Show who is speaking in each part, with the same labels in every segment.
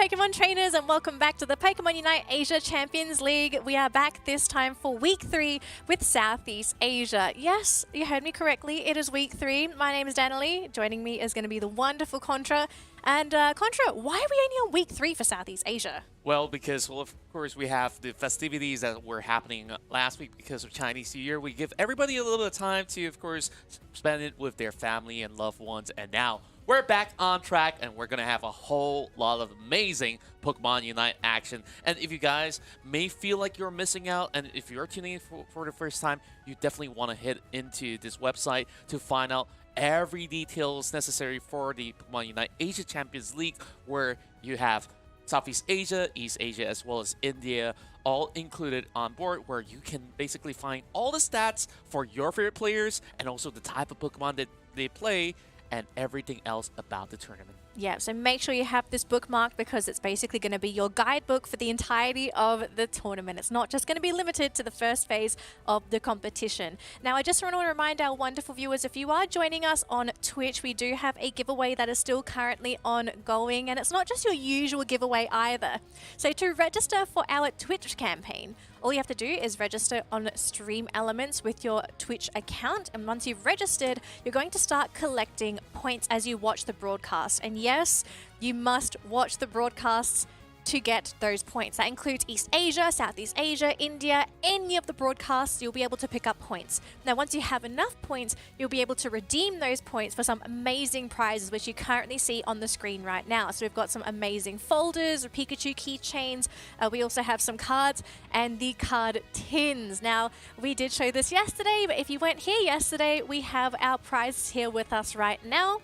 Speaker 1: Pokemon trainers, and welcome back to the Pokemon UNITE Asia Champions League. We are back this time for Week 3 with Southeast Asia. Yes, you heard me correctly. It is Week 3. My name is Danielle. Joining me is going to be the wonderful Contra. And Contra, why are we only on Week 3 for Southeast Asia?
Speaker 2: Well, because, of course, we have the festivities that were happening last week because of Chinese New Year. We give everybody a little bit of time to, of course, spend it with their family and loved ones. And now we're back on track, and we're going to have a whole lot of amazing Pokemon Unite action. And if you guys may feel like you're missing out, and if you're tuning in for the first time, you definitely want to head into this website to find out every details necessary for the Pokemon Unite Asia Champions League, where you have Southeast Asia, East Asia, as well as India, all included on board, where you can basically find all the stats for your favorite players and also the type of Pokemon that they play and everything else about the tournament.
Speaker 1: Yeah, so make sure you have this bookmarked because it's basically going to be your guidebook for the entirety of the tournament. It's not just going to be limited to the first phase of the competition. Now, I just want to remind our wonderful viewers, if you are joining us on Twitch, we do have a giveaway that is still currently ongoing, and it's not just your usual giveaway either. So to register for our Twitch campaign, all you have to do is register on Stream Elements with your Twitch account. And once you've registered, you're going to start collecting points as you watch the broadcast. And yes, you must watch the broadcasts to get those points. That includes East Asia, Southeast Asia, India, any of the broadcasts, you'll be able to pick up points. Now, once you have enough points, you'll be able to redeem those points for some amazing prizes, which you currently see on the screen right now. So we've got some amazing folders, Pikachu keychains. We also have some cards and the card tins. Now, we did show this yesterday, but if you weren't here yesterday, we have our prizes here with us right now.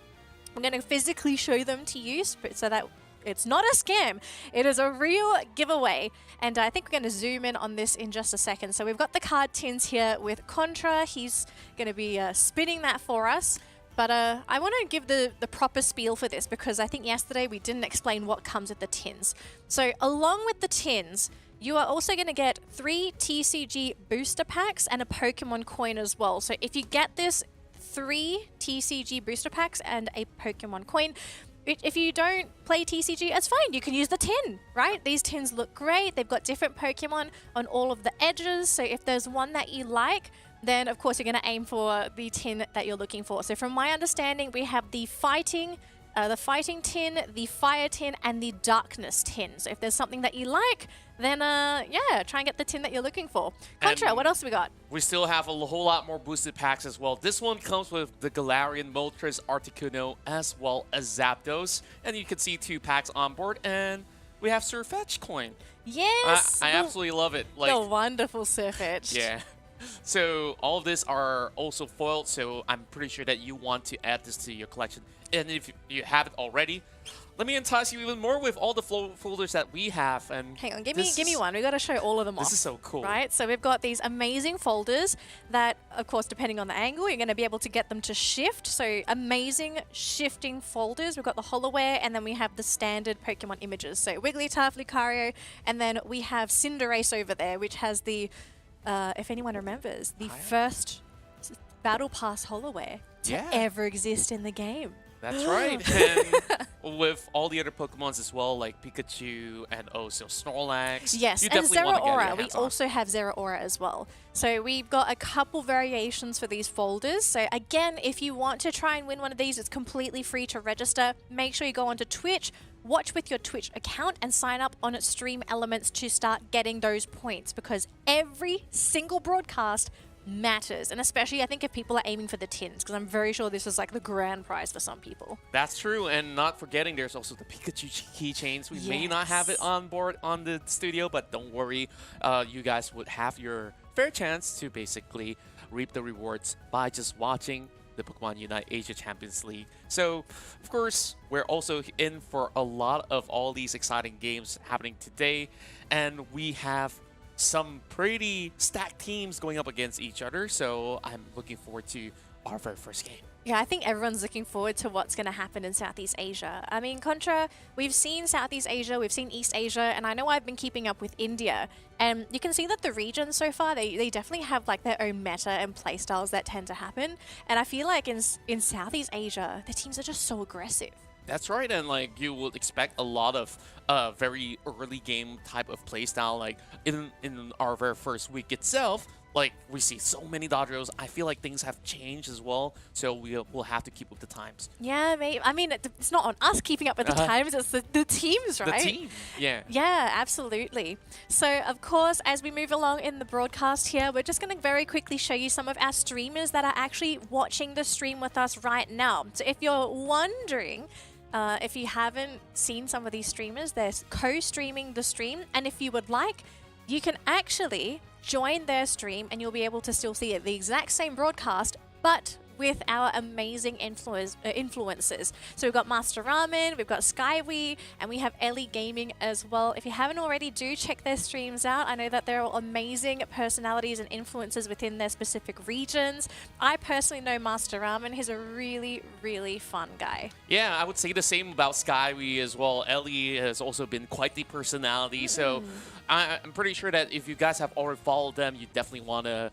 Speaker 1: I'm going to physically show them to you so that it's not a scam. It is a real giveaway. And I think we're going to zoom in on this in just a second. So we've got the card tins here with Contra. He's going to be spinning that for us. But I want to give the proper spiel for this because I think yesterday we didn't explain what comes with the tins. So along with the tins, you are also going to get 3 TCG booster packs and a Pokemon coin as well. So if you get this 3 TCG booster packs and a Pokemon coin, if you don't play TCG, it's fine. You can use the tin, right? These tins look great. They've got different Pokemon on all of the edges. So if there's one that you like, then of course you're going to aim for the tin that you're looking for. So from my understanding, we have the fighting tin, the fire tin, and the darkness tin. So if there's something that you like, then yeah, try and get the tin that you're looking for. Contra, what else we got?
Speaker 2: We still have a whole lot more boosted packs as well. This one comes with the Galarian, Moltres, Articuno, as well as Zapdos. And you can see 2 packs on board, and we have Surfetch coin.
Speaker 1: Yes!
Speaker 2: I absolutely love it.
Speaker 1: Like, the wonderful Surfetch.
Speaker 2: Yeah. So all of this are also foiled, so I'm pretty sure that you want to add this to your collection. And if you have it already, let me entice you even more with all the folders that we have. And
Speaker 1: hang on, give me one. We got to show all of them off.
Speaker 2: This is so cool,
Speaker 1: right? So we've got these amazing folders that, of course, depending on the angle, you're going to be able to get them to shift. So amazing shifting folders. We've got the Holoware, and then we have the standard Pokemon images. So Wigglytuff, Lucario, and then we have Cinderace over there, which has the if anyone remembers, the first Battle Pass Holoware to ever exist in the game.
Speaker 2: That's right. And with all the other Pokemons as well, like Pikachu and also Snorlax.
Speaker 1: Yes, and Zeraora. We also have Zeraora as well. So we've got a couple variations for these folders. So again, if you want to try and win one of these, it's completely free to register. Make sure you go onto Twitch, watch with your Twitch account, and sign up on Stream Elements to start getting those points, because every single broadcast matters, and especially I think if people are aiming for the tins, because I'm very sure this is like the grand prize for some people.
Speaker 2: That's true, and not forgetting there's also the Pikachu keychains. We may not have it on board on the studio, but don't worry, you guys would have your fair chance to basically reap the rewards by just watching the Pokemon Unite Asia Champions League. So, of course, we're also in for a lot of all these exciting games happening today, and we have some pretty stacked teams going up against each other, so I'm looking forward to our very first game.
Speaker 1: Yeah, I think everyone's looking forward to what's going to happen in Southeast Asia. I mean, Contra, we've seen Southeast Asia, we've seen East Asia, and I know I've been keeping up with India. And you can see that the regions so far, they definitely have like their own meta and playstyles that tend to happen. And I feel like in Southeast Asia, the teams are just so aggressive.
Speaker 2: That's right, and like you would expect a lot of very early game type of play style. Like in our very first week itself, like we see so many dodgeball. I feel like things have changed as well, so we'll have to keep with the times.
Speaker 1: Yeah, maybe. I mean, it's not on us keeping up with the times, it's the teams, right?
Speaker 2: The team, yeah.
Speaker 1: Yeah, absolutely. So, of course, as we move along in the broadcast here, we're just going to very quickly show you some of our streamers that are actually watching the stream with us right now. So if you're wondering, if you haven't seen some of these streamers, they're co-streaming the stream. And if you would like, you can actually join their stream and you'll be able to still see it, the exact same broadcast, but with our amazing influencers. So we've got Master Ramen, we've got Skywee, and we have Ellie Gaming as well. If you haven't already, do check their streams out. I know that they're all amazing personalities and influencers within their specific regions. I personally know Master Ramen. He's a really, really fun guy.
Speaker 2: Yeah, I would say the same about Skywee as well. Ellie has also been quite the personality, so I'm pretty sure that if you guys have already followed them, you definitely want to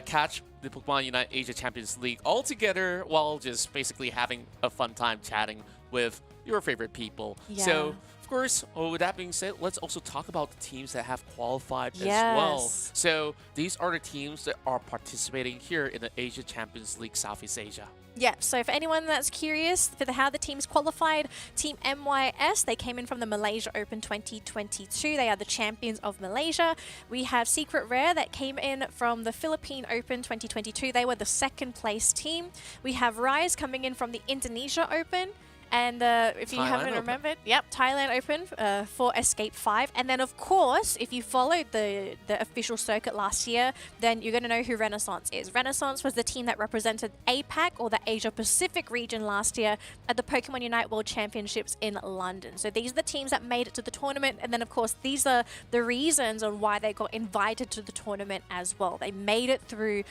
Speaker 2: catch the Pokemon UNITE Asia Champions League all together while just basically having a fun time chatting with your favorite people.
Speaker 1: Yeah.
Speaker 2: So, of course, with that being said, let's also talk about the teams that have qualified as well. So, these are the teams that are participating here in the Asia Champions League Southeast Asia.
Speaker 1: Yeah, so for anyone that's curious for how the teams qualified, Team MYS, they came in from the Malaysia Open 2022. They are the champions of Malaysia. We have Secret Rare that came in from the Philippine Open 2022. They were the second place team. We have Rise coming in from the Indonesia Open. And if you haven't remembered, Thailand Open for Escape 5. And then, of course, if you followed the official circuit last year, then you're going to know who Renaissance is. Renaissance was the team that represented APAC, or the Asia Pacific region, last year at the Pokemon UNITE World Championships in London. So these are the teams that made it to the tournament. And then, of course, these are the reasons on why they got invited to the tournament as well. They made it through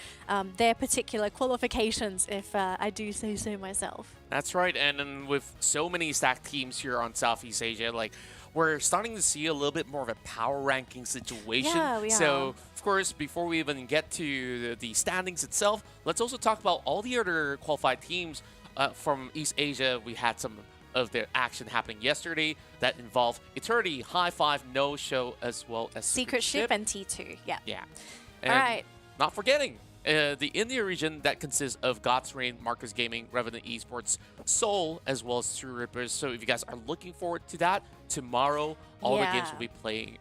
Speaker 1: their particular qualifications, if I do say so myself.
Speaker 2: That's right, and then with so many stacked teams here on Southeast Asia, like we're starting to see a little bit more of a power ranking situation.
Speaker 1: Yeah, we
Speaker 2: so, of course, before we even get to the standings itself, let's also talk about all the other qualified teams from East Asia. We had some of their action happening yesterday that involved Eternity, High Five, No Show, as well as
Speaker 1: Secret Ship and T2. Yeah.
Speaker 2: And
Speaker 1: all right.
Speaker 2: not forgetting the India region that consists of God's Reign, Marcus Gaming, Revenant Esports, Seoul, as well as True Rippers. So if you guys are looking forward to that, tomorrow all the games will be played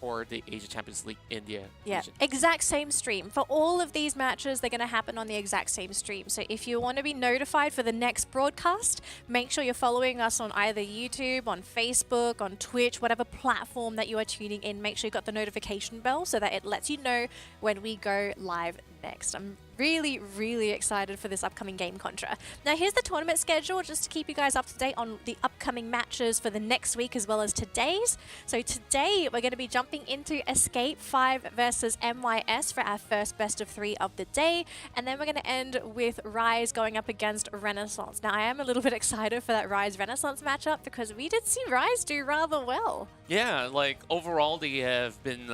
Speaker 2: for the Asia Champions League India region.
Speaker 1: Exact same stream. For all of these matches, they're going to happen on the exact same stream. So if you want to be notified for the next broadcast, make sure you're following us on either YouTube, on Facebook, on Twitch, whatever platform that you are tuning in. Make sure you got the notification bell so that it lets you know when we go live next. I'm really, really excited for this upcoming game contra. Now, here's the tournament schedule just to keep you guys up to date on the upcoming matches for the next week as well as today's. So today, we're going to be jumping into Escape 5 versus MYS for our first best of 3 of the day. And then we're going to end with Rise going up against Renaissance. Now, I am a little bit excited for that Rise-Renaissance matchup because we did see Rise do rather well.
Speaker 2: Yeah, like overall, they have been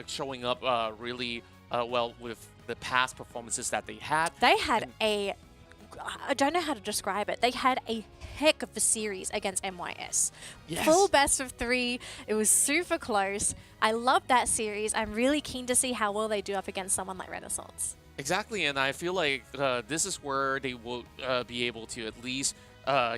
Speaker 2: showing up really well with the past performances that they had.
Speaker 1: They had I don't know how to describe it. They had a heck of a series against MYS.
Speaker 2: Yes.
Speaker 1: Full best of 3. It was super close. I love that series. I'm really keen to see how well they do up against someone like Renaissance.
Speaker 2: Exactly, and I feel like this is where they will be able to at least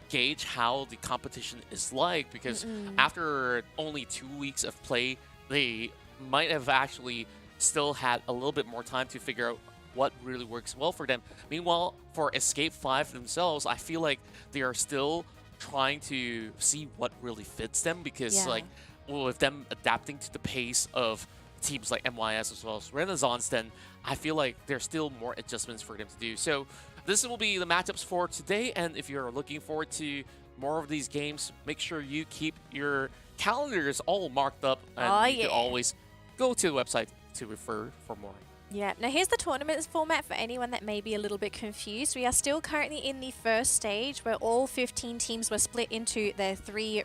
Speaker 2: gauge how the competition is like, because after only 2 weeks of play, they might have actually still had a little bit more time to figure out what really works well for them. Meanwhile, for Escape 5 themselves, I feel like they are still trying to see what really fits them, because like with them adapting to the pace of teams like MYS as well as Renaissance, then I feel like there's still more adjustments for them to do. So this will be the matchups for today, and if you're looking forward to more of these games, make sure you keep your calendars all marked up, and you can always go to the website to refer for more.
Speaker 1: Yeah, now here's the tournament format for anyone that may be a little bit confused. We are still currently in the first stage where all 15 teams were split into their 3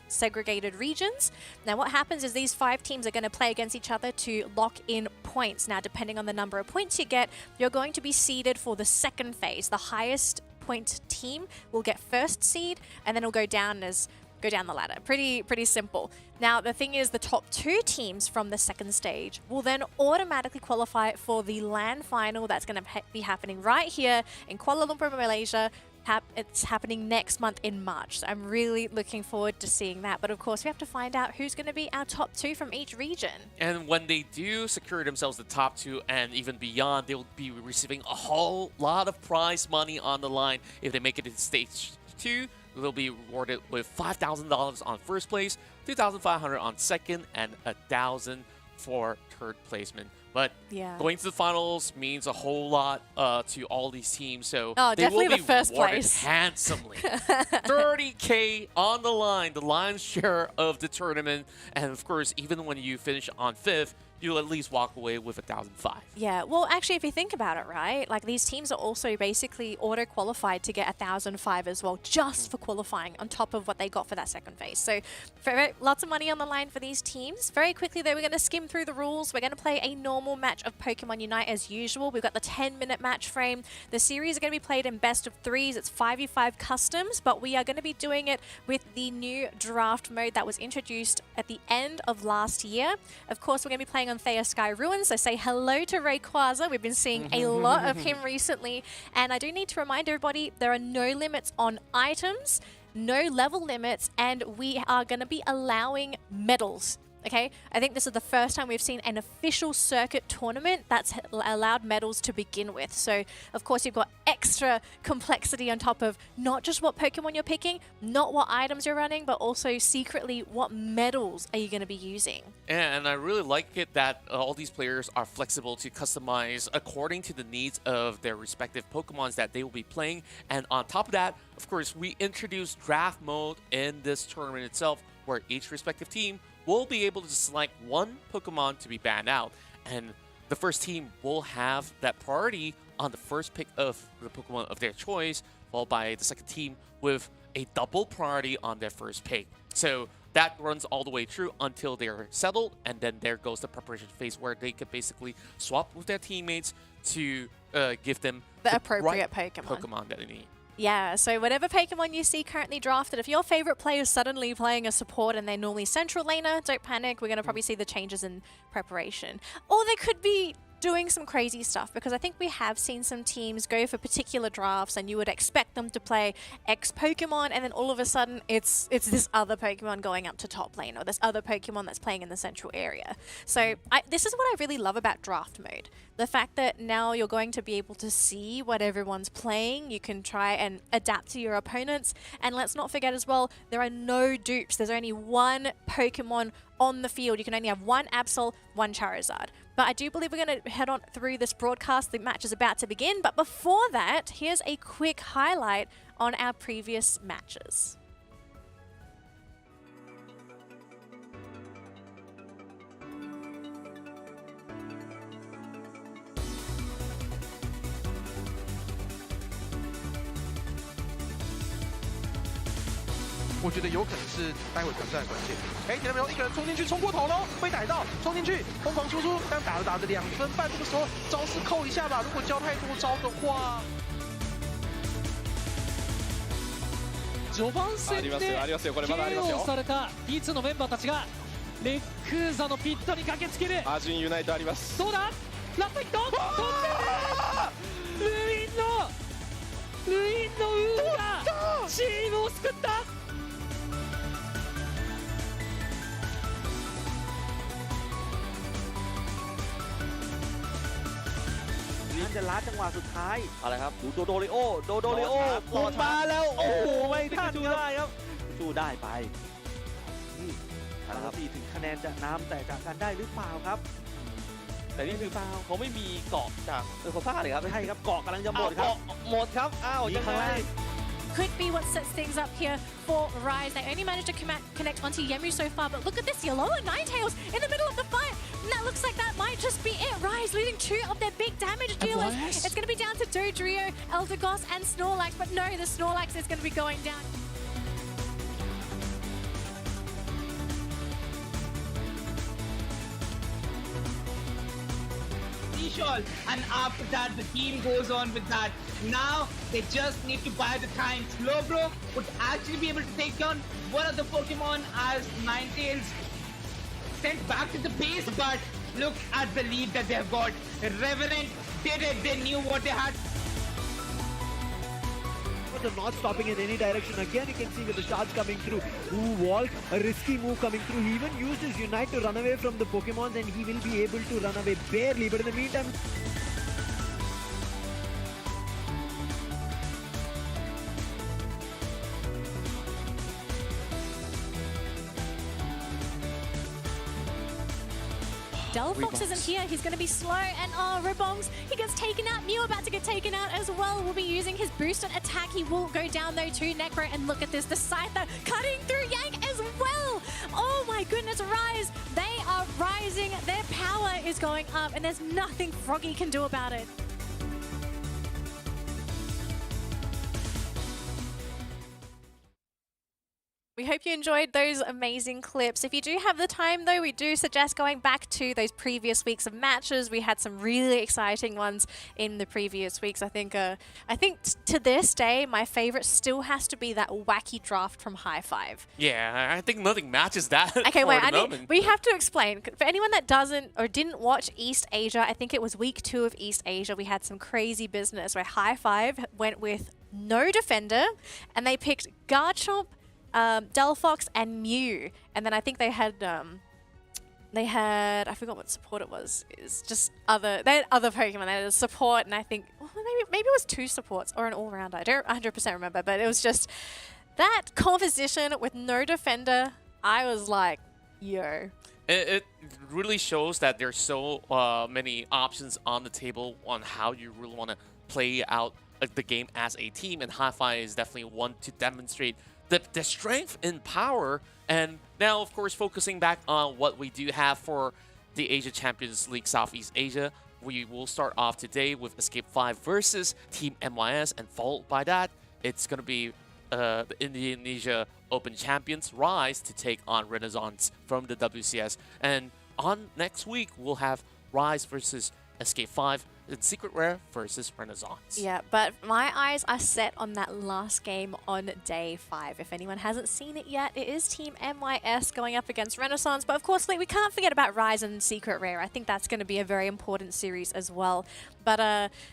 Speaker 1: segregated regions. Now what happens is these 5 teams are going to play against each other to lock in points. Now depending on the number of points you get, you're going to be seeded for the second phase, the highest point team will get first seed, and then it'll go down the ladder. Pretty simple. Now, the thing is, the top 2 teams from the second stage will then automatically qualify for the LAN final that's going to be happening right here in Kuala Lumpur, Malaysia. It's happening next month in March. So I'm really looking forward to seeing that. But of course, we have to find out who's going to be our top 2 from each region.
Speaker 2: And when they do secure themselves the top 2 and even beyond, they'll be receiving a whole lot of prize money on the line. If they make it to stage 2, they'll be rewarded with $5,000 on first place, $2,500 on second, and $1,000 for third placement. But going to the finals means a whole lot to all these teams, so they will be
Speaker 1: first
Speaker 2: rewarded
Speaker 1: place.
Speaker 2: handsomely. 30K on the line, the lion's share of the tournament, and of course, even when you finish on 5th, you'll at least walk away with $1,005.
Speaker 1: Yeah, well, actually, if you think about it, right, like these teams are also basically auto-qualified to get $1,005 as well, just for qualifying on top of what they got for that second phase. So lots of money on the line for these teams. Very quickly, though, we're going to skim through the rules. We're going to play a normal match of Pokemon Unite as usual. We've got the 10-minute match frame. The series are going to be played in best of 3s. It's 5v5 customs, but we are going to be doing it with the new draft mode that was introduced at the end of last year. Of course, we're going to be playing on Thea Sky Ruins, so say hello to Rayquaza. We've been seeing a lot of him recently, and I do need to remind everybody there are no limits on items, no level limits, and we are going to be allowing medals. Okay, I think this is the first time we've seen an official circuit tournament that's allowed medals to begin with. So, of course, you've got extra complexity on top of not just what Pokemon you're picking, not what items you're running, but also secretly what medals are you going to be using.
Speaker 2: And I really like it that all these players are flexible to customize according to the needs of their respective Pokemons that they will be playing. And on top of that, of course, we introduced draft mode in this tournament itself, where each respective team will be able to select one Pokemon to be banned out. And the first team will have that priority on the first pick of the Pokemon of their choice, followed by the second team with a double priority on their first pick. So that runs all the way through until they're settled, and then there goes the preparation phase where they can basically swap with their teammates to give them
Speaker 1: the appropriate
Speaker 2: right Pokemon that they need.
Speaker 1: Yeah, so whatever Pokemon you see currently drafted, if your favorite player is suddenly playing a support and they're normally central laner, don't panic. We're going to probably see the changes in preparation. Or they could be doing some crazy stuff, because I think we have seen some teams go for particular drafts and you would expect them to play X Pokemon, and then all of a sudden it's this other Pokemon going up to top lane, or this other Pokemon that's playing in the central area. So this is what I really love about draft mode. The fact that now you're going to be able to see what everyone's playing. You can try and adapt to your opponents. And let's not forget as well, there are no dupes. There's only one Pokemon on the field. You can only have one Absol, one Charizard. But I do believe we're going to head on through this broadcast. The match is about to begin. But before that, here's a quick highlight on our previous matches.
Speaker 3: I 我觉得有可能是待会挑战的关键。哎，看到没有？一个人冲进去，冲过头喽，被逮到，冲进去，疯狂输出，但打着2分半，这个时候招式扣一下吧。如果交太多招的话，
Speaker 4: 序盤戦で KO された D2 のメンバーたちがレックーザのピットに駆けつける。
Speaker 5: アジンユナイトあります。
Speaker 4: どうだ？ラストヒット。飛んでる。ルインの運がチームを救った。
Speaker 6: นั่นจะล้าจังหวะสุดท้าย
Speaker 5: อะไรครับ
Speaker 6: ดูโดริโอพุ่งมาแล้วโอ้โหไม่ทันได้ครับสู้ได้ไปครับ4ถึงคะแนนจะน้ำแต่จากกันได้หรือเปล่าครับ
Speaker 5: แต่นี่คือเขาไม่มีเกาะจากเขาพลาดเลยครับ
Speaker 6: ใช่ครับเกาะกำลังจะหมดครับ
Speaker 5: หมดครับอ้าวยังไง
Speaker 1: Could be what sets things up here for Rise. They only managed to connect onto Yemu so far, but look at this, Yellow and Ninetales in the middle of the fight. And that looks like that might just be it. Rise losing 2 of their big damage dealers. It's going to be down to Dodrio, Eldegoss, and Snorlax, but no, the Snorlax is going to be going down.
Speaker 7: T-Shawl, and after that the team goes on with that. Now they just need to buy the time. Slowbro would actually be able to take down one of the Pokemon as Ninetales sent back to the base, but look at the lead that they have got. Revenant did it, they knew what they had.
Speaker 8: They're not stopping in any direction. Again, you can see with the shots coming through. Ooh, Walt, a risky move coming through. He even used his Unite to run away from the Pokemons, and he will be able to run away barely. But in the meantime,
Speaker 1: Delphox isn't here. He's going to be slow. And oh, Ribongs, he gets taken out. Mew about to get taken out as well. Will be using his boosted attack. He will go down though to Necro. And look at this. The Scyther cutting through Yank as well. Oh my goodness, Rise. They are rising. Their power is going up. And there's nothing Froggy can do about it. We hope you enjoyed those amazing clips. If you do have the time though, we do suggest going back to those previous weeks of matches. We had some really exciting ones in the previous weeks. I think to this day, my favorite still has to be that wacky draft from High Five.
Speaker 2: Yeah, I think nothing matches that.
Speaker 1: Okay,
Speaker 2: for
Speaker 1: wait,
Speaker 2: the moment.
Speaker 1: we have to explain. For anyone that doesn't or didn't watch East Asia, I think it was week 2 of East Asia, we had some crazy business where High Five went with no defender and they picked Garchomp, Delphox and Mew, and then I think they had I forgot what support it was. It's just they had other Pokemon. They had a support, and I think maybe it was 2 supports or an all-rounder. I don't 100% remember, but it was just that composition with no defender. I was like, yo.
Speaker 2: It really shows that there's so many options on the table on how you really want to play out the game as a team, and Hi-Fi is definitely one to demonstrate the strength and power. And now, of course, focusing back on what we do have for the Asia Champions League Southeast Asia, we will start off today with Escape 5 versus Team MYS, and followed by that, it's going to be the Indonesia Open champions Rise to take on Renaissance from the WCS. And on next week, we'll have Rise versus Escape 5 and Secret Rare versus Renaissance.
Speaker 1: Yeah, but my eyes are set on that last game on day 5. If anyone hasn't seen it yet, it is Team MYS going up against Renaissance. But of course, we can't forget about Rise and Secret Rare. I think that's going to be a very important series as well. But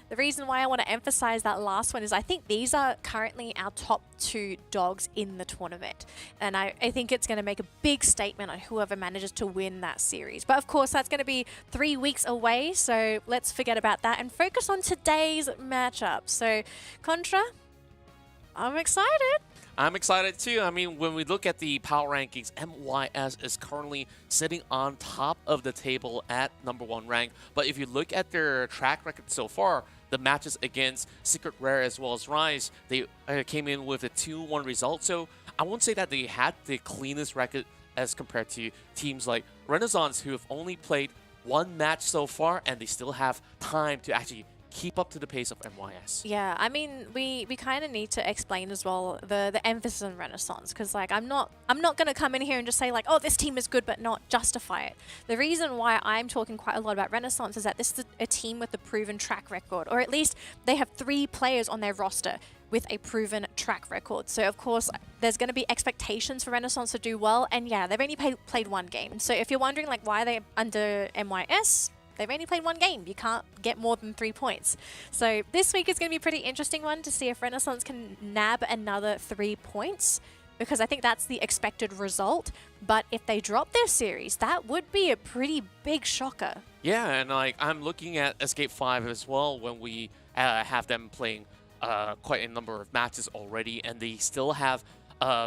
Speaker 1: the reason why I want to emphasize that last one is I think these are currently our top 2 dogs in the tournament. And I think it's going to make a big statement on whoever manages to win that series. But of course, that's going to be 3 weeks away. So let's forget about that and focus on today's matchup. So, Contra, I'm excited.
Speaker 2: I'm excited too. I mean, when we look at the power rankings, MYS is currently sitting on top of the table at #1 rank. But if you look at their track record so far, the matches against Secret Rare as well as Rise, they came in with a 2-1 result. So I won't say that they had the cleanest record as compared to teams like Renaissance, who have only played 1 match so far, and they still have time to actually keep up to the pace of MYS.
Speaker 1: Yeah, I mean, we kind of need to explain as well the emphasis on Renaissance, because like I'm not going to come in here and just say like, oh, this team is good, but not justify it. The reason why I'm talking quite a lot about Renaissance is that this is a team with a proven track record, or at least they have 3 players on their roster with a proven track record. So of course, there's going to be expectations for Renaissance to do well, and yeah, they've only played 1 game. So if you're wondering like why they're under MYS, they've only played 1 game. You can't get more than 3 points. So this week is going to be a pretty interesting one to see if Renaissance can nab another 3 points, because I think that's the expected result. But if they drop their series, that would be a pretty big shocker.
Speaker 2: Yeah, and like I'm looking at Escape 5 as well when we have them playing quite a number of matches already, and they still have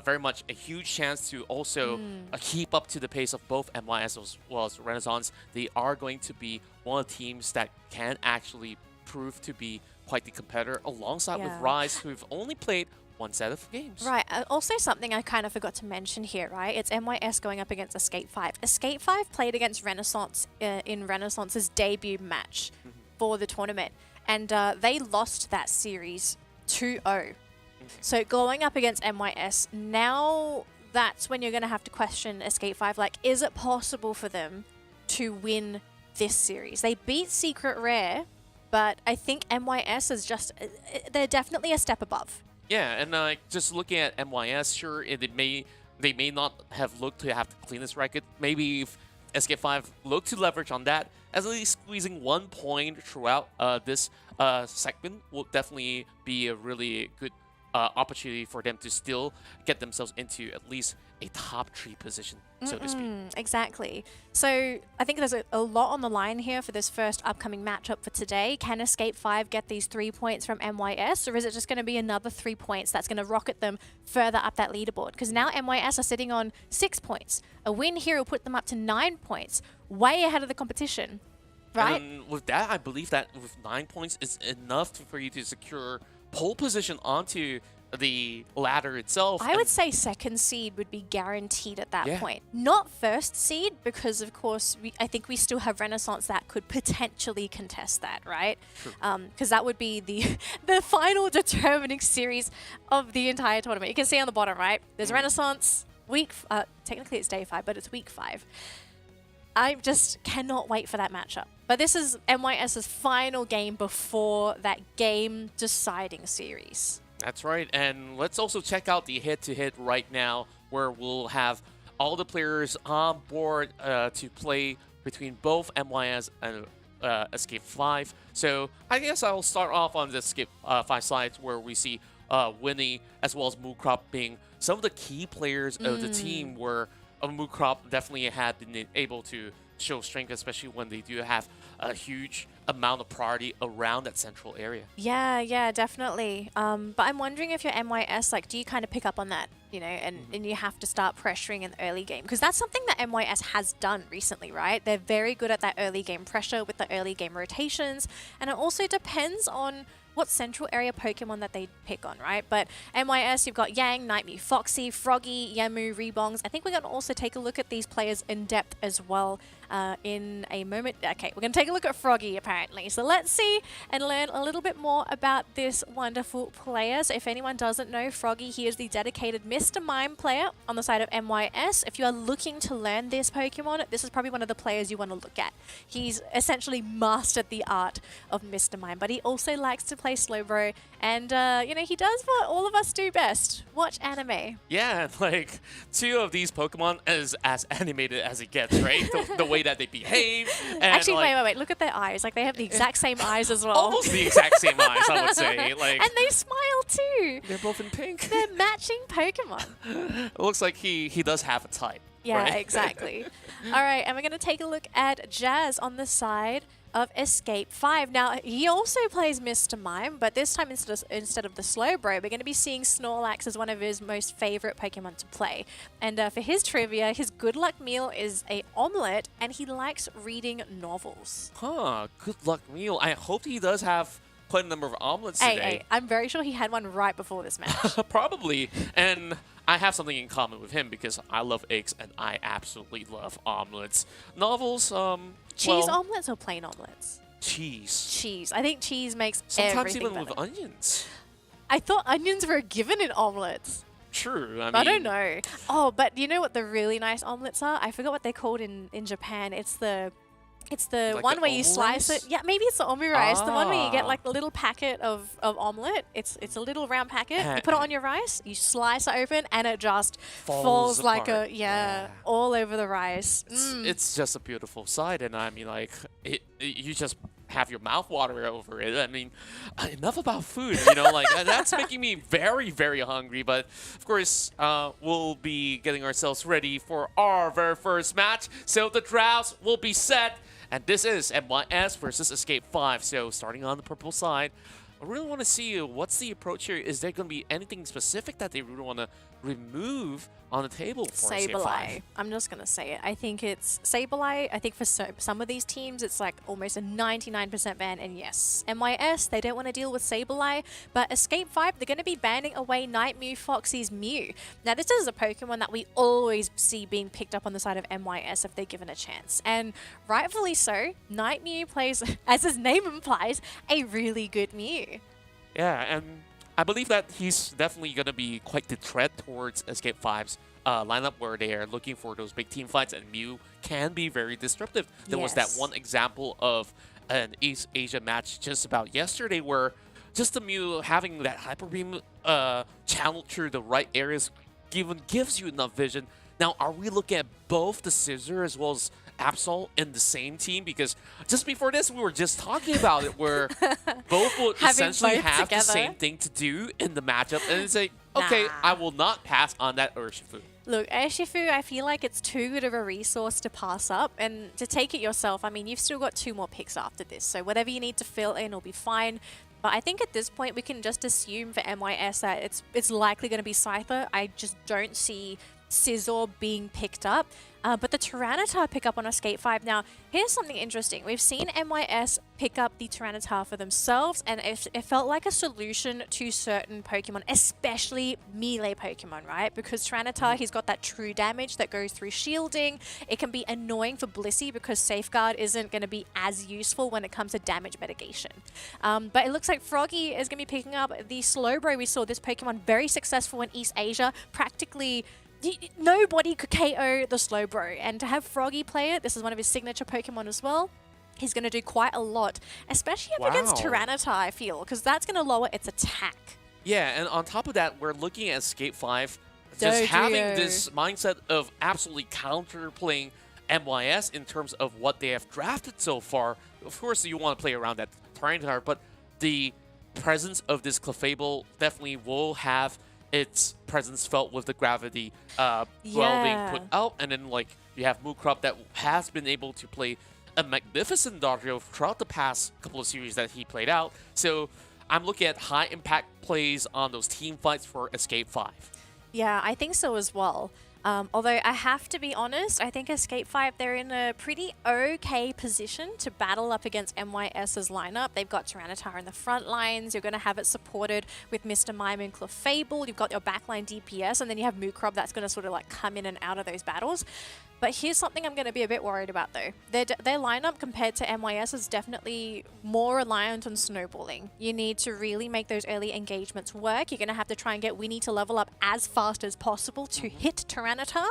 Speaker 2: very much a huge chance to also keep up to the pace of both MYS as well as Renaissance. They are going to be one of the teams that can actually prove to be quite the competitor, alongside with Rise, who've only played 1 set of games.
Speaker 1: Right. Also something I kind of forgot to mention here, right? It's MYS going up against Escape 5. Escape 5 played against Renaissance in Renaissance's debut match for the tournament, and they lost that series 2-0. So going up against MYS, now that's when you're going to have to question Escape 5. Like, is it possible for them to win this series. They beat Secret Rare, but I think MYS is just, they're definitely a step above.
Speaker 2: Yeah, and just looking at MYS, sure, they may not have looked to have the cleanest record. Maybe if SK5 looked to leverage on that, at least squeezing 1 point throughout this segment will definitely be a really good opportunity for them to still get themselves into at least a top 3 position, so to speak.
Speaker 1: Exactly. So I think there's a lot on the line here for this first upcoming matchup for today. Can Escape 5 get these 3 points from MYS, or is it just going to be another 3 points that's going to rocket them further up that leaderboard? Because now MYS are sitting on 6 points. A win here will put them up to 9 points, way ahead of the competition, right?
Speaker 2: And with that, I believe that with 9 points is enough for you to secure pole position onto the ladder itself.
Speaker 1: I would say second seed would be guaranteed at that
Speaker 2: Yeah.
Speaker 1: point. Not first seed, because of course I think we still have Renaissance that could potentially contest that, right? Because that would be the the final determining series of the entire tournament. You can see on the bottom, right? There's Renaissance, technically it's day 5, but it's week 5. I just cannot wait for that matchup. But this is MYS's final game before that game deciding series.
Speaker 2: That's right, and let's also check out the head-to-head right now, where we'll have all the players on board to play between both MYS and Escape 5. So I guess I'll start off on the Escape 5 side, where we see Winnie as well as Mookrop being some of the key players of the team, where Mookrop definitely had been able to show strength, especially when they do have a huge amount of priority around that central area.
Speaker 1: Yeah, definitely. But I'm wondering if you're MYS, like, do you kind of pick up on that, you know, and you have to start pressuring in the early game? Because that's something that MYS has done recently, right? They're very good at that early game pressure with the early game rotations. And it also depends on what central area Pokemon that they pick on, right? But MYS, you've got Yang, Nightmew, Foxy, Froggy, Yamu, Rebongs. I think we're going to also take a look at these players in depth as well in a moment. Okay, we're going to take a look at Froggy, apparently. So let's see and learn a little bit more about this wonderful player. So if anyone doesn't know Froggy, he is the dedicated Mr. Mime player on the side of MYS. If you are looking to learn this Pokemon, this is probably one of the players you want to look at. He's essentially mastered the art of Mr. Mime, but he also likes to play Slowbro, and you know, he does what all of us do best: watch anime.
Speaker 2: Yeah, like 2 of these Pokemon is as animated as it gets, right? The way that they behave. And
Speaker 1: Actually,
Speaker 2: like,
Speaker 1: wait, look at their eyes. Like, they have the exact same eyes as well.
Speaker 2: almost the exact same eyes, I would say. Like,
Speaker 1: and they smile too.
Speaker 2: they're both in pink.
Speaker 1: They're matching Pokemon.
Speaker 2: It looks like he does have a type.
Speaker 1: Yeah,
Speaker 2: right?
Speaker 1: exactly. All right, and we're going to take a look at Jazz on the side of Escape 5. Now, he also plays Mr. Mime, but this time instead of the Slowbro, we're going to be seeing Snorlax as one of his most favorite Pokemon to play. And for his trivia, his good luck meal is a omelette, and he likes reading novels.
Speaker 2: Huh, good luck meal. I hope he does have quite a number of omelets today.
Speaker 1: Hey, I'm very sure he had one right before this match.
Speaker 2: Probably. And I have something in common with him because I love eggs and I absolutely love omelets. Novels,
Speaker 1: Cheese
Speaker 2: well,
Speaker 1: omelets or plain omelets?
Speaker 2: cheese.
Speaker 1: Cheese. I think cheese makes
Speaker 2: Sometimes
Speaker 1: everything
Speaker 2: even
Speaker 1: better.
Speaker 2: with onions.
Speaker 1: I thought onions were given in omelets.
Speaker 2: True.
Speaker 1: I don't know. Oh, but you know what the really nice omelets are? I forgot what they're called in Japan. It's the
Speaker 2: Like
Speaker 1: one
Speaker 2: the
Speaker 1: where you slice
Speaker 2: omurice?
Speaker 1: it. Yeah, maybe it's the omurice. The one where you get
Speaker 2: Ah.
Speaker 1: like the little packet of omelet. It's a little round packet. You
Speaker 2: Ha-
Speaker 1: put it on your rice. You slice it open, and it just falls like
Speaker 2: apart.
Speaker 1: yeah, all over the rice.
Speaker 2: It's just a beautiful sight, and I mean, like, you just have your mouth water over it. I mean, enough about food, you know, like, that's making me very, very hungry. But, of course, we'll be getting ourselves ready for our very first match. So the drafts will be set, and this is MYS versus Escape 5. So starting on the purple side, I really want to see what's the approach here. Is there going to be anything specific that they really want to remove on the table for Escape 5?
Speaker 1: Sableye. I'm just going to say it. I think it's Sableye. I think for some of these teams, it's like almost a 99% ban. And yes, MYS, they don't want to deal with Sableye. But Escape 5, they're going to be banning away Nightmew, Foxy's Mew. Now, this is a Pokemon that we always see being picked up on the side of MYS if they're given a chance. And rightfully so, Nightmew plays, as his name implies, a really good Mew.
Speaker 2: Yeah, and I believe that he's definitely going to be quite the threat towards Escape 5's lineup where they are looking for those big team fights, and Mew can be very disruptive. There was that one example of an East Asia match just about yesterday where just the Mew having that Hyper Beam channeled through the right areas even gives you enough vision. Now, are we looking at both the Scissor as well as Absol in the same team? Because just before this, we were just talking about it, where both would essentially have the same thing to do in the matchup. And it's like, okay, I will not pass on that Urshifu.
Speaker 1: Look, Urshifu, I feel like it's too good of a resource to pass up. And to take it yourself, I mean, you've still got 2 more picks after this. So whatever you need to fill in will be fine. But I think at this point, we can just assume for MYS that it's likely going to be Scyther. I just don't see Scizor being picked up. But the Tyranitar pick up on Escape 5. Now, here's something interesting. We've seen MYS pick up the Tyranitar for themselves, and it felt like a solution to certain Pokemon, especially melee Pokemon, right? Because Tyranitar, he's got that true damage that goes through shielding. It can be annoying for Blissey because Safeguard isn't going to be as useful when it comes to damage mitigation. But it looks like Froggy is going to be picking up the Slowbro. We saw this Pokemon very successful in East Asia, practically nobody could KO the Slowbro, and to have Froggy play it, this is one of his signature Pokemon as well. He's going to do quite a lot, especially up against Tyranitar, I feel, because that's going to lower its attack.
Speaker 2: Yeah, and on top of that, we're looking at Escape 5, just having this mindset of absolutely counterplaying MYS in terms of what they have drafted so far. Of course, you want to play around that Tyranitar, but the presence of this Clefable definitely will have its presence felt with the gravity well being put out. And then like you have Mookrop that has been able to play a magnificent Dodrio throughout the past couple of series that he played out. So I'm looking at high impact plays on those team fights for Escape 5.
Speaker 1: Yeah, I think so as well. Although I have to be honest, I think Escape 5, they're in a pretty okay position to battle up against MYS's lineup. They've got Tyranitar in the front lines. You're going to have it supported with Mr. Mime and Clefable. You've got your backline DPS, and then you have Mookrop that's going to sort of like come in and out of those battles. But here's something I'm going to be a bit worried about, though. Their lineup compared to MYS is definitely more reliant on snowballing. You need to really make those early engagements work. You're going to have to try and get Winnie to level up as fast as possible to hit Tyranitar.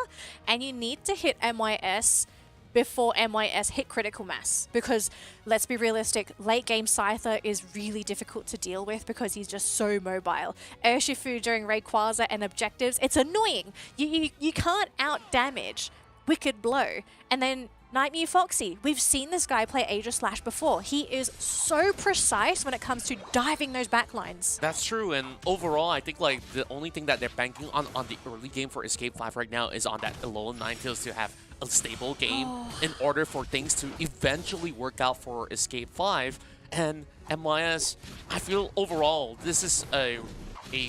Speaker 1: And you need to hit MYS before MYS hit critical mass. Because, let's be realistic, late game Scyther is really difficult to deal with because he's just so mobile. Urshifu during Rayquaza and objectives, it's annoying. You can't out-damage Wicked Blow. And then Nightmare Foxy, we've seen this guy play Aegislash before. He is so precise when it comes to diving those backlines.
Speaker 2: That's true, and overall, I think like the only thing that they're banking on the early game for Escape 5 right now is on that Alolan Ninetales to have a stable game in order for things to eventually work out for Escape 5. And MYS, I feel overall, this is a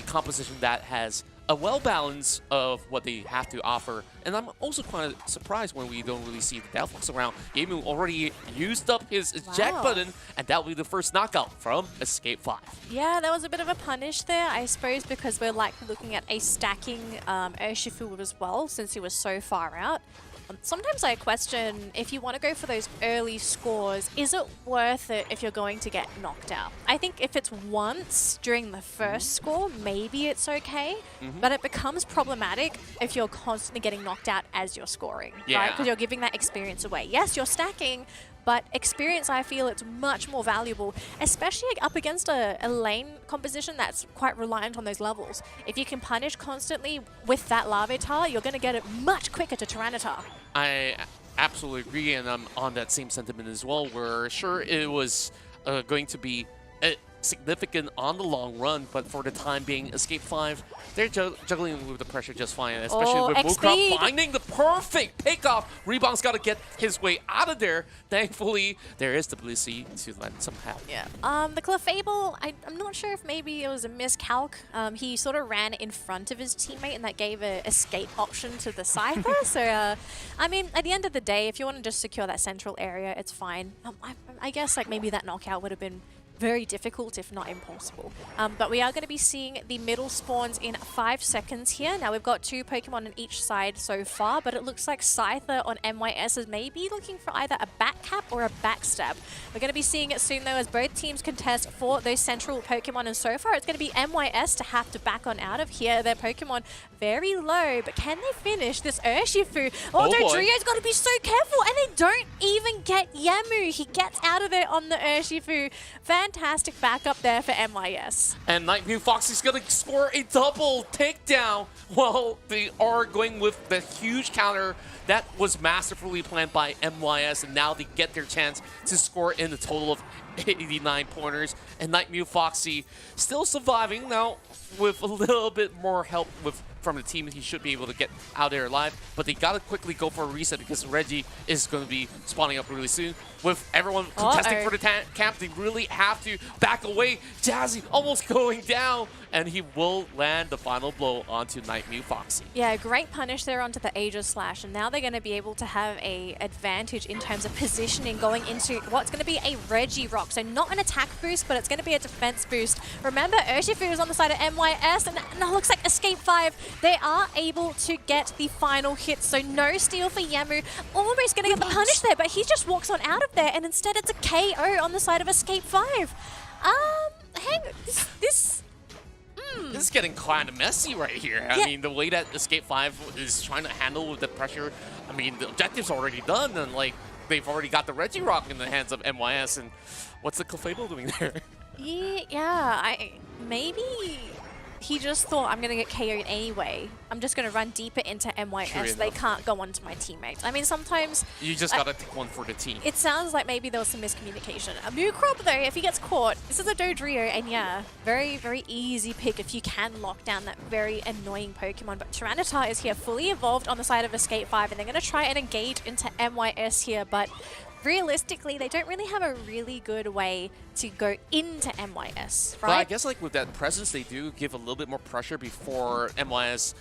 Speaker 2: composition that has a well balance of what they have to offer. And I'm also quite surprised when we don't really see the Delphox around. Yemu already used up his eject button, and that will be the first knockout from Escape 5.
Speaker 1: Yeah, that was a bit of a punish there, I suppose, because we're likely looking at a stacking Urshifu as well, since he was so far out. Sometimes I question, if you want to go for those early scores, is it worth it if you're going to get knocked out? I think if it's once during the first score, maybe it's okay, but it becomes problematic if you're constantly getting knocked out as you're scoring, right? Because you're giving that experience away. Yes, you're stacking, but experience, I feel it's much more valuable, especially up against a lane composition that's quite reliant on those levels. If you can punish constantly with that Larvitar, you're going to get it much quicker to Tyranitar.
Speaker 2: I absolutely agree, and I'm on that same sentiment as well, where sure it was going to be significant on the long run, but for the time being, Escape 5, they're juggling with the pressure just fine, especially with Mookrop finding the perfect pickoff. Rebound's got to get his way out of there. Thankfully, there is the Blissey to lend some help.
Speaker 1: Yeah. The Clefable, I'm not sure if maybe it was a miscalc. He sort of ran in front of his teammate, and that gave an escape option to the Scyther. So, I mean, at the end of the day, if you want to just secure that central area, it's fine. I guess like maybe that knockout would have been very difficult, if not impossible. But we are going to be seeing the middle spawns in 5 seconds here. Now we've got 2 Pokemon on each side so far, but it looks like Scyther on MYS is maybe looking for either a back cap or a backstab. We're going to be seeing it soon though as both teams contest for those central Pokemon, and so far it's going to be MYS to have to back on out of here. Their Pokemon very low, but can they finish this Urshifu? Oh, Dodrio's got to be so careful, and they don't even get Yamu. He gets out of there on the Urshifu. Fantastic backup there for MYS.
Speaker 2: And Nightmare Foxy's going to score a double takedown while they are going with the huge counter that was masterfully planned by MYS, and now they get their chance to score in a total of 89 pointers. And Nightmare Foxy still surviving now with a little bit more help from the team. He should be able to get out there alive, but they gotta quickly go for a reset because Reggie is going to be spawning up really soon. With everyone contesting for the camp, they really have to back away. Jazzy almost going down, and he will land the final blow onto Nightmare Foxy.
Speaker 1: Yeah, great punish there onto the Aegis Slash, and now they're going to be able to have a advantage in terms of positioning going into what's going to be a Reggie Rock. So not an attack boost, but it's going to be a defense boost. Remember, Urshifu is on the side of MYS, and it looks like Escape 5. They are able to get the final hit, so no steal for Yamu. Almost going to get the punish there, but he just walks on out of there, and instead it's a KO on the side of Escape 5. Hang on, this
Speaker 2: is getting kind of messy right here. I mean, the way that Escape 5 is trying to handle with the pressure, I mean, the objective's already done, and like, they've already got the Reggie Rock in the hands of MYS, and what's the Clefable doing there?
Speaker 1: Yeah, maybe he just thought, I'm going to get KO'd anyway. I'm just going to run deeper into MYS. They can't go on to my teammates. I mean, sometimes
Speaker 2: you just got to take one for the team.
Speaker 1: It sounds like maybe there was some miscommunication. A Mukrob, though, if he gets caught, this is a Dodrio, and yeah, very, very easy pick if you can lock down that very annoying Pokemon. But Tyranitar is here fully evolved on the side of Escape 5, and they're going to try and engage into MYS here, but realistically, they don't really have a really good way to go into MYS, right?
Speaker 2: But I guess like with that presence, they do give a little bit more pressure before MYS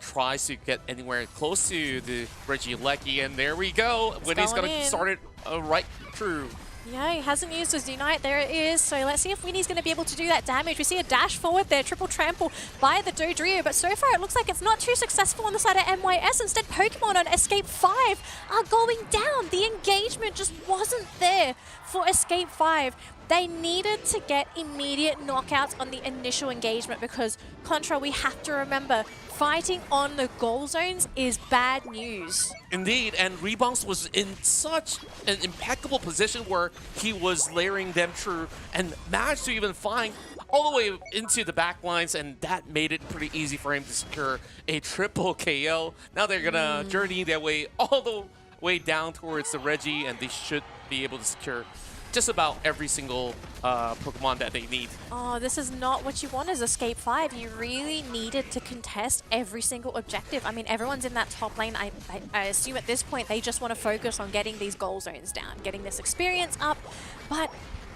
Speaker 2: tries to get anywhere close to the Regieleki, and there we go. When he's going to start it right through.
Speaker 1: Yeah, he hasn't used his Unite. There it is. So let's see if Winnie's going to be able to do that damage. We see a dash forward there, triple trample by the Dodrio, but so far it looks like it's not too successful on the side of MYS. Instead, Pokemon on Escape 5 are going down. The engagement just wasn't there for Escape 5. They needed to get immediate knockouts on the initial engagement because, Contra, we have to remember, fighting on the goal zones is bad news.
Speaker 2: Indeed, and Rebounce was in such an impeccable position where he was layering them through and managed to even find all the way into the back lines, and that made it pretty easy for him to secure a triple KO. Now they're gonna journey their way all the way down towards the Reggie, and they should be able to secure just about every single Pokemon that they need.
Speaker 1: Oh, this is not what you want as Escape 5. You really needed to contest every single objective. I mean, everyone's in that top lane. I assume at this point they just want to focus on getting these goal zones down, getting this experience up. But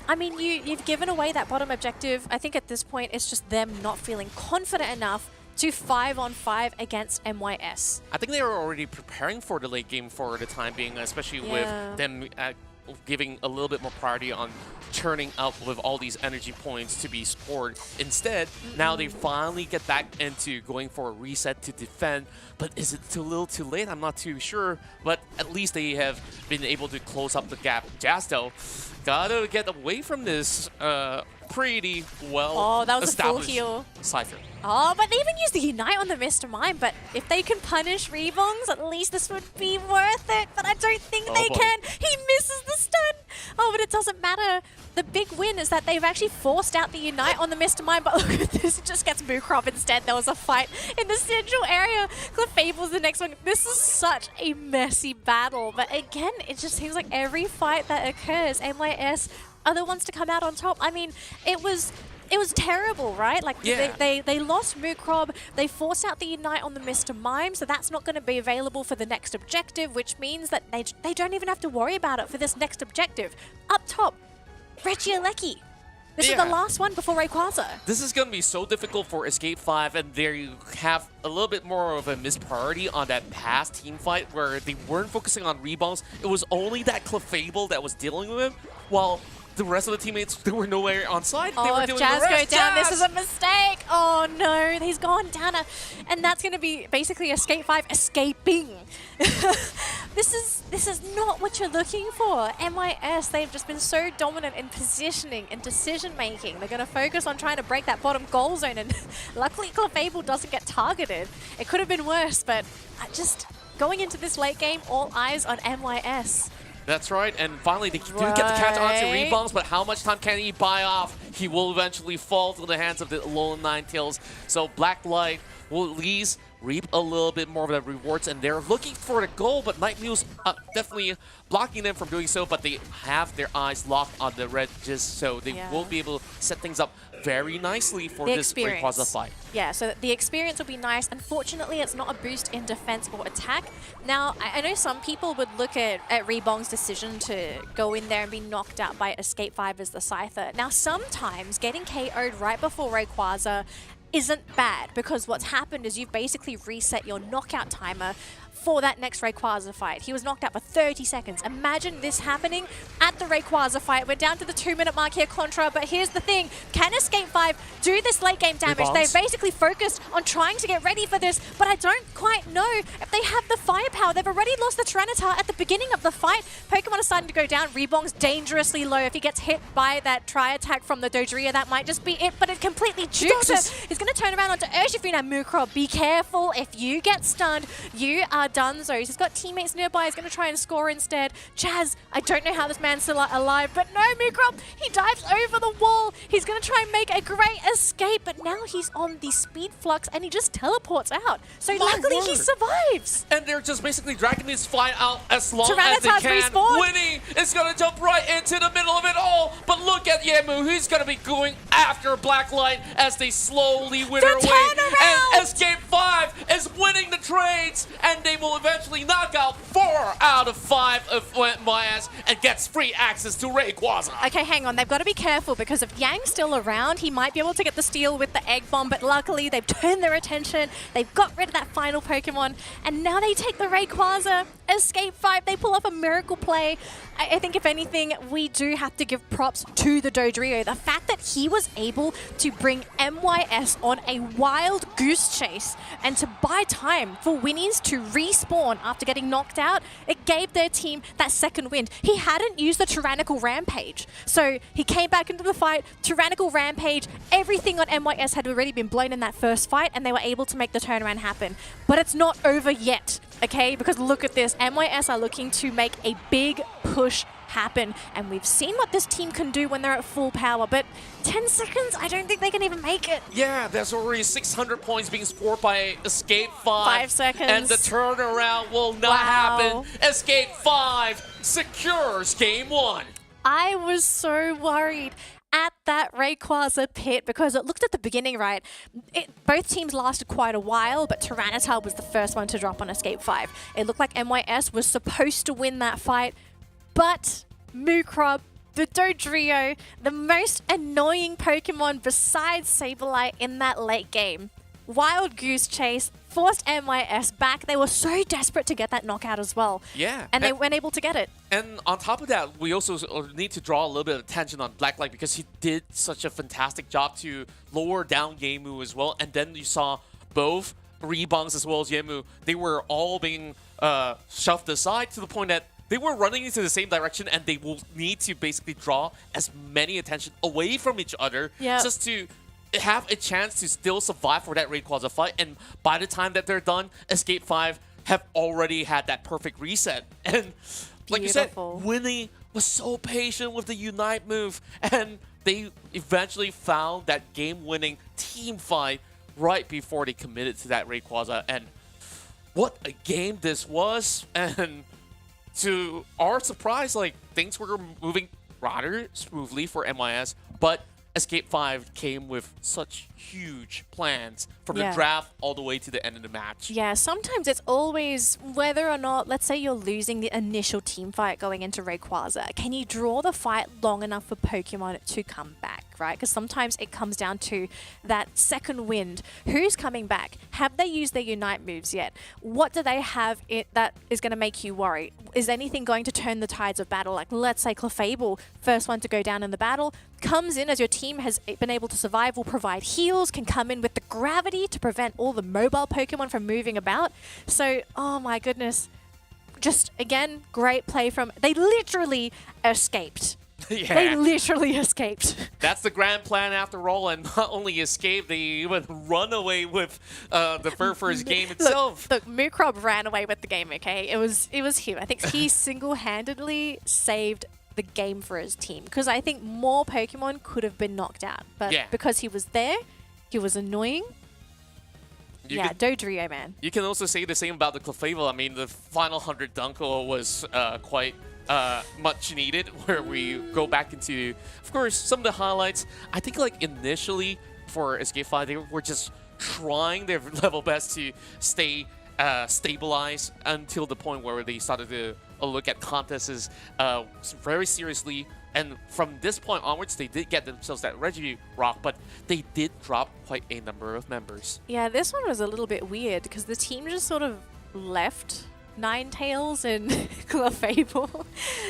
Speaker 1: I mean, you've given away that bottom objective. I think at this point it's just them not feeling confident enough to 5-on-5 against MYS.
Speaker 2: I think they were already preparing for the late game for the time being, especially with them giving a little bit more priority on churning up with all these energy points to be scored. Instead, now they finally get back into going for a reset to defend. But is it too little too late? I'm not too sure. But at least they have been able to close up the gap. Jazz, though, gotta get away from this pretty well
Speaker 1: Oh, that was a full
Speaker 2: established
Speaker 1: heal.
Speaker 2: Cypher.
Speaker 1: Oh, but they even used the Unite on the Mr. Mime. But if they can punish Rebongs, at least this would be worth it. But I don't think they can. He misses the stun. Oh, but it doesn't matter. The big win is that they've actually forced out the Unite on the Mr. Mime. But look at this. It just gets Mukrob instead. There was a fight in the central area. Clefable's the next one. This is such a messy battle. But again, it just seems like every fight that occurs, MYS are the ones to come out on top. I mean, it was terrible, right? Like, they lost Mukrob, they forced out the Unite on the Mr. Mime, so that's not going to be available for the next objective, which means that they don't even have to worry about it for this next objective. Up top, Regieleki. This is the last one before Rayquaza.
Speaker 2: This is going to be so difficult for Escape 5, and there you have a little bit more of a missed priority on that past team fight where they weren't focusing on rebounds. It was only that Clefable that was dealing with him, while the rest of the teammates, they were nowhere on side. They
Speaker 1: Oh,
Speaker 2: were
Speaker 1: if
Speaker 2: doing
Speaker 1: Jazz
Speaker 2: the
Speaker 1: go
Speaker 2: rest.
Speaker 1: down, this
Speaker 2: Jazz!
Speaker 1: is a mistake. Oh no, he's gone down. And that's going to be basically Escape 5 escaping. This is not what you're looking for. MIS, they've just been so dominant in positioning and decision making. They're going to focus on trying to break that bottom goal zone, and luckily Clefable doesn't get targeted. It could have been worse, but just going into this late game, all eyes on MIS.
Speaker 2: That's right, and finally they do get to catch on to rebounds, but how much time can he buy off? He will eventually fall to the hands of the lone Ninetales. So Black Light will at least reap a little bit more of the rewards, and they're looking for the goal, but Night Mule's definitely blocking them from doing so, but they have their eyes locked on the Regis, so they will be able to set things up very nicely for this Rayquaza fight.
Speaker 1: Yeah, so the experience will be nice. Unfortunately, it's not a boost in defense or attack. Now, I know some people would look at Rebong's decision to go in there and be knocked out by Escape 5 as the Scyther. Now, sometimes getting KO'd right before Rayquaza isn't bad, because what's happened is you've basically reset your knockout timer for that next Rayquaza fight. He was knocked out for 30 seconds. Imagine this happening at the Rayquaza fight. We're down to the 2-minute mark here, Contra, but here's the thing. Can Escape 5 do this late game damage? They've basically focused on trying to get ready for this, but I don't quite know if they have the firepower. They've already lost the Tyranitar at the beginning of the fight. Pokemon are starting to go down. Rebong's dangerously low. If he gets hit by that tri-attack from the Dodria, that might just be it, but it completely jukes it. He's going to turn around onto Urshifu now. Mukrob, be careful. If you get stunned, you are donezo. He's got teammates nearby. He's going to try and score instead. Jazz, I don't know how this man's still alive, but no, Mukrob, he dives over the wall. He's going to try and make a great escape, but now he's on the speed flux and he just teleports out. So luckily he survives.
Speaker 2: And they're just basically dragging this fight out as long as they
Speaker 1: Tyranitar's
Speaker 2: can.
Speaker 1: respawned.
Speaker 2: Winnie is going to jump right into the middle of it all. But look at Yemu. He's going to be going after Blacklight as they slowly wither away. And Escape 5 is winning the trades, and they will eventually knock out 4 out of 5 of MIS and gets free access to Rayquaza.
Speaker 1: Okay, hang on. They've got to be careful, because if Yang's still around, he might be able to get the steal with the Egg Bomb, but luckily they've turned their attention. They've got rid of that final Pokemon, and now they take the Rayquaza. Escape 5, they pull off a miracle play. I think if anything, we do have to give props to the Dodrio. The fact that he was able to bring MIS on a wild goose chase and to buy time for Winnies to respawn after getting knocked out, it gave their team that second wind. He hadn't used the Tyrannical Rampage, so he came back into the fight, Tyrannical Rampage, everything on MIS had already been blown in that first fight, and they were able to make the turnaround happen. But it's not over yet, okay? Because look at this, MIS are looking to make a big push happen, and we've seen what this team can do when they're at full power, but 10 seconds, I don't think they can even make it.
Speaker 2: Yeah, there's already 600 points being scored by Escape 5.
Speaker 1: 5 seconds.
Speaker 2: And the turnaround will not happen. Escape 5 secures game 1.
Speaker 1: I was so worried at that Rayquaza pit, because it looked at the beginning, right? Both teams lasted quite a while, but Tyranitar was the first one to drop on Escape 5. It looked like MIS was supposed to win that fight, but Mukrob, the Dodrio, the most annoying Pokemon besides Sableye in that late game, wild goose chase, forced MIS back. They were so desperate to get that knockout as well.
Speaker 2: Yeah.
Speaker 1: And they weren't able to get it.
Speaker 2: And on top of that, we also need to draw a little bit of attention on Blacklight, because he did such a fantastic job to lower down Yemu as well. And then you saw both Rebongs as well as Yemu. They were all being shoved aside to the point that they were running into the same direction, and they will need to basically draw as many attention away from each other just to have a chance to still survive for that Rayquaza fight. And by the time that they're done, Escape 5 have already had that perfect reset. And like you said, Winnie was so patient with the Unite move, and they eventually found that game-winning team fight right before they committed to that Rayquaza. And what a game this was. And to our surprise, like, things were moving rather smoothly for MIS, but Escape 5 came with such huge plans from the draft all the way to the end of the match.
Speaker 1: Yeah, sometimes it's always whether or not, let's say you're losing the initial team fight going into Rayquaza, can you draw the fight long enough for Pokemon to come back? right? Because sometimes it comes down to that second wind. Who's coming back? Have they used their Unite moves yet? What do they have that is going to make you worry? Is anything going to turn the tides of battle? Like, let's say Clefable, first one to go down in the battle, comes in as your team has been able to survive, will provide heals, can come in with the gravity to prevent all the mobile Pokemon from moving about. So, oh my goodness. Just, again, great play from... They literally escaped.
Speaker 2: Yeah.
Speaker 1: They literally escaped.
Speaker 2: That's the grand plan after all, and not only escape, they even run away with the first game itself.
Speaker 1: Look, Mukrob ran away with the game, okay? It was him. I think he single-handedly saved the game for his team, because I think more Pokemon could have been knocked out. But because he was there, he was annoying. Dodrio, man.
Speaker 2: You can also say the same about the Clefable. I mean, the final 100 Dunko was quite much needed, where we go back into, of course, some of the highlights. I think, like, initially for Escape 5, they were just trying their level best to stay stabilized until the point where they started to look at contests very seriously. And from this point onwards, they did get themselves that Reggie Rock, but they did drop quite a number of members.
Speaker 1: Yeah, this one was a little bit weird because the team just sort of left Ninetales and Clefable.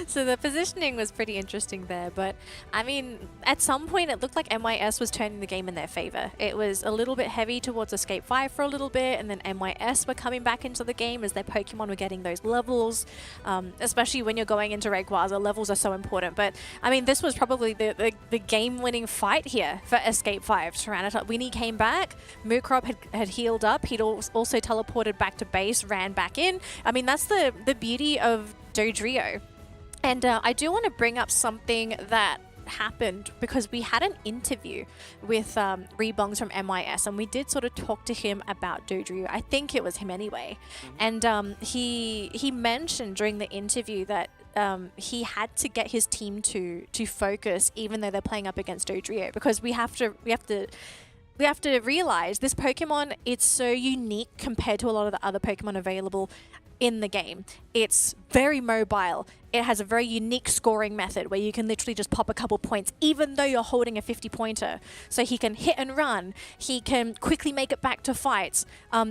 Speaker 1: So the positioning was pretty interesting there. But, I mean, at some point it looked like MYS was turning the game in their favor. It was a little bit heavy towards Escape 5 for a little bit, and then MYS were coming back into the game as their Pokemon were getting those levels. Especially when you're going into Rayquaza, levels are so important. But, I mean, this was probably the game-winning fight here for Escape 5. Tyranitar, when he came back, Mukrob had healed up. He'd also teleported back to base, ran back in. I mean, that's the beauty of Dodrio. And I do want to bring up something that happened because we had an interview with Rebongs from MYS, and we did sort of talk to him about Dodrio. I think it was him anyway. And he mentioned during the interview that he had to get his team to focus even though they're playing up against Dodrio, because we have to realize this Pokemon, it's so unique compared to a lot of the other Pokemon available in the game. It's very mobile. It has a very unique scoring method where you can literally just pop a couple points even though you're holding a 50-pointer. So he can hit and run. He can quickly make it back to fights.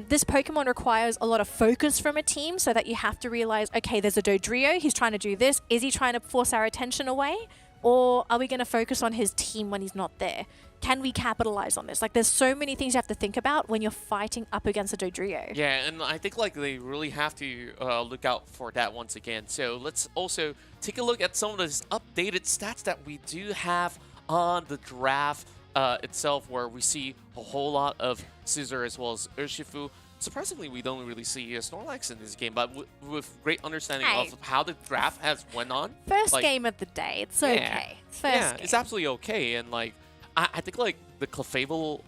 Speaker 1: This Pokemon requires a lot of focus from a team, so that you have to realize, okay, there's a Dodrio. He's trying to do this. Is he trying to force our attention away? Or are we going to focus on his team when he's not there? Can we capitalize on this? Like, there's so many things you have to think about when you're fighting up against a Dodrio.
Speaker 2: Yeah, and I think, like, they really have to look out for that once again. So let's also take a look at some of those updated stats that we do have on the draft itself, where we see a whole lot of Scissor as well as Urshifu. Surprisingly, we don't really see Snorlax in this game, but with great understanding of how the draft has went on.
Speaker 1: First game of the day, it's okay. First game.
Speaker 2: It's absolutely okay, and like I think like the Clefable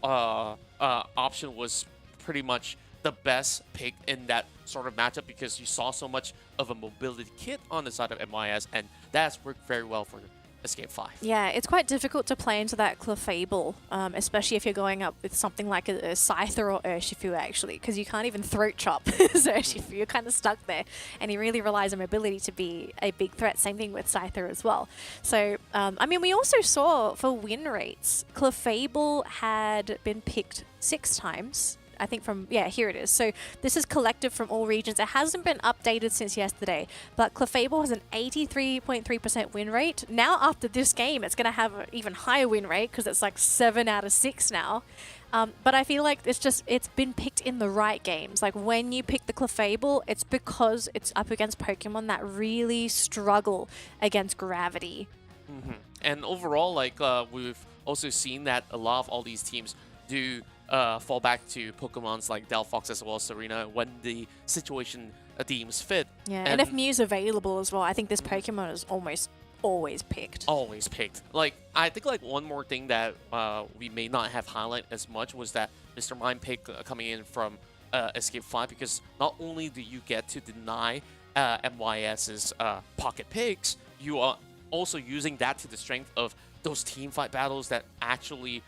Speaker 2: option was pretty much the best pick in that sort of matchup, because you saw so much of a mobility kit on the side of MYS, and that's worked very well for Escape 5. Yeah,
Speaker 1: it's quite difficult to play into that Clefable, especially if you're going up with something like a Scyther or Urshifu, actually, because you can't even throat chop Urshifu. You're kind of stuck there, and he really relies on mobility to be a big threat. Same thing with Scyther as well. So, I mean, we also saw for win rates, Clefable had been picked 6 times. I think from, here it is. So this is collective from all regions. It hasn't been updated since yesterday, but Clefable has an 83.3% win rate. Now after this game, it's going to have an even higher win rate because it's like 7 out of 6 now. But I feel like it's been picked in the right games. Like when you pick the Clefable, it's because it's up against Pokemon that really struggle against gravity.
Speaker 2: And overall, like we've also seen that a lot of all these teams do fall back to Pokemons like Delphox as well as Serena when the situation deems fit.
Speaker 1: Yeah, and if Mew's available as well, I think this Pokemon is almost always picked.
Speaker 2: Always picked. Like, I think like one more thing that we may not have highlighted as much was that Mr. Mime pick coming in from Escape 5, because not only do you get to deny MYS's pocket picks, you are also using that to the strength of those team fight battles that actually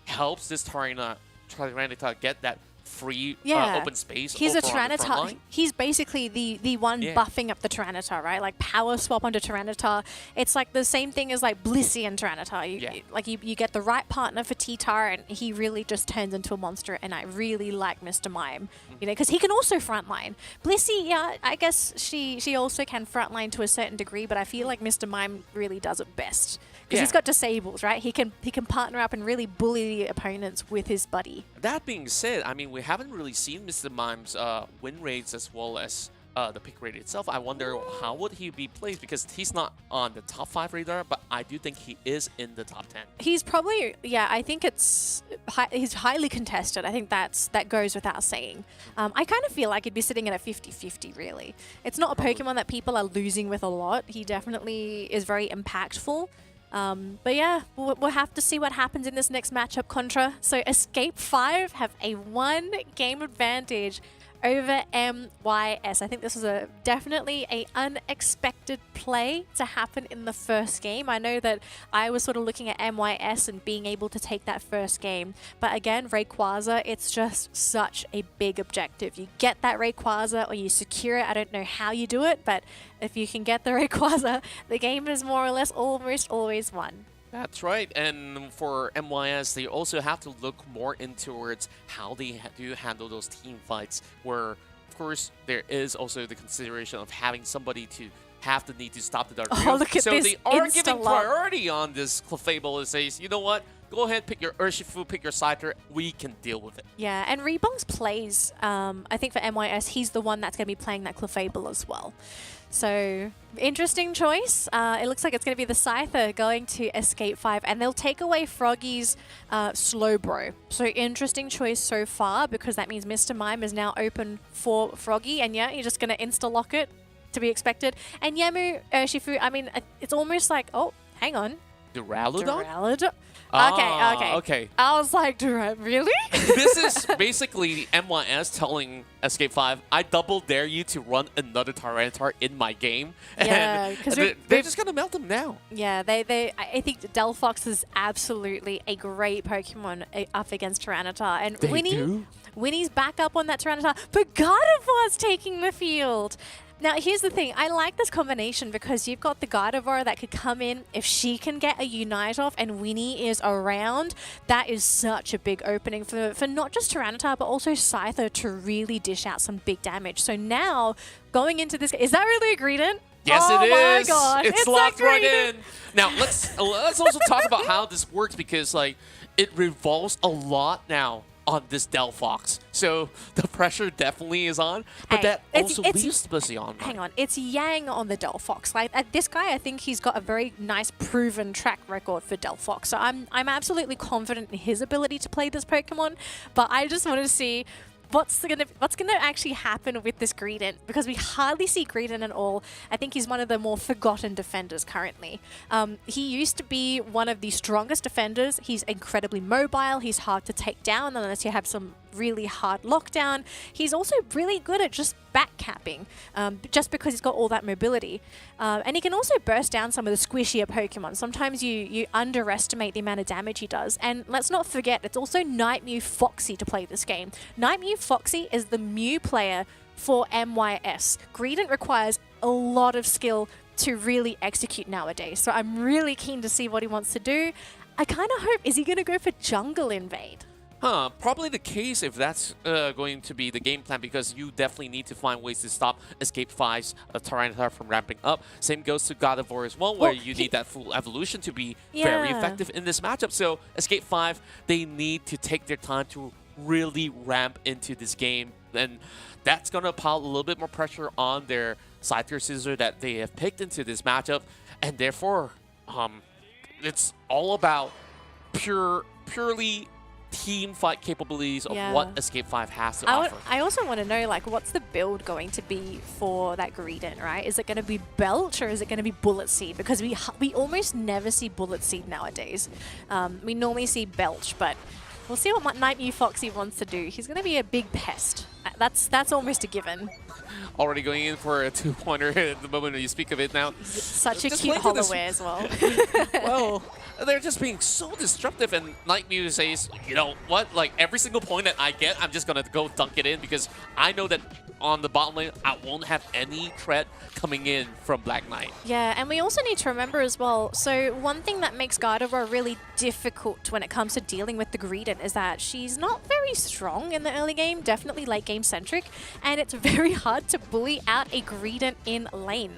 Speaker 2: helps this Tyranitar get that free
Speaker 1: Yeah.
Speaker 2: open space.
Speaker 1: He's a
Speaker 2: over on the front
Speaker 1: Tyranitar.
Speaker 2: line.
Speaker 1: He's basically the one
Speaker 2: Yeah.
Speaker 1: buffing up the Tyranitar, right? Like power swap onto Tyranitar. It's like the same thing as like Blissey and Tyranitar. You get the right partner for T-Tar, and he really just turns into a monster. And I really like Mr. Mime, you know, because he can also frontline. Blissey, yeah, I guess she also can frontline to a certain degree, but I feel like Mr. Mime really does it best because he's
Speaker 2: Yeah.
Speaker 1: got disables, right? He can partner up and really bully the opponents with his buddy.
Speaker 2: That being said, I mean, we haven't really seen Mr. Mime's win rates as well as the pick rate itself. I wonder how would he be placed, because he's not on the top 5 radar, but I do think he is in the top 10.
Speaker 1: He's probably, yeah, I think he's highly contested. I think that goes without saying. I kind of feel like he'd be sitting at a 50-50, really. It's not a Pokemon that people are losing with a lot. He definitely is very impactful. But yeah, we'll have to see what happens in this next matchup, Contra. So Escape 5 have a 1-game advantage over MYS. I think this was definitely a unexpected play to happen in the first game. I know that I was sort of looking at MYS and being able to take that first game. But again, Rayquaza, it's just such a big objective. You get that Rayquaza or you secure it. I don't know how you do it, but if you can get the Rayquaza, the game is more or less almost always won.
Speaker 2: That's right, and for MYS, they also have to look more in towards how they do handle those team fights, where, of course, there is also the consideration of having somebody to have the need to stop the Dark
Speaker 1: Oh, look at
Speaker 2: so
Speaker 1: this
Speaker 2: they are giving
Speaker 1: insta-lock.
Speaker 2: priority on this Clefable and says, you know what, go ahead, pick your Urshifu, pick your Scyther, we can deal with it.
Speaker 1: Yeah, and Rebongs plays, I think for MYS, he's the one that's going to be playing that Clefable as well. So, interesting choice. It looks like it's going to be the Scyther going to Escape 5, and they'll take away Froggy's Slowbro. So, interesting choice so far, because that means Mr. Mime is now open for Froggy, and yeah, you're just going to insta-lock it, to be expected. And Yamu, Urshifu, I mean, it's almost like, oh, hang on.
Speaker 2: Duraludon?
Speaker 1: Duraludon?
Speaker 2: Ah, okay.
Speaker 1: I was like, really?
Speaker 2: This is basically MYS telling Escape 5, I double dare you to run another Tyranitar in my game.
Speaker 1: Yeah,
Speaker 2: and
Speaker 1: 'cause
Speaker 2: they're just going to melt them now.
Speaker 1: Yeah, I think Delphox is absolutely a great Pokemon up against Tyranitar. And Winnie's back up on that Tyranitar, but Gardevoir's taking the field. Now, here's the thing. I like this combination because you've got the Gardevoir that could come in. If she can get a Unite off and Winnie is around, that is such a big opening for not just Tyranitar, but also Scyther to really dish out some big damage. So now, going into this... Is that really a Greedent?
Speaker 2: Yes,
Speaker 1: oh
Speaker 2: it
Speaker 1: my
Speaker 2: is.
Speaker 1: gosh,
Speaker 2: It's locked right in. Now, let's also talk about how this works, because like it revolves a lot now on this Delphox. So the pressure definitely is on, but
Speaker 1: Hey,
Speaker 2: that also leaves Blissey on.
Speaker 1: Hang on, it's Yang on the Delphox. Like this guy, I think he's got a very nice proven track record for Delphox. So I'm absolutely confident in his ability to play this Pokemon, but I just want to see what's gonna actually happen with this Greedent, because we hardly see Greedent at all. I think he's one of the more forgotten defenders currently. He used to be one of the strongest defenders. He's incredibly mobile. He's hard to take down unless you have some really hard lockdown. He's also really good at just backcapping, just because he's got all that mobility. And he can also burst down some of the squishier Pokemon. Sometimes you underestimate the amount of damage he does. And let's not forget, it's also Night Mew Foxy to play this game. Night Mew Foxy is the Mew player for MYS. Greedent requires a lot of skill to really execute nowadays. So I'm really keen to see what he wants to do. I kind of hope, is he going to go for Jungle Invade?
Speaker 2: Probably the case if that's going to be the game plan, because you definitely need to find ways to stop Escape 5's Tyranitar from ramping up. Same goes to Gardevoir as well, where you need that full evolution to be very effective in this matchup. So Escape 5, they need to take their time to really ramp into this game, and that's going to pile a little bit more pressure on their Scyther Scissor that they have picked into this matchup, and therefore it's all about purely team fight capabilities of what Escape 5 has to offer.
Speaker 1: I also want to know, like, what's the build going to be for that Greedent, right? Is it going to be Belch or is it going to be Bullet Seed? Because we almost never see Bullet Seed nowadays. We normally see Belch, but we'll see what Night Mew Foxy wants to do. He's going to be a big pest. That's almost a given.
Speaker 2: Already going in for a 2-pointer at the moment you speak of it now.
Speaker 1: Such a
Speaker 2: Just
Speaker 1: cute
Speaker 2: wait till
Speaker 1: Holloway as well.
Speaker 2: Well, they're just being so disruptive, and Nightmute says, you know what, like every single point that I get, I'm just gonna go dunk it in because I know that on the bottom lane, I won't have any threat coming in from Black Knight.
Speaker 1: Yeah, and we also need to remember as well, so one thing that makes Gardevoir really difficult when it comes to dealing with the Greedent is that she's not very strong in the early game, definitely late game centric, and it's very hard to bully out a Greedent in lane.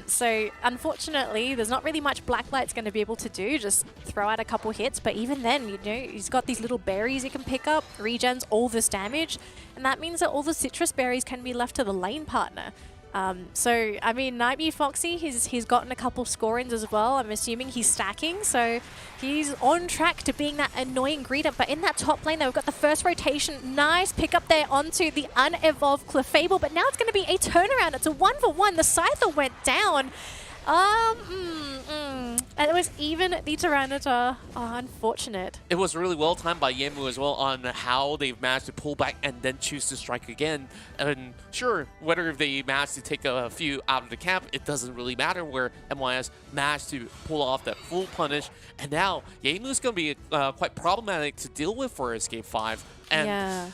Speaker 1: So unfortunately, there's not really much Blacklight's going to be able to do, just throw out a couple hits, but even then, you know, he's got these little berries he can pick up, regens all this damage, and that means that all the citrus berries can be left to the lane partner. So, I mean, Nightmute Foxy, he's gotten a couple score-ins as well. I'm assuming he's stacking, so he's on track to being that annoying Greedent. But in that top lane, we've got the first rotation. Nice pick up there onto the unevolved Clefable, but now it's going to be a turnaround. It's a 1-for-1. The Scyther went down. And it was even the Tyranitar. Oh, unfortunate.
Speaker 2: It was really well timed by Yemu as well on how they've managed to pull back and then choose to strike again. And sure, whether they managed to take a few out of the camp, it doesn't really matter, where MYS managed to pull off that full punish. And now Yemu's going to be quite problematic to deal with for Escape 5. And
Speaker 1: yeah.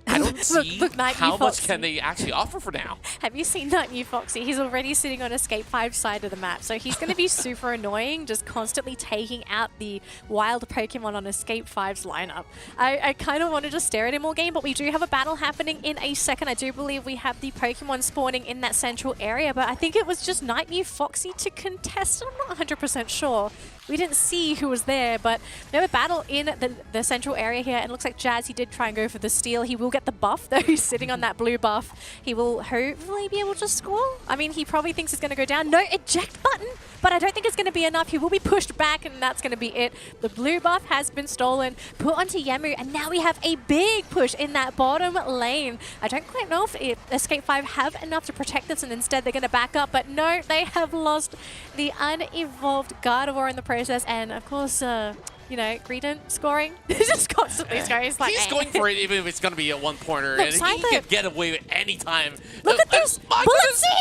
Speaker 2: I don't see how much
Speaker 1: Foxy.
Speaker 2: can they actually offer for now.
Speaker 1: Have you seen Nightmute Foxy? He's already sitting on Escape 5's side of the map, so he's going to be super annoying, just constantly taking out the wild Pokemon on Escape 5's lineup. I kind of want to just stare at him all game, but we do have a battle happening in a second. I do believe we have the Pokemon spawning in that central area, but I think it was just Nightmute Foxy to contest. I'm not 100% sure. We didn't see who was there, but we have a battle in the central area here, and it looks like Jazz, he did try and go for the steal. He will get the buff, though. He's sitting on that blue buff. He will hopefully be able to score. I mean, he probably thinks it's going to go down. No eject button, but I don't think it's going to be enough. He will be pushed back, and that's going to be it. The blue buff has been stolen, put onto Yemu, and now we have a big push in that bottom lane. I don't quite know if Escape 5 have enough to protect this, and instead they're going to back up, but no, they have lost the unevolved Gardevoir in the process, and of course, you know, Greedent scoring. He's just constantly scoring. He's like,
Speaker 2: he's going for it even if it's going to be a one-pointer, and he can get away with any time.
Speaker 1: Look at this! Bullet Seed!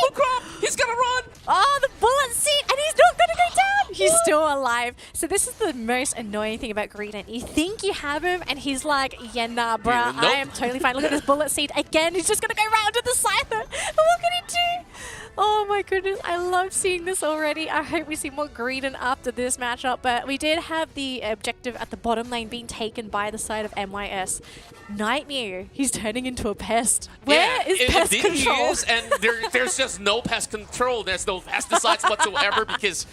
Speaker 2: He's going to run!
Speaker 1: Oh, the Bullet Seed! And he's not going to go down! He's still alive. So this is the most annoying thing about Greedent. You think you have him, and he's like, yeah, nah, bruh,
Speaker 2: Nope.
Speaker 1: I am totally fine. Look at this Bullet Seed. Again, he's just going to go round to the Scyther. What can he do? Oh my goodness, I love seeing this already. I hope we see more Greedent after this matchup, but we did have the objective at the bottom lane being taken by the side of MYS. Nightmare, he's turning into a pest. Where is pest control?
Speaker 2: He is, and there's just no pest control. There's no pesticides whatsoever, because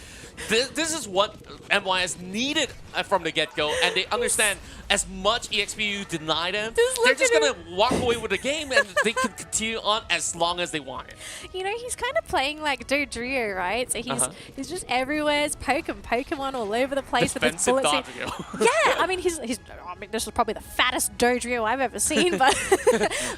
Speaker 2: this is what MYS needed from the get-go, and they understand as much EXP you deny them, they're just going to walk away with the game, and they can continue on as long as they want it.
Speaker 1: You know, he's kind of playing like Dodrio, right? So he's just everywhere. He's Pokemon all over the place with his Bullet Seed. Yeah, I mean, this is probably the fattest Dodrio I've ever seen, but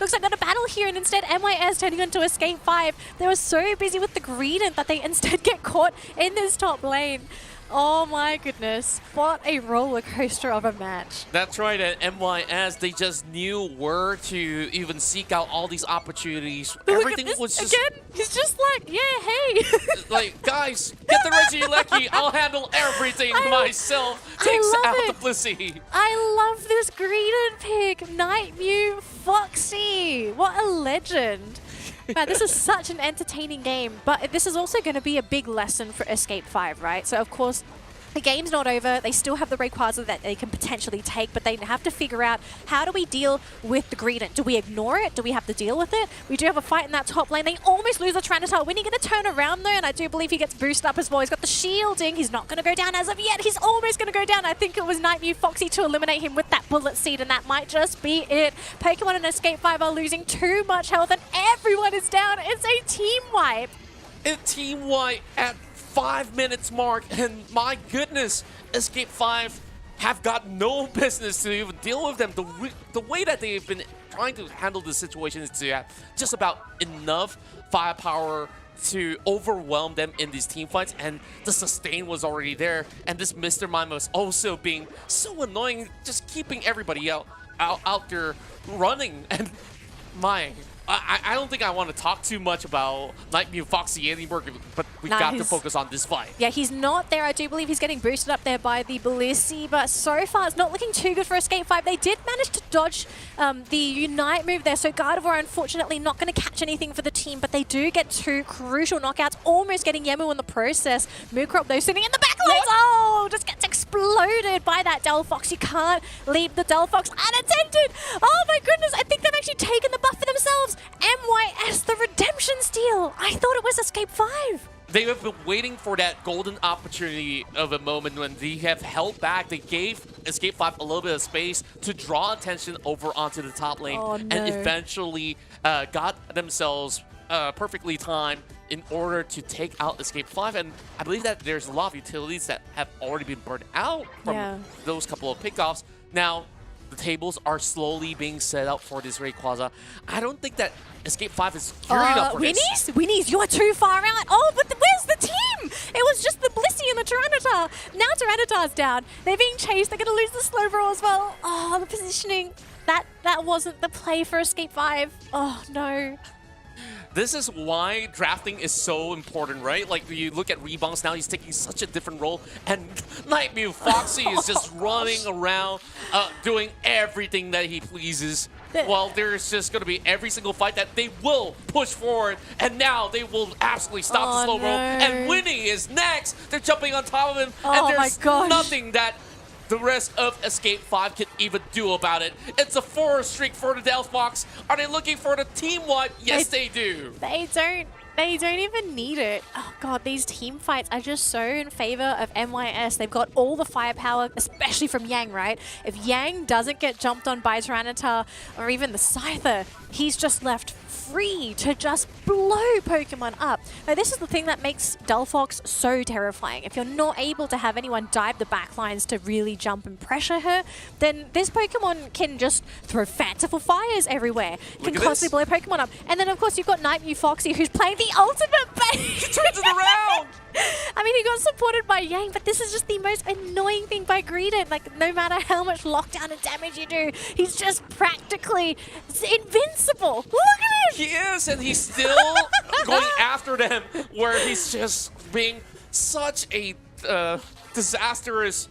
Speaker 1: looks like got a battle here, and instead MYS turning into Escape 5. They were so busy with the Greedent that they instead get caught in this top lane. Oh my goodness, what a roller coaster of a match.
Speaker 2: That's right, at MYS, they just knew where to even seek out all these opportunities. Everything was just...
Speaker 1: Again, he's just like, yeah, hey.
Speaker 2: Like, guys, get the Regieleki, I'll handle everything myself. Takes out the Blissey.
Speaker 1: I love this Greedent pick, Nightmute Foxy. What a legend. Man, this is such an entertaining game, but this is also going to be a big lesson for Escape 5, right? So, of course, the game's not over. They still have the Rayquaza that they can potentially take, but they have to figure out, how do we deal with the Greedent? Do we ignore it? Do we have to deal with it? We do have a fight in that top lane. They almost lose the Tyranitar. When are you going to turn around, though? And I do believe he gets boosted up as well. He's got the shielding. He's not going to go down as of yet. He's almost going to go down. I think it was Nightmute Foxy to eliminate him with that Bullet Seed, and that might just be it. Pokemon and Escape 5 are losing too much health, and everyone is down. It's a team wipe.
Speaker 2: A team wipe at 5 minutes mark, and my goodness, Escape 5 have got no business to even deal with them. The way that they've been trying to handle the situation is to have just about enough firepower to overwhelm them in these team fights, and the sustain was already there, and this Mr. Mime was also being so annoying, just keeping everybody out there running, and I don't think I want to talk too much about Nightmare Foxy anymore, but we got to focus on this fight.
Speaker 1: Yeah, he's not there. I do believe he's getting boosted up there by the Blissi, but so far it's not looking too good for Escape 5. They did manage to dodge the Unite move there, so Gardevoir unfortunately not going to catch anything for the team, but they do get 2 crucial knockouts, almost getting Yemu in the process. Mookrop though sitting in the back lines. Oh, just gets exploded by that Delphox. You can't leave the Delphox unattended. Oh my goodness, I think they've actually taken the buff for themselves. MYS, the redemption steal. I thought it was Escape 5.
Speaker 2: They have been waiting for that golden opportunity of a moment when they have held back. They gave Escape 5 a little bit of space to draw attention over onto the top lane, and eventually got themselves perfectly timed in order to take out Escape 5. And I believe that there's a lot of utilities that have already been burned out from those couple of pickoffs. Now, the tables are slowly being set up for this Rayquaza. I don't think that Escape 5 is gearing up for this.
Speaker 1: Winnie's, you are too far out. Oh, but where's the team? It was just the Blissi and the Tyranitar. Now Tyranitar's down. They're being chased. They're going to lose the Slowbro as well. Oh, the positioning. That wasn't the play for Escape 5. Oh, no.
Speaker 2: This is why drafting is so important, right? Like, you look at Rebounds now, he's taking such a different role, and Nightmare Foxy is just running around, doing everything that he pleases. Well, there's just going to be every single fight that they will push forward, and now they will absolutely stop the slow roll. And Winnie is next. They're jumping on top of him, and there's nothing that the rest of Escape 5 can even do about it. It's a 4 streak for the Delphox. Are they looking for the team wipe? Yes, they do.
Speaker 1: They don't even need it. Oh god, these team fights are just so in favor of MYS. They've got all the firepower, especially from Yang, right? If Yang doesn't get jumped on by Tyranitar or even the Scyther, he's just left free to just blow Pokemon up. Now, this is the thing that makes Delphox so terrifying. If you're not able to have anyone dive the backlines to really jump and pressure her, then this Pokemon can just throw fanciful fires everywhere. Can constantly blow Pokemon up. And then, of course, you've got Nightmare Foxy, who's playing the ultimate bait.
Speaker 2: He turns it around!
Speaker 1: I mean, he got supported by Yang, but this is just the most annoying thing by Greedent. Like, no matter how much lockdown and damage you do, he's just practically invincible. Look at him!
Speaker 2: He is, and he's still going after them, where he's just being such a disastrous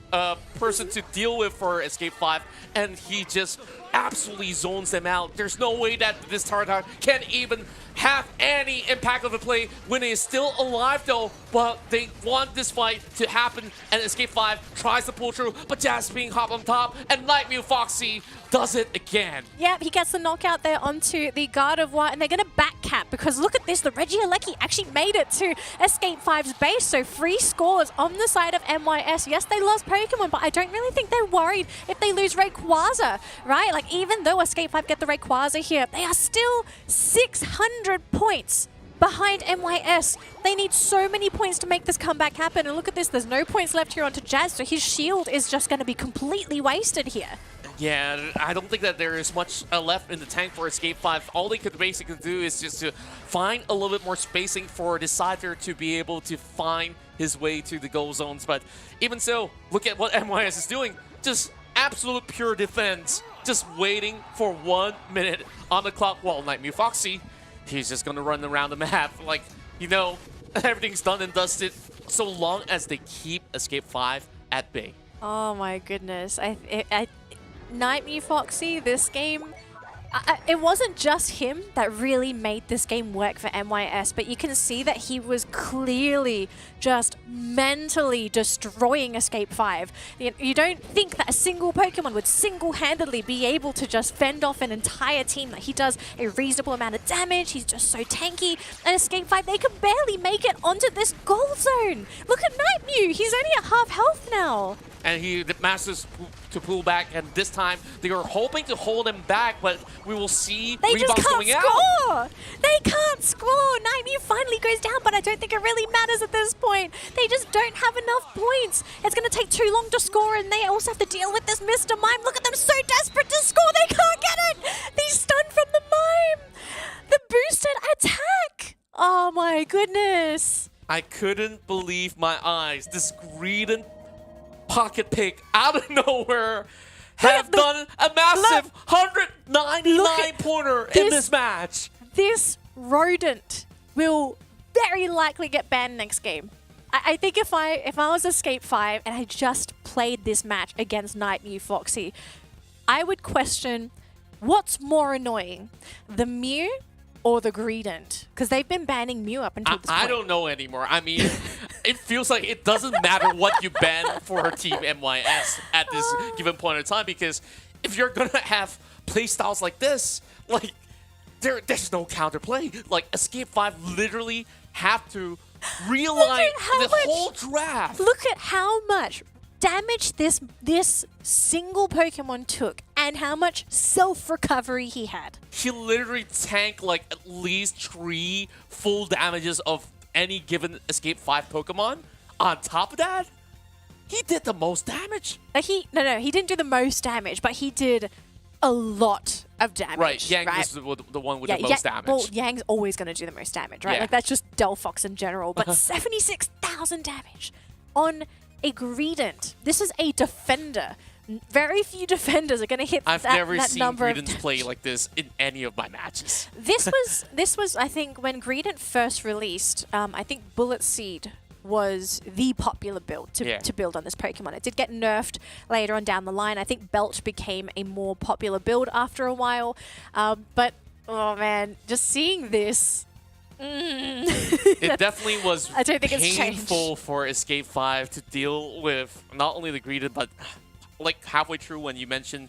Speaker 2: person to deal with for Escape 5, and he just absolutely zones them out. There's no way that this Tyranitar can even have any impact of the play when he is still alive, though. But they want this fight to happen, and Escape 5 tries to pull through, but Jazz being hop on top, and Nightmare Foxy does it again.
Speaker 1: Yep, he gets the knockout there onto the Gardevoir, and they're going to back cap, because look at this, the Regieleki actually made it to Escape 5's base, so free scores on the side of MYS. Yes, they lost Pokemon, but I don't really think they're worried if they lose Rayquaza, right? Like, even though Escape 5 get the Rayquaza here, they are still 600 points behind MYS. They need so many points to make this comeback happen, and look at this, there's no points left here onto Jazz, so his shield is just going to be completely wasted here.
Speaker 2: Yeah, I don't think that there is much left in the tank for Escape 5. All they could basically do is just to find a little bit more spacing for the Scyther to be able to find his way to the goal zones. But even so, look at what MYS is doing. Just absolute pure defense. Just waiting for 1 minute on the clock. While Nightmare Foxy, he's just going to run around the map. Like, you know, everything's done and dusted so long as they keep Escape 5 at bay.
Speaker 1: Oh my goodness. Nightmare Foxy, this game, it wasn't just him that really made this game work for MYS, but you can see that he was clearly just mentally destroying Escape 5. You don't think that a single Pokemon would single-handedly be able to just fend off an entire team. That he does a reasonable amount of damage, he's just so tanky, and Escape 5, they can barely make it onto this goal zone. Look at Nightmare, he's only at half health now.
Speaker 2: And he manages to pull back, and this time they are hoping to hold him back, but we will see rebounds going out.
Speaker 1: They can't score! Nightmare finally goes down, but I don't think it really matters at this point. They just don't have enough points. It's going to take too long to score, and they also have to deal with this Mr. Mime. Look at them, so desperate to score, they can't get it! They stunned from the Mime! The boosted attack! Oh my goodness!
Speaker 2: I couldn't believe my eyes. This Greedent pocket pick out of nowhere have
Speaker 1: the-
Speaker 2: done a massive
Speaker 1: look
Speaker 2: 199
Speaker 1: at
Speaker 2: pointer in
Speaker 1: this-
Speaker 2: this match.
Speaker 1: This rodent will very likely get banned next game. I think if I was Escape 5 and I just played this match against Night Mew Foxy, I would question what's more annoying, the Mew or the Greedent? Because they've been banning Mew up until this point.
Speaker 2: I don't know anymore. I mean, it feels like it doesn't matter what you ban for Team MYS at this given point in time, because if you're going to have playstyles like this, like, there's no counterplay. Like, Escape 5 literally have to realign the whole draft.
Speaker 1: Look at how much damage this single Pokemon took and how much self-recovery he had.
Speaker 2: He literally tanked like at least 3 full damages of any given Escape 5 Pokemon. On top of that, he did the most damage.
Speaker 1: He didn't do the most damage, but he did a lot of damage.
Speaker 2: Right, Yang
Speaker 1: right?
Speaker 2: was the one with the most damage.
Speaker 1: Well, Yang's always going to do the most damage, right?
Speaker 2: Yeah.
Speaker 1: Like, that's just Delphox in general. But 76,000 damage on a Greedent. This is a defender. Very few defenders are going to hit
Speaker 2: I've
Speaker 1: that,
Speaker 2: never
Speaker 1: that
Speaker 2: seen
Speaker 1: number
Speaker 2: Greedents
Speaker 1: of
Speaker 2: play like this in any of my matches.
Speaker 1: This was, I think, when Greedent first released, I think Bullet Seed was the popular build to build on this Pokemon. It did get nerfed later on down the line. I think Belch became a more popular build after a while. But, oh man, just seeing this...
Speaker 2: It definitely was
Speaker 1: I don't think it's
Speaker 2: painful
Speaker 1: changed.
Speaker 2: for Escape 5 to deal with not only the Greedent, but like halfway through when you mentioned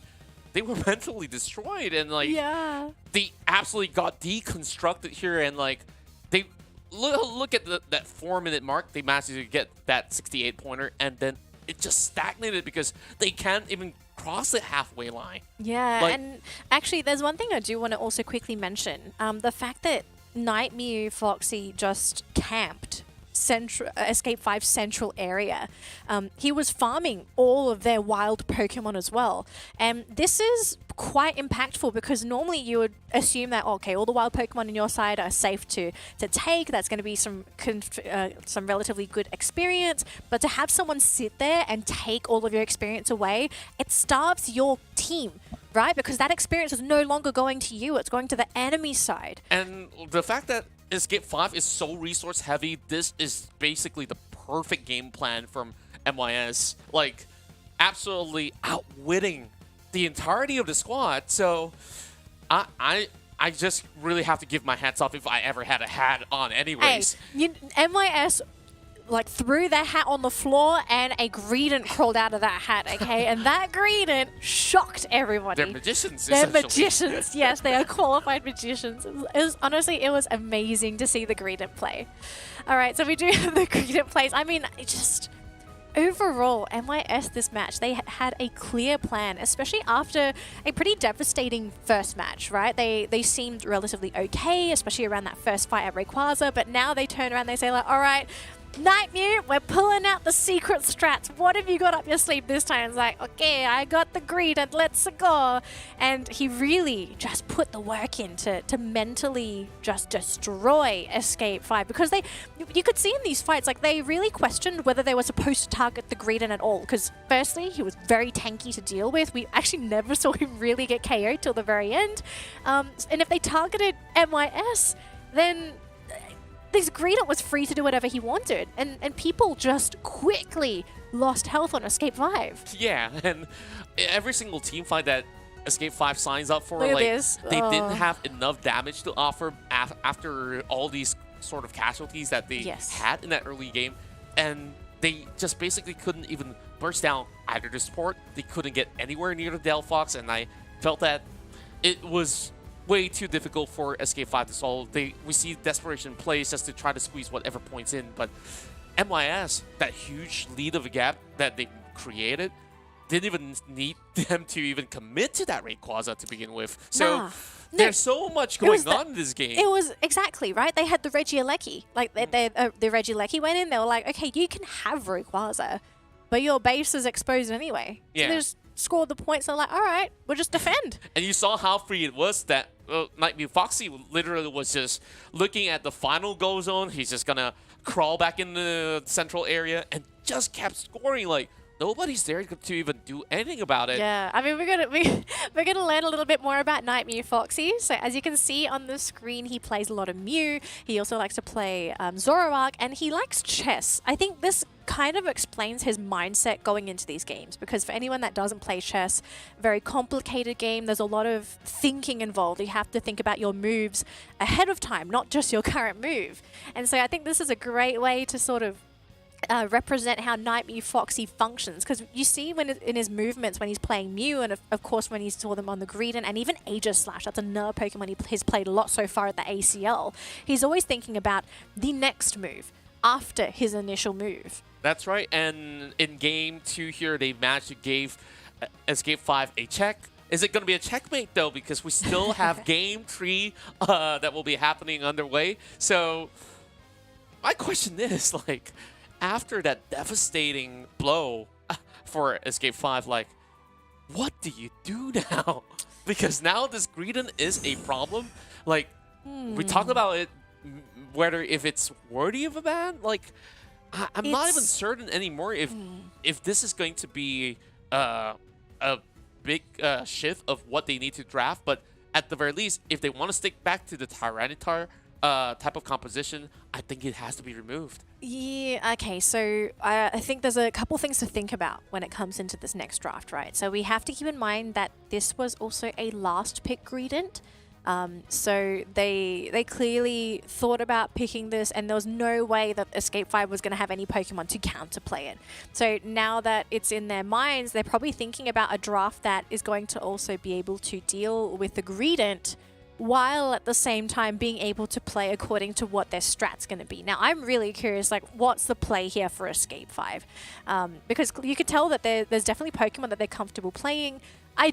Speaker 2: they were mentally destroyed and like
Speaker 1: Yeah.
Speaker 2: they absolutely got deconstructed here, and like they look at that 4-minute mark, they managed to get that 68 pointer, and then it just stagnated because they can't even cross the halfway line.
Speaker 1: Yeah,
Speaker 2: Like-
Speaker 1: and actually there's one thing I do want to also quickly mention. The fact that Night Mew Foxy just camped Escape 5 central area. He was farming all of their wild Pokemon as well. And this is quite impactful because normally you would assume that, okay, all the wild Pokemon on your side are safe to take. That's going to be some relatively good experience. But to have someone sit there and take all of your experience away, it starves your team, right? Because that experience is no longer going to you. It's going to the enemy side.
Speaker 2: And the fact that Escape 5 is so resource heavy, this is basically the perfect game plan from MYS. Like, absolutely outwitting the entirety of the squad. So, I just really have to give my hats off if I ever had a hat on anyways.
Speaker 1: Hey, MYS like threw their hat on the floor and a Greedent crawled out of that hat, okay? And that Greedent shocked everybody.
Speaker 2: They're magicians,
Speaker 1: They're
Speaker 2: essentially.
Speaker 1: magicians, yes, they are qualified magicians. Honestly, it was amazing to see the Greedent play. All right, so we do have the Greedent plays. I mean, just overall, MYS this match, they had a clear plan, especially after a pretty devastating first match, right? They seemed relatively okay, especially around that first fight at Rayquaza, but now they turn around, they say like, all right, Night Mew, we're pulling out the secret strats. What have you got up your sleeve this time? It's like, okay, I got the Greedent, let's go. And he really just put the work in to mentally just destroy Escape 5 because you could see in these fights, like they really questioned whether they were supposed to target the Greedent at all. Because firstly, he was very tanky to deal with. We actually never saw him really get KO'd till the very end. And if they targeted MYS, then this Greedent was free to do whatever he wanted, and people just quickly lost health on Escape 5.
Speaker 2: Yeah, and every single team fight that Escape 5 signs up for,
Speaker 1: Look at
Speaker 2: like,
Speaker 1: this.
Speaker 2: they
Speaker 1: Oh.
Speaker 2: didn't have enough damage to offer after all these sort of casualties that they had in that early game, and they just basically couldn't even burst down either the support. They couldn't get anywhere near the Delphox, and I felt that it was way too difficult for Escape 5 to solve. We see desperation plays just to try to squeeze whatever points in, but MYS, that huge lead of a gap that they created, didn't even need them to even commit to that Rayquaza to begin with. So there's so much going on in this game.
Speaker 1: It was exactly right. They had the Regieleki. Like the Regieleki went in. They were like, okay, you can have Rayquaza, but your base is exposed anyway. So
Speaker 2: Yeah.
Speaker 1: they just scored the points. They're like, all right, we'll just defend.
Speaker 2: And you saw how free it was that Night Mew Foxy literally was just looking at the final goal zone. He's just gonna crawl back in the central area and just kept scoring. Like, nobody's there to even do anything about it.
Speaker 1: Yeah, I mean, we're gonna learn a little bit more about Night Mew Foxy. So as you can see on the screen, he plays a lot of Mew. He also likes to play Zoroark, and he likes chess. I think this kind of explains his mindset going into these games, because for anyone that doesn't play chess, very complicated game. There's a lot of thinking involved. You have to think about your moves ahead of time, not just your current move. And so I think this is a great way to sort of represent how Night Mew Foxy functions, because you see when in his movements when he's playing Mew, and of course when he saw them on the Greedent, and even Aegislash, that's another Pokemon he's played a lot so far at the ACL. He's always thinking about the next move after his initial move.
Speaker 2: That's right, and in game 2 here, they managed to give Escape 5 a check. Is it going to be a checkmate, though? Because we still have game 3 that will be happening underway. So my question is, like, after that devastating blow for Escape 5, like, what do you do now? Because now this Greedent is a problem. Like, we talked about it, whether if it's worthy of a ban. Like, I'm not even certain anymore if this is going to be a big shift of what they need to draft. But at the very least, if they want to stick back to the Tyranitar type of composition, I think it has to be removed.
Speaker 1: Yeah, okay, so I think there's a couple things to think about when it comes into this next draft, right? So we have to keep in mind that this was also a last pick Greedent. So they clearly thought about picking this, and there was no way that Escape 5 was going to have any Pokemon to counterplay it. So now that it's in their minds, they're probably thinking about a draft that is going to also be able to deal with the Greedent, while at the same time being able to play according to what their strat's going to be. Now, I'm really curious, like, what's the play here for Escape 5? Because you could tell that there's definitely Pokemon that they're comfortable playing. I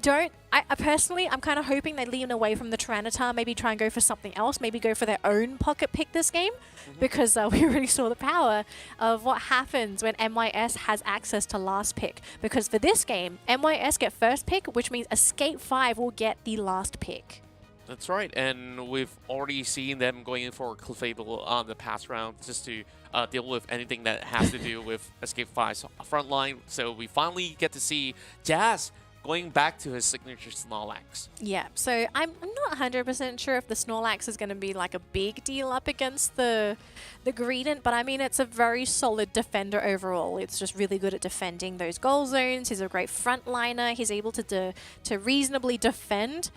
Speaker 1: personally, I'm kind of hoping they lean away from the Tyranitar, maybe try and go for something else, maybe go for their own pocket pick this game, because we already saw the power of what happens when MYS has access to last pick. Because for this game, MYS get first pick, which means Escape 5 will get the last pick.
Speaker 2: That's right, and we've already seen them going in for Clefable on the past round just to deal with anything that has to do with Escape 5's front line. So we finally get to see Jazz going back to his signature Snorlax.
Speaker 1: Yeah, so I'm not 100% sure if the Snorlax is going to be like a big deal up against the Greedent, but I mean, it's a very solid defender overall. It's just really good at defending those goal zones. He's a great frontliner. He's able to reasonably defend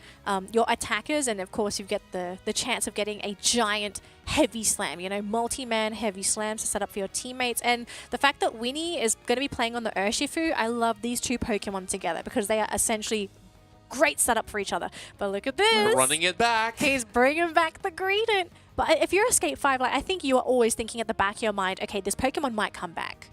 Speaker 1: your attackers, and of course you get the chance of getting a giant heavy slam, you know, multi-man heavy slams to set up for your teammates. And the fact that Winnie is going to be playing on the Urshifu, I love these two Pokemon together because they are essentially great setup for each other. But look at this.
Speaker 2: We're running it back.
Speaker 1: He's bringing back the Greedent. But if you're Escape 5, like, I think you are always thinking at the back of your mind, okay, this Pokemon might come back.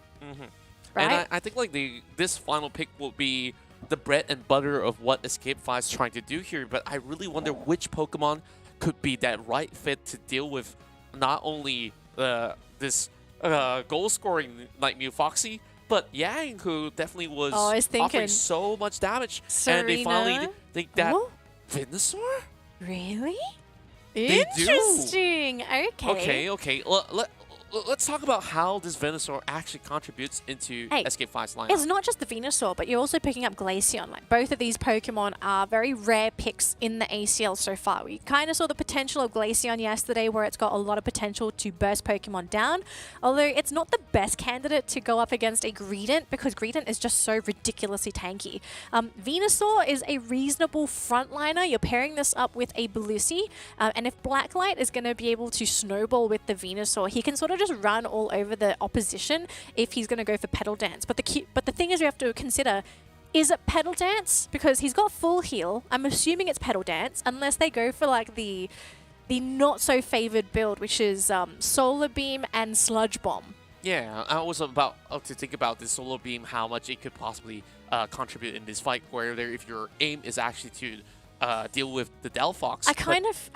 Speaker 1: Right?
Speaker 2: And I think like this final pick will be the bread and butter of what Escape 5 is trying to do here. But I really wonder which Pokemon could be that right fit to deal with not only this goal-scoring Night Mew Foxy, but Yang, who definitely was offering so much damage.
Speaker 1: Serena?
Speaker 2: And they finally think that Venusaur?
Speaker 1: Really?
Speaker 2: They
Speaker 1: Interesting.
Speaker 2: Okay. Okay. Let's talk about how this Venusaur actually contributes into Escape 5's lineup.
Speaker 1: It's not just the Venusaur, but you're also picking up Glaceon. Like, both of these Pokemon are very rare picks in the ACL so far. We kind of saw the potential of Glaceon yesterday, where it's got a lot of potential to burst Pokemon down, although it's not the best candidate to go up against a Greedent, because Greedent is just so ridiculously tanky. Venusaur is a reasonable frontliner. You're pairing this up with a Blissey, and if Blacklight is going to be able to snowball with the Venusaur, he can sort of just run all over the opposition if he's going to go for Petal Dance. But the thing is, we have to consider, is it Petal Dance? Because he's got full heal. I'm assuming it's Petal Dance, unless they go for like the not so favored build, which is Solar Beam and Sludge Bomb.
Speaker 2: Yeah, I was about to think about this Solar Beam, how much it could possibly contribute in this fight, where if your aim is actually to deal with the Delphox.
Speaker 1: I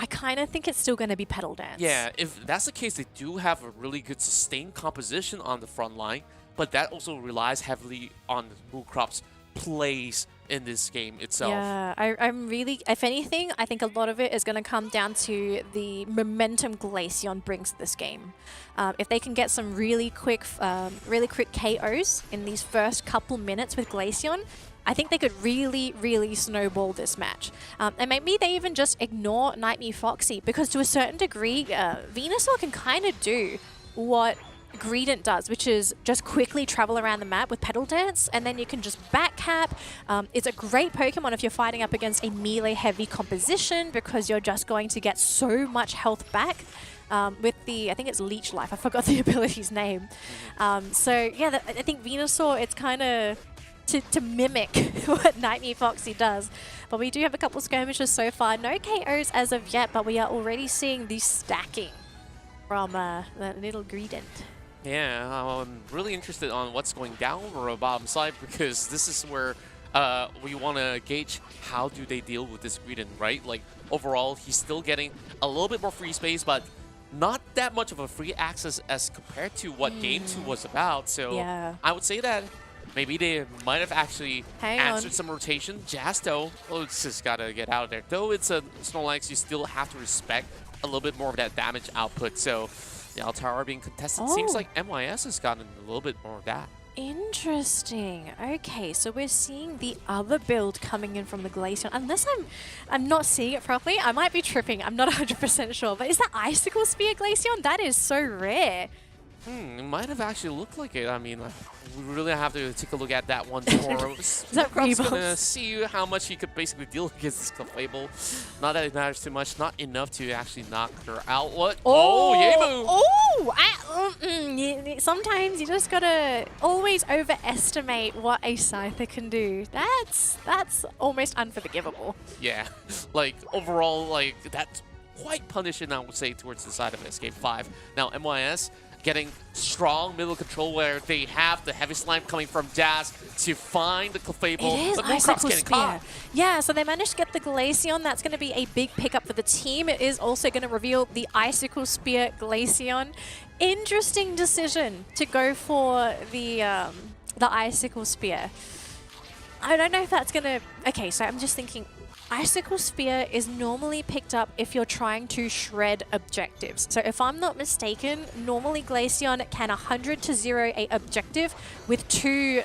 Speaker 1: kind of think it's still going to be Petal Dance.
Speaker 2: Yeah, if that's the case, they do have a really good sustained composition on the front line, but that also relies heavily on Moocrop's plays in this game itself.
Speaker 1: Yeah, I'm really, if anything, I think a lot of it is going to come down to the momentum Glaceon brings to this game. If they can get some really quick KOs in these first couple minutes with Glaceon, I think they could really, really snowball this match. And maybe they even just ignore Nightmare Foxy, because to a certain degree, Venusaur can kind of do what Greedent does, which is just quickly travel around the map with Petal Dance, and then you can just backcap. It's a great Pokemon if you're fighting up against a melee-heavy composition, because you're just going to get so much health back. With the, I think it's Leech Life, I forgot the ability's name. So yeah, I think Venusaur, it's kind of to mimic what Nightmare Foxy does. But we do have a couple skirmishes so far. No KOs as of yet, but we are already seeing the stacking from that little Greedent.
Speaker 2: Yeah, I'm really interested on what's going down or bottom side, because this is where we want to gauge how do they deal with this Greedent, right? Like, overall, he's still getting a little bit more free space, but not that much of a free access as compared to what Game 2 was about. So
Speaker 1: Yeah.
Speaker 2: I would say that maybe they might have actually
Speaker 1: Hang
Speaker 2: answered
Speaker 1: on.
Speaker 2: some rotation. Jasto, oh, it's just got to get out of there. Though it's a Snorlax, you still have to respect a little bit more of that damage output. So the Altara being contested, seems
Speaker 1: Oh.
Speaker 2: like MYS has gotten a little bit more of that.
Speaker 1: Interesting. Okay, so we're seeing the other build coming in from the Glaceon. Unless I'm not seeing it properly, I might be tripping. I'm not 100% sure. But is that Icicle Spear Glaceon? That is so rare.
Speaker 2: It might have actually looked like it. I mean, we really have to take a look at that one tomorrow.
Speaker 1: Is that
Speaker 2: I'm
Speaker 1: Reebok?
Speaker 2: gonna see how much he could basically deal against this Clefable. Not that it matters too much. Not enough to actually knock her out. What? Oh, Yemu!
Speaker 1: Oh! Sometimes you just gotta always overestimate what a Scyther can do. That's almost unforgivable.
Speaker 2: Yeah, like overall, like that's quite punishing, I would say, towards the side of Escape 5. Now, MYS getting strong middle control where they have the heavy slime coming from Jazz to find the Clefable.
Speaker 1: It is
Speaker 2: but Mooncock's
Speaker 1: Icicle
Speaker 2: getting
Speaker 1: Spear.
Speaker 2: caught.
Speaker 1: Yeah, so they managed to get the Glaceon. That's going to be a big pickup for the team. It is also going to reveal the Icicle Spear Glaceon. Interesting decision to go for the Icicle Spear. I don't know if that's going to... Okay, so I'm just thinking... Icicle Spear is normally picked up if you're trying to shred objectives. So if I'm not mistaken, normally Glaceon can 100 to 0 a objective with 2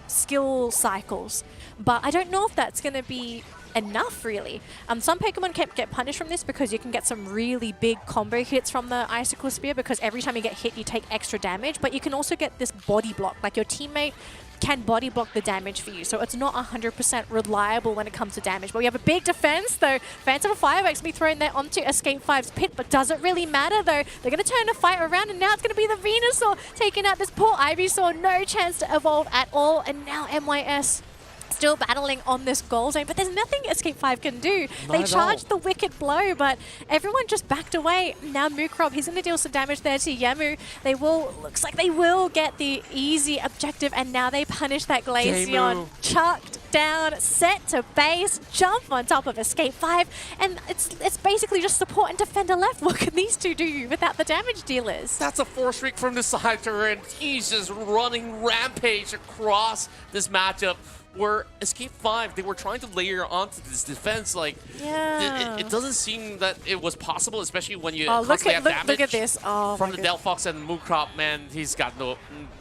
Speaker 1: skill cycles. But I don't know if that's going to be enough, really. Some Pokemon can get punished from this because you can get some really big combo hits from the Icicle Spear, because every time you get hit, you take extra damage. But you can also get this body block, like your teammate can body block the damage for you. So it's not 100% reliable when it comes to damage. But we have a big defense, though. Phantom Fireworks be thrown there onto Escape 5's pit, but does it really matter, though? They're going to turn the fight around, and now it's going to be the Venusaur taking out this poor Ivysaur. No chance to evolve at all, and now MYS still battling on this goal zone, but there's nothing Escape 5 can do. They charged the Wicked Blow, but everyone just backed away. Now Mukrob, he's going to deal some damage there to Yemu. They will, looks like they will get the easy objective, and now they punish that Glaceon. Chucked down, set to base, jump on top of Escape 5, and it's basically just support and defender left. What can these two do without the damage dealers?
Speaker 2: That's a 4-streak from the Scyther, and he's just running rampage across this matchup. Where Escape 5, they were trying to layer onto this defense, like, it doesn't seem that it was possible, especially when you constantly have damage
Speaker 1: look at this. Oh,
Speaker 2: from the Delphox and Moonkrop. Man, he's got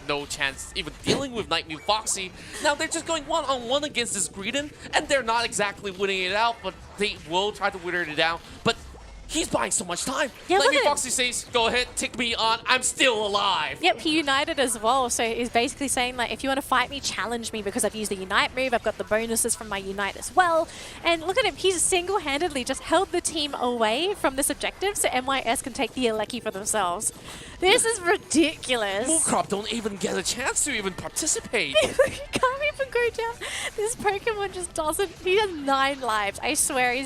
Speaker 2: no chance even dealing with Nightmare Foxy. Now they're just going one-on-one against this Greedent, and they're not exactly winning it out, but they will try to wither it down. But he's buying so much time.
Speaker 1: Yeah,
Speaker 2: Nightmare Foxy says, go ahead, take me on, I'm still alive.
Speaker 1: Yep, he united as well. So he's basically saying, like, if you want to fight me, challenge me, because I've used the Unite move. I've got the bonuses from my Unite as well. And look at him. He's single-handedly just held the team away from this objective so MYS can take the Alecki for themselves. This is ridiculous.
Speaker 2: Moonkrop don't even get a chance to even participate.
Speaker 1: He can't even go down. This Pokemon just doesn't. He has 9 lives. I swear,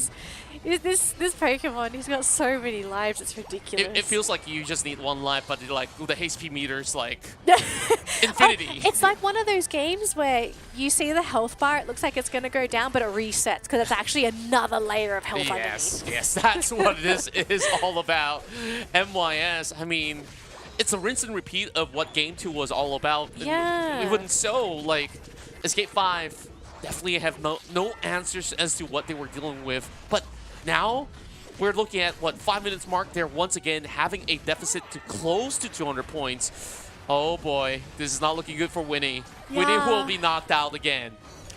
Speaker 1: this Pokemon, he's got so many lives, it's ridiculous.
Speaker 2: It feels like you just need 1 life, but like the HP meter's like infinity.
Speaker 1: It's like one of those games where you see the health bar, it looks like it's going to go down, but it resets because it's actually another layer of health underneath.
Speaker 2: Yes, that's what this is all about. MYS, I mean, it's a rinse and repeat of what Game 2 was all about.
Speaker 1: Yeah.
Speaker 2: Even so, like, Escape 5 definitely have no answers as to what they were dealing with. But now we're looking at, what, 5 minutes mark. They're once again having a deficit to close to 200 points. Oh boy, this is not looking good for Winnie.
Speaker 1: Yeah.
Speaker 2: Winnie will be knocked out again.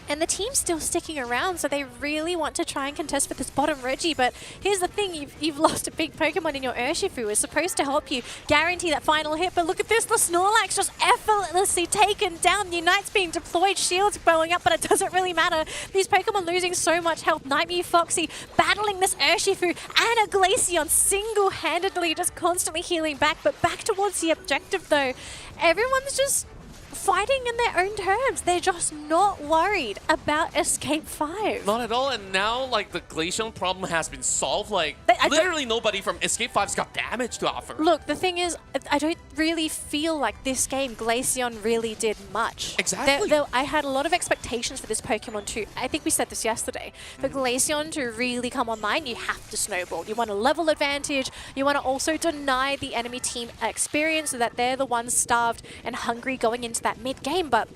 Speaker 1: And the team's still sticking around, so they really want to try and contest for this bottom Reggie. But here's the thing, you've lost a big Pokemon in your Urshifu. It's supposed to help you guarantee that final hit, but look at this, the Snorlax just effortlessly taken down. Unite's being deployed, shields blowing up, but it doesn't really matter. These Pokemon losing so much health. Nightmare, Foxy battling this Urshifu, and a Glaceon single-handedly just constantly healing back. But back towards the objective though, everyone's just fighting in their own terms. They're just not worried about Escape 5.
Speaker 2: Not at all, and now, like, the Glaceon problem has been solved. Like, literally nobody from Escape 5's got damage to offer.
Speaker 1: Look, the thing is, I don't really feel like this game, Glaceon really did much.
Speaker 2: Exactly.
Speaker 1: I had a lot of expectations for this Pokemon too. I think we said this yesterday. For Glaceon to really come online, you have to snowball. You want a level advantage. You want to also deny the enemy team experience so that they're the ones starved and hungry going into that mid-game, but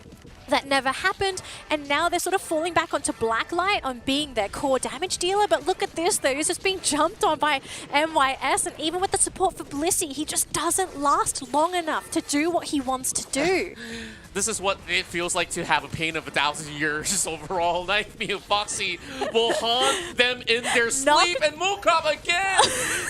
Speaker 1: that never happened, and now they're sort of falling back onto Blacklight on being their core damage dealer. But look at this though, he's just being jumped on by MYS, and even with the support for Blissey, he just doesn't last long enough to do what he wants to do.
Speaker 2: This is what it feels like to have a pain of 1,000 years overall. Nightmare and Foxy will haunt them in their sleep, and Mookop again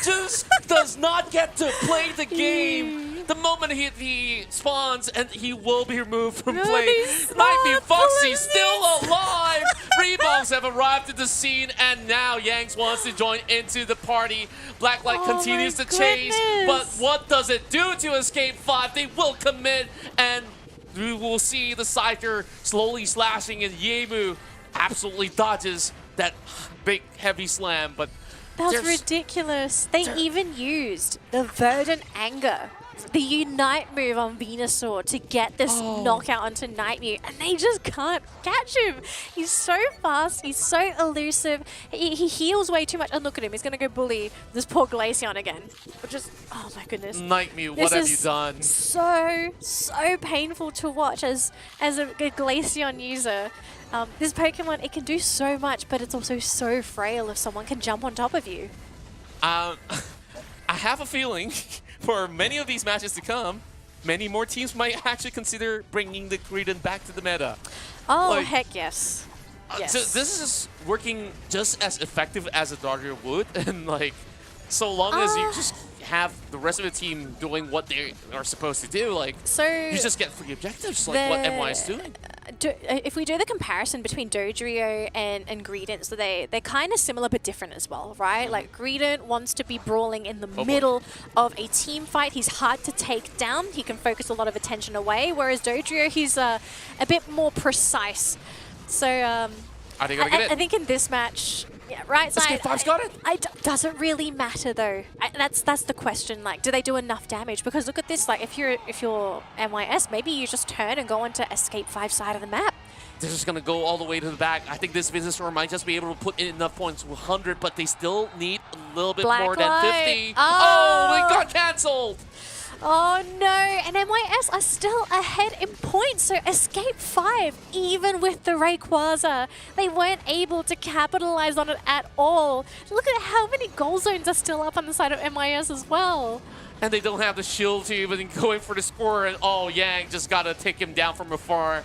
Speaker 2: just does not get to play the game. The moment he spawns, and he will be removed from play. Nightmare Foxy still alive. Rebounds have arrived at the scene, and now Yangs wants to join into the party. Blacklight continues to chase, but what does it do to Escape 5? They will commit, and we will see the Scyther slowly slashing, and Yemu absolutely dodges that big heavy slam. But
Speaker 1: that's ridiculous. They even used the Verdant Anger, the Unite move on Venusaur, to get this knockout onto Nightmare, and they just can't catch him. He's so fast, he's so elusive, he heals way too much. And look at him, he's gonna go bully this poor Glaceon again. Just, oh my goodness.
Speaker 2: Nightmare, what have you done?
Speaker 1: So painful to watch as a Glaceon user. This Pokemon, it can do so much, but it's also so frail if someone can jump on top of you.
Speaker 2: I have a feeling for many of these matches to come, many more teams might actually consider bringing the Greedent back to the meta.
Speaker 1: Oh,
Speaker 2: like,
Speaker 1: heck yes. Yes.
Speaker 2: So this is working just as effective as a Dodger would, and like, so long as you just have the rest of the team doing what they are supposed to do, like,
Speaker 1: so
Speaker 2: you just get free objectives, like what MY is doing.
Speaker 1: If we do the comparison between Dodrio and Greedent, so they're kind of similar but different as well, right? Like, Greedent wants to be brawling in the middle of a team fight. He's hard to take down. He can focus a lot of attention away, whereas Dodrio, he's a bit more precise. So
Speaker 2: Are they gonna get it?
Speaker 1: I think in this match, yeah, right side.
Speaker 2: Escape 5's got it.
Speaker 1: Doesn't really matter though. That's the question. Like, do they do enough damage? Because look at this. Like, if you're MYS, maybe you just turn and go onto Escape 5 side of the map.
Speaker 2: They're just gonna go all the way to the back. I think this Venusaur might just be able to put in enough points, 100, but they still need a little bit more than 50. Oh, they got cancelled.
Speaker 1: Oh no, and MYS are still ahead in points, so Escape 5, even with the Rayquaza, they weren't able to capitalize on it at all. Look at how many goal zones are still up on the side of MYS as well.
Speaker 2: And they don't have the shield to even go in for the score, and Yang just gotta take him down from afar.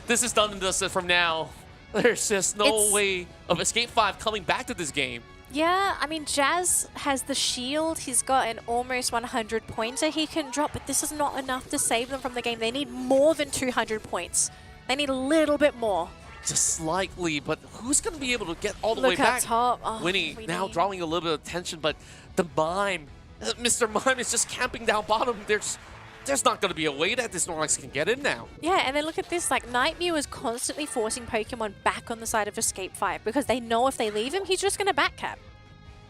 Speaker 2: This is done and dusted from now. There's just no way of Escape 5 coming back to this game.
Speaker 1: Yeah, I mean, Jazz has the shield. He's got an almost 100 pointer he can drop, but this is not enough to save them from the game. They need more than 200 points. They need a little bit more.
Speaker 2: Just slightly, but who's going to be able to get all the way
Speaker 1: Look
Speaker 2: back?
Speaker 1: up top. Oh,
Speaker 2: Winnie now drawing a little bit of attention, but the Mime, Mr. Mime is just camping down bottom. There's not going to be a way that this Snorlax can get in now.
Speaker 1: Yeah, and then look at this. Like, Nightmare is constantly forcing Pokemon back on the side of Escape 5 because they know if they leave him, he's just going to backcap.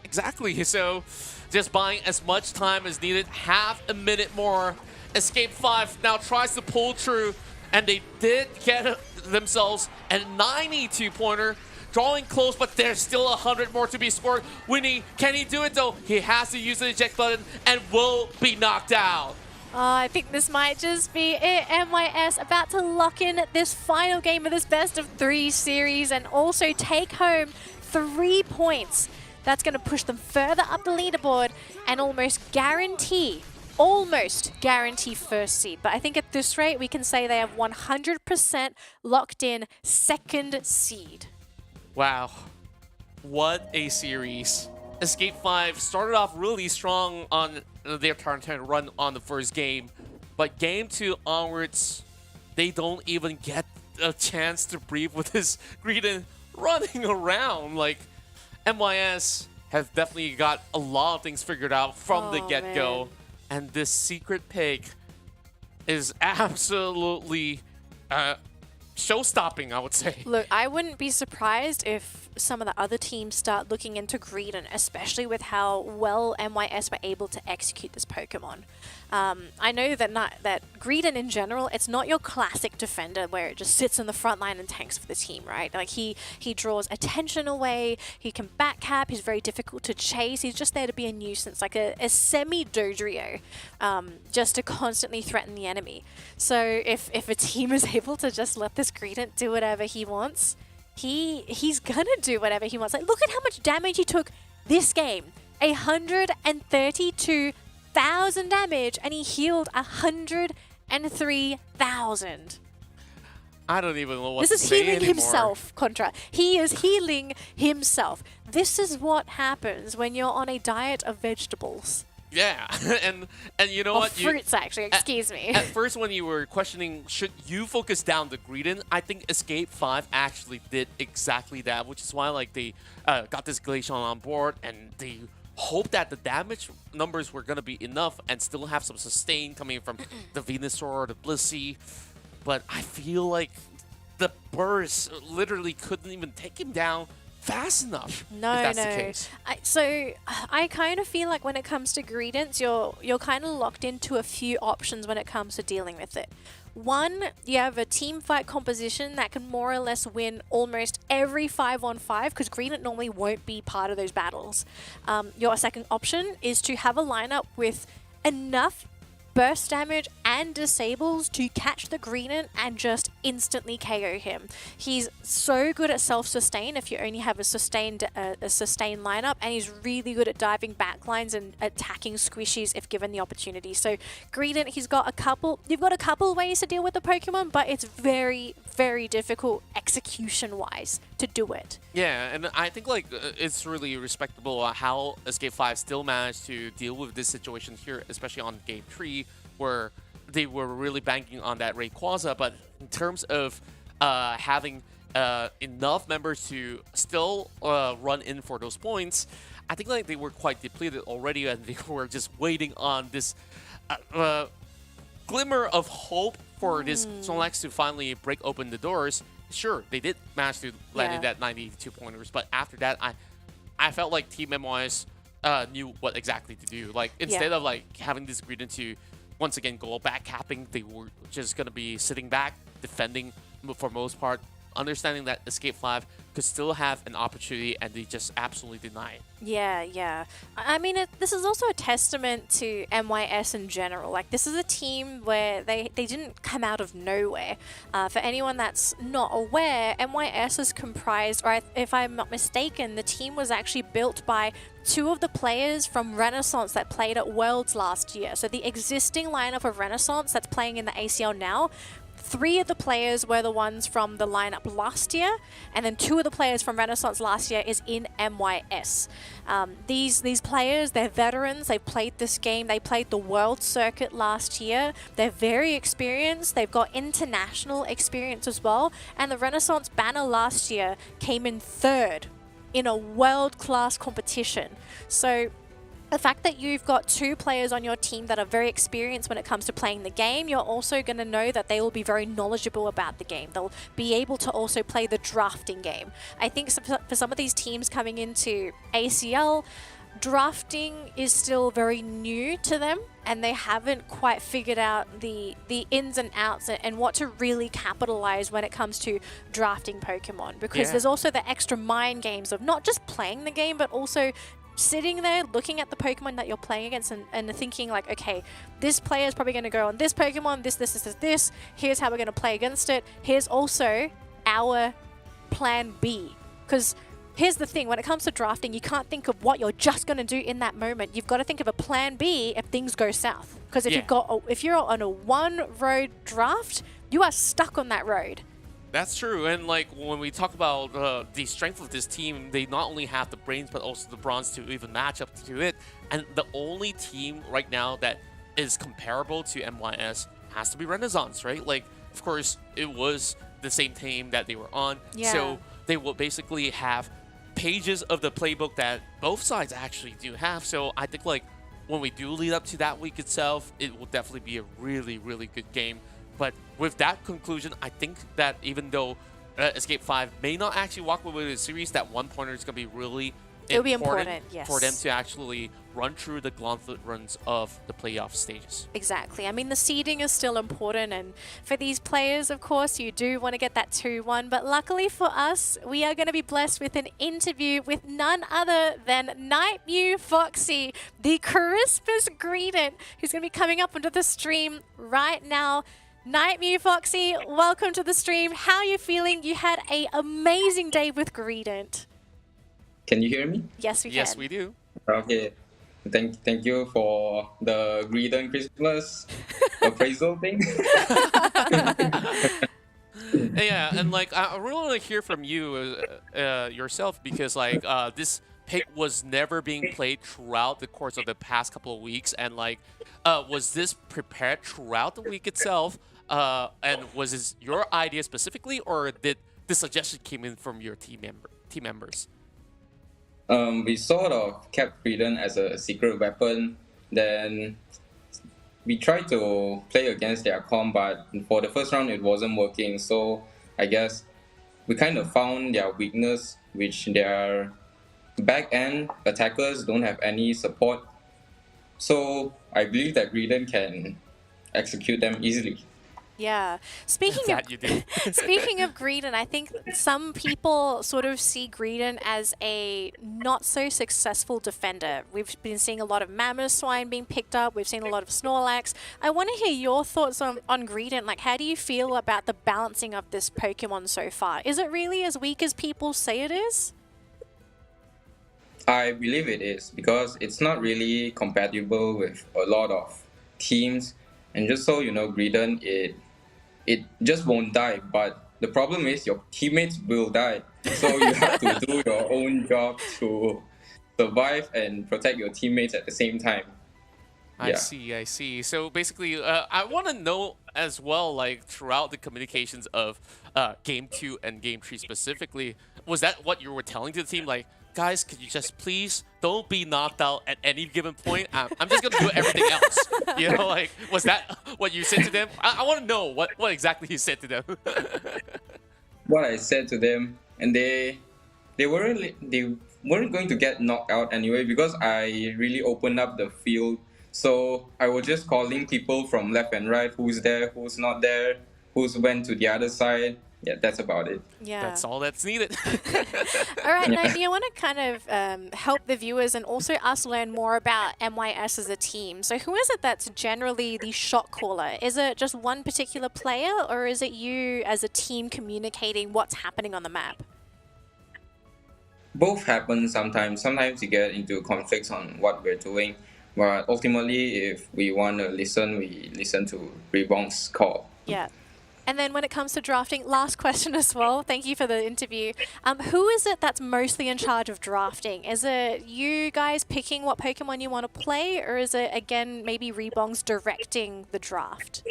Speaker 2: Exactly. So just buying as much time as needed. Half a minute more. Escape 5 now tries to pull through, and they did get themselves a 92-pointer. Drawing close, but there's still 100 more to be scored. Winnie, can he do it though? He has to use the eject button and will be knocked out.
Speaker 1: Oh, I think this might just be it. MYS about to lock in this final game of this best of 3 series and also take home 3 points. That's going to push them further up the leaderboard and almost guarantee first seed. But I think at this rate, we can say they have 100% locked in second seed.
Speaker 2: Wow. What a series. Escape 5 started off really strong on their turn run on the first game, but game 2 onwards, they don't even get a chance to breathe with this Greedon running around. Like, MYS have definitely got a lot of things figured out from the get-go,
Speaker 1: man.
Speaker 2: and this secret pig is absolutely show-stopping, I would say.
Speaker 1: Look, I wouldn't be surprised if some of the other teams start looking into Greedon, especially with how well MYS were able to execute this Pokemon. I know that Greedon in general, it's not your classic defender where it just sits in the front line and tanks for the team, right? Like he draws attention away, he can backcap, he's very difficult to chase, he's just there to be a nuisance, like a semi-Dodrio, just to constantly threaten the enemy. So if a team is able to just let this Greedon do whatever he wants, he's gonna do whatever he wants. Like, look at how much damage he took this game. 132,000 damage, and he healed 103,000.
Speaker 2: I don't even know what
Speaker 1: This
Speaker 2: to
Speaker 1: is
Speaker 2: say
Speaker 1: healing
Speaker 2: anymore.
Speaker 1: himself, Contra. He is healing himself. This is what happens when you're on a diet of vegetables.
Speaker 2: Yeah, and you know
Speaker 1: Or
Speaker 2: what?
Speaker 1: fruits, actually, excuse me.
Speaker 2: At first, when you were questioning, should you focus down the Greedon, I think Escape 5 actually did exactly that, which is why like they got this Glacial on board, and they hoped that the damage numbers were going to be enough and still have some sustain coming from the Venusaur, the Blissey. But I feel like the burst literally couldn't even take him down fast enough.
Speaker 1: No,
Speaker 2: if that's
Speaker 1: no.
Speaker 2: the case.
Speaker 1: I kind of feel like when it comes to Greedons, you're kind of locked into a few options when it comes to dealing with it. One, you have a team fight composition that can more or less win almost every 5-on-5 because Greedon normally won't be part of those battles. Your second option is to have a lineup with enough burst damage and disables to catch the Greedon and just instantly KO him. He's so good at self-sustain if you only have a sustained lineup, and he's really good at diving backlines and attacking squishies if given the opportunity. So Greedon, you've got a couple ways to deal with the Pokemon, but it's very, very difficult execution-wise to do it.
Speaker 2: Yeah, and I think like it's really respectable how Escape 5 still managed to deal with this situation here, especially on Game 3, where they were really banking on that Rayquaza. But in terms of having enough members to still run in for those points, I think like they were quite depleted already, and they were just waiting on this glimmer of hope for this Snorlax to finally break open the doors. Sure, they did manage to land in that 92 pointers, but after that, I felt like Team MYS knew what exactly to do. Like, instead of like having this Greedon to once again go back capping, they were just gonna be sitting back, defending for most part, understanding that Escape 5 could still have an opportunity, and they just absolutely deny it.
Speaker 1: Yeah. I mean, this is also a testament to MYS in general. Like, this is a team where they didn't come out of nowhere. For anyone that's not aware, MYS is comprised, or if I'm not mistaken, the team was actually built by 2 of the players from Renaissance that played at Worlds last year. So the existing lineup of Renaissance that's playing in the ACL now, 3 of the players were the ones from the lineup last year, and then 2 of the players from Renaissance last year is in MYS. These players, they're veterans. They've played this game. They played the World Circuit last year. They're very experienced. They've got international experience as well. And the Renaissance banner last year came in 3rd in a world-class competition. So the fact that you've got 2 players on your team that are very experienced when it comes to playing the game, you're also going to know that they will be very knowledgeable about the game. They'll be able to also play the drafting game. I think for some of these teams coming into ACL, drafting is still very new to them, and they haven't quite figured out the ins and outs and what to really capitalize when it comes to drafting Pokemon, because there's also the extra mind games of not just playing the game, but also sitting there looking at the Pokemon that you're playing against and thinking like, okay, this player is probably going to go on this Pokemon, this. Here's how we're going to play against it. Here's also our plan B. Because here's the thing, when it comes to drafting, you can't think of what you're just going to do in that moment. You've got to think of a plan B if things go south. Because if you're on a one-road draft, you are stuck on that road.
Speaker 2: That's true, and like when we talk about the strength of this team, they not only have the brains but also the bronze to even match up to it. And the only team right now that is comparable to MYS has to be Renaissance, right? Like, of course, it was the same team that they were on, so they will basically have pages of the playbook that both sides actually do have. So I think like when we do lead up to that week itself, it will definitely be a really, really good game. But with that conclusion, I think that even though Escape 5 may not actually walk away with the series, that one pointer is going to be really important,
Speaker 1: yes,
Speaker 2: for them to actually run through the gauntlet runs of the playoff stages.
Speaker 1: Exactly. I mean, the seeding is still important, and for these players, of course, you do want to get that 2-1. But luckily for us, we are going to be blessed with an interview with none other than Nightmew Foxy, the Crispus Greedent, who's going to be coming up onto the stream right now. Nightmew Foxy, welcome to the stream. How are you feeling? You had an amazing day with Greedent.
Speaker 9: Can you hear me?
Speaker 1: Yes, we can.
Speaker 2: Yes, we do.
Speaker 9: Okay. Thank you for the Greedent Christmas appraisal thing.
Speaker 2: Yeah, and like I really want to hear from you yourself, because like this pick was never being played throughout the course of the past couple of weeks, and like was this prepared throughout the week itself? And was this your idea specifically, or did the suggestion came in from your team members?
Speaker 9: We sort of kept Greedent as a secret weapon. Then we tried to play against their comp, but for the first round it wasn't working. So I guess we kind of found their weakness, which their back-end attackers don't have any support. So I believe that Greedent can execute them easily.
Speaker 1: Yeah. Speaking of Greedent, I think some people sort of see Greedent as a not so successful defender. We've been seeing a lot of Mamoswine being picked up. We've seen a lot of Snorlax. I want to hear your thoughts on Greedent. Like, how do you feel about the balancing of this Pokemon so far? Is it really as weak as people say it is?
Speaker 9: I believe it is, because it's not really compatible with a lot of teams. And just so you know, Greedent, it just won't die. But the problem is your teammates will die. So you have to do your own job to survive and protect your teammates at the same time.
Speaker 2: I see. So basically, I want to know as well, like throughout the communications of Game 2 and Game 3 specifically, was that what you were telling to the team? Like, guys, could you just please don't be knocked out at any given point? I'm just going to do everything else. You know, like, was that what you said to them? I want to know what exactly you said to them.
Speaker 9: What I said to them, and they weren't going to get knocked out anyway, because I really opened up the field. So I was just calling people from left and right, who's there, who's not there, who's went to the other side. Yeah, that's about it.
Speaker 1: Yeah.
Speaker 2: That's all that's needed.
Speaker 1: All right, Nightmare, I want to kind of help the viewers and also us learn more about MYS as a team. So who is it that's generally the shot caller? Is it just one particular player, or is it you as a team communicating what's happening on the map?
Speaker 9: Both happen sometimes. Sometimes you get into conflicts on what we're doing. But ultimately, if we want to listen, we listen to Rebong's call.
Speaker 1: Yeah. And then when it comes to drafting, last question as well. Thank you for the interview. Who is it that's mostly in charge of drafting? Is it you guys picking what Pokemon you want to play, or is it, again, maybe Rebong's directing the draft?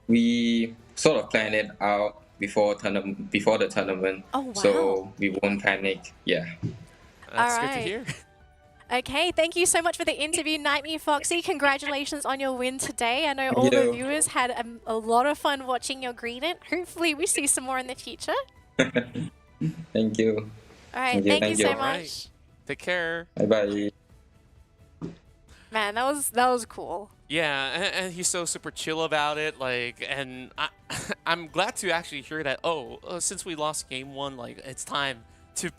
Speaker 9: We sort of plan it out before the tournament.
Speaker 1: Oh, wow.
Speaker 9: So we won't panic. Yeah.
Speaker 2: That's
Speaker 1: All
Speaker 2: good to
Speaker 1: right.
Speaker 2: hear.
Speaker 1: Okay, thank you so much for the interview, Nightmare Foxy. Congratulations on your win today. I know all the viewers had a lot of fun watching your Greedent. Hopefully we see some more in the future.
Speaker 9: Thank you.
Speaker 1: All right, thank you so much.
Speaker 2: Right. Take care.
Speaker 9: Bye-bye.
Speaker 1: Man, that was cool.
Speaker 2: Yeah, and he's so super chill about it. Like, and I'm glad to actually hear that. Oh, since we lost game 1, like it's time to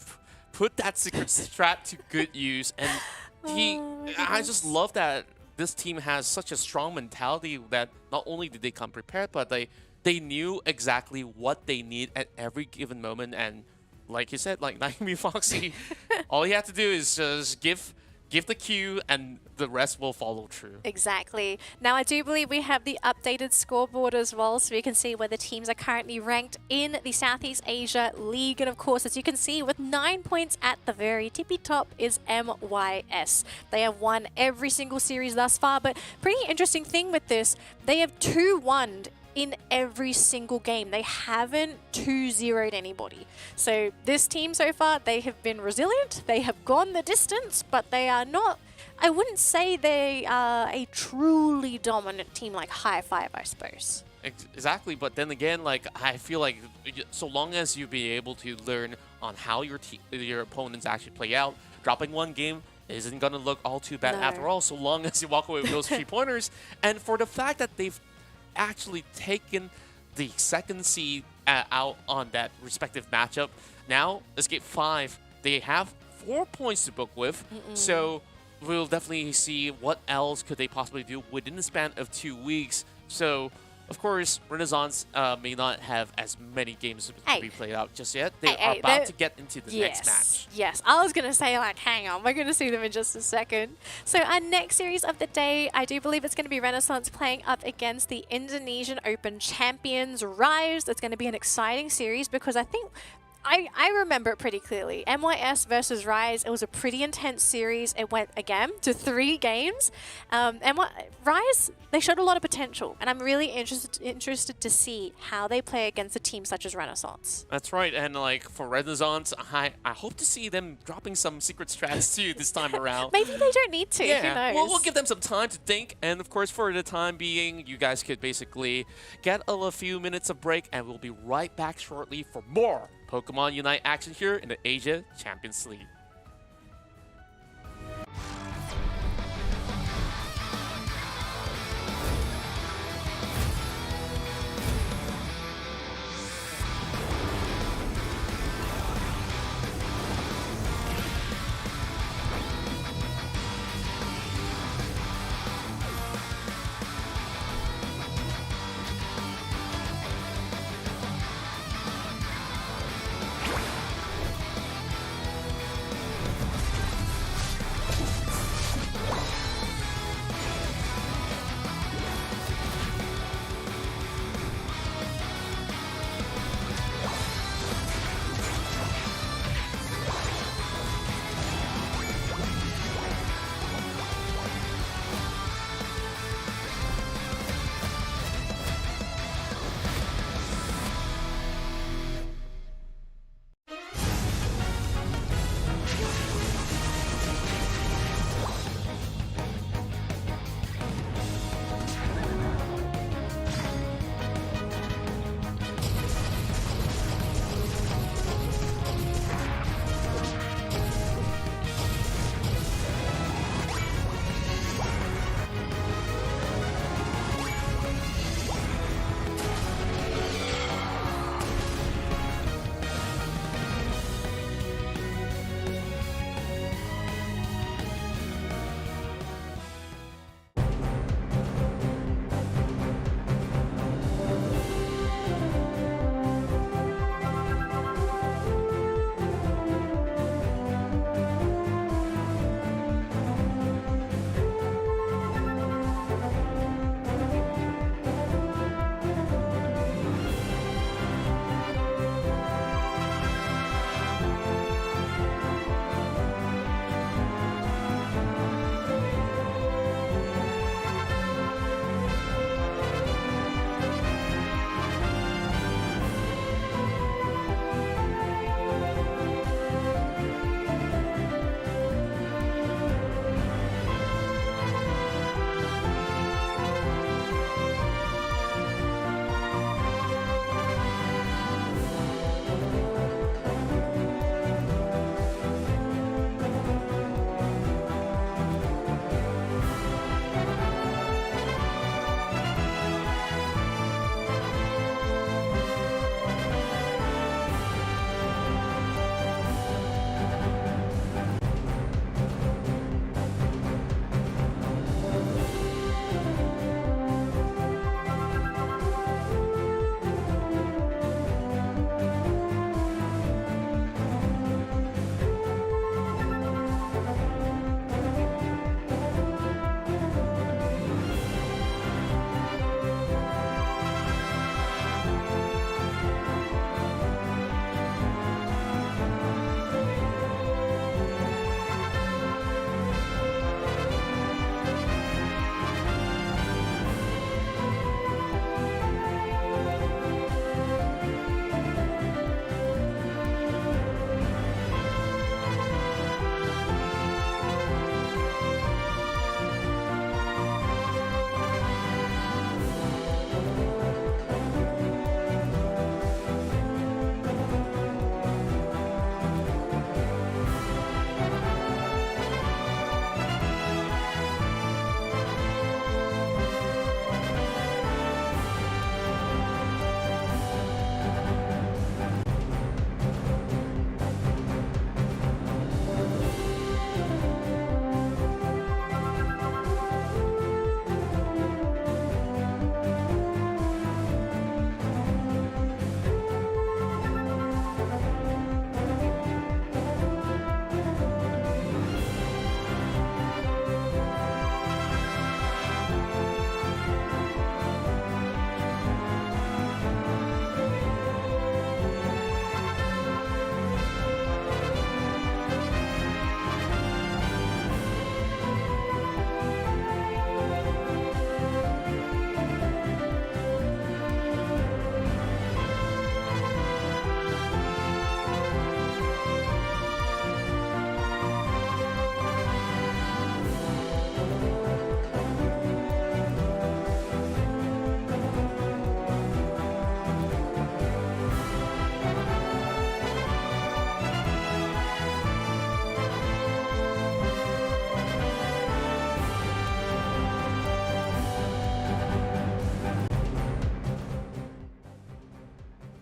Speaker 2: put that secret strat to good use. And I just love that this team has such a strong mentality that not only did they come prepared, but they knew exactly what they need at every given moment. And like you said, like Naomi Foxy, all you have to do is just give the cue and the rest will follow through.
Speaker 1: Exactly. Now, I do believe we have the updated scoreboard as well, so we can see where the teams are currently ranked in the Southeast Asia League. And of course, as you can see, with 9 points at the very tippy top is MYS. They have won every single series thus far, but pretty interesting thing with this, they have 2-1'd in every single game. They haven't 2-0'd anybody. So this team so far, they have been resilient. They have gone the distance, but they are not, I wouldn't say they are a truly dominant team like High Five, I suppose.
Speaker 2: Exactly, but then again, like I feel like so long as you be able to learn on how your opponents actually play out, dropping one game isn't gonna look all too bad after all, so long as you walk away with those 3-pointers. And for the fact that they've actually taken the second seed out on that respective matchup. Now, Escape 5, they have 4 points to book with, so we'll definitely see what else could they possibly do within the span of 2 weeks. So, of course, Renaissance may not have as many games to be played out just yet. They are about to get into the next match.
Speaker 1: Yes, I was going to say, like, hang on, we're going to see them in just a second. So our next series of the day, I do believe it's going to be Renaissance playing up against the Indonesian Open champions, Rise. It's going to be an exciting series because I think I remember it pretty clearly. MYS versus Rise, it was a pretty intense series. It went, again, to 3 games. Rise, they showed a lot of potential, and I'm really interested to see how they play against a team such as Renaissance.
Speaker 2: That's right, and like for Renaissance, I hope to see them dropping some secret strats too this time around.
Speaker 1: Maybe they don't need to, who knows?
Speaker 2: We'll give them some time to think, and of course for the time being, you guys could basically get a few minutes of break, and we'll be right back shortly for more Pokemon Unite action here in the Asia Champions League.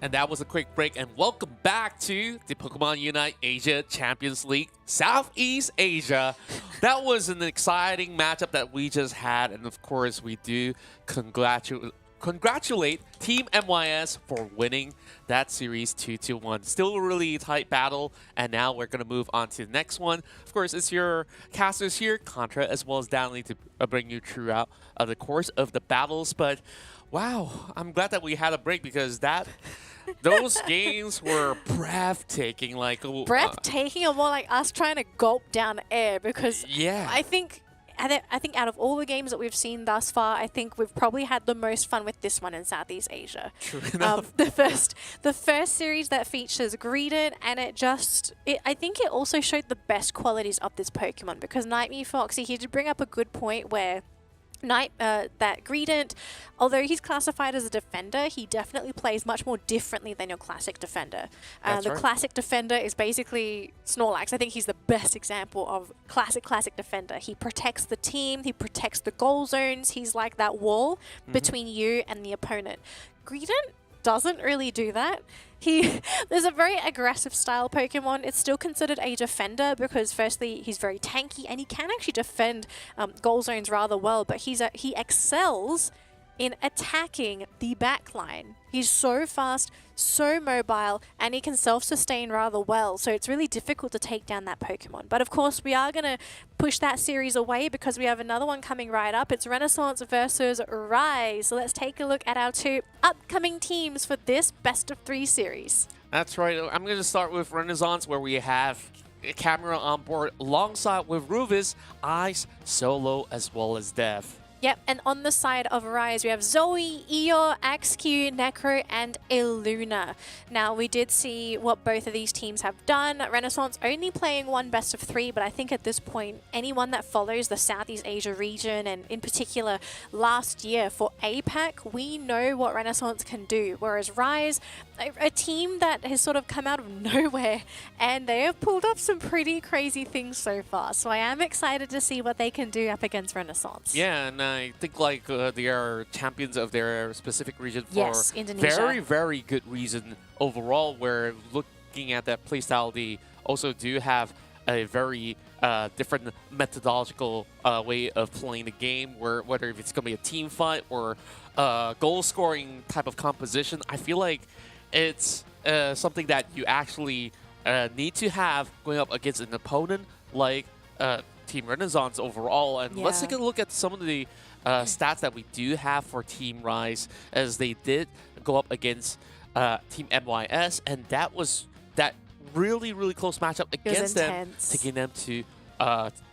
Speaker 2: and that was a quick break. And welcome back to the Pokemon Unite Asia Champions League Southeast Asia. That was an exciting matchup that we just had, and of course, we do congratulate Team MYS for winning that series 2-1. Still a really tight battle, and now we're going to move on to the next one. Of course, it's your casters here, Contra, as well as Downley, to bring you throughout the course of the battles. But wow, I'm glad that we had a break because those games were breathtaking.
Speaker 1: Breathtaking, or more like us trying to gulp down air, because
Speaker 2: yeah.
Speaker 1: I think out of all the games that we've seen thus far, I think we've probably had the most fun with this one in Southeast Asia.
Speaker 2: True enough.
Speaker 1: The first series that features Greedent, and I think it also showed the best qualities of this Pokemon, because Nightmare Foxy, he did bring up a good point where that Greedent, although he's classified as a defender, he definitely plays much more differently than your classic defender. The classic defender is basically Snorlax. I think he's the best example of classic defender. He protects the team, he protects the goal zones, he's like that wall between you and the opponent. Greedent doesn't really do that. There's a very aggressive style Pokemon. It's still considered a defender because firstly, he's very tanky and he can actually defend goal zones rather well, but he excels in attacking the backline. He's so fast, so mobile, and he can self-sustain rather well, so it's really difficult to take down that Pokemon. But of course, we are going to push that series away because we have another one coming right up. It's Renaissance versus Rise. So let's take a look at our two upcoming teams for this best-of-3 series.
Speaker 2: That's right. I'm going to start with Renaissance, where we have a camera on board alongside with Ruvis, Ice, Solo, as well as Dev.
Speaker 1: Yep, and on the side of Rise, we have Zoe, Eeyore, Axeq, Necro, and Illuna. Now, we did see what both of these teams have done. Renaissance only playing one best-of-3, but I think at this point, anyone that follows the Southeast Asia region, and in particular last year for APAC, we know what Renaissance can do. Whereas Rise, a team that has sort of come out of nowhere, and they have pulled off some pretty crazy things so far. So I am excited to see what they can do up against Renaissance.
Speaker 2: Yeah, and I think they are champions of their specific region for
Speaker 1: Indonesia.
Speaker 2: very, very good reason overall. Where looking at that playstyle, they also do have a very different methodological way of playing the game, where whether if it's going to be a team fight or goal scoring type of composition, I feel like it's something that you actually need to have going up against an opponent like Team Renaissance overall. And let's take a look at some of the stats that we do have for Team Rise, as they did go up against Team MYS, and that was that really, really close matchup against them, taking them to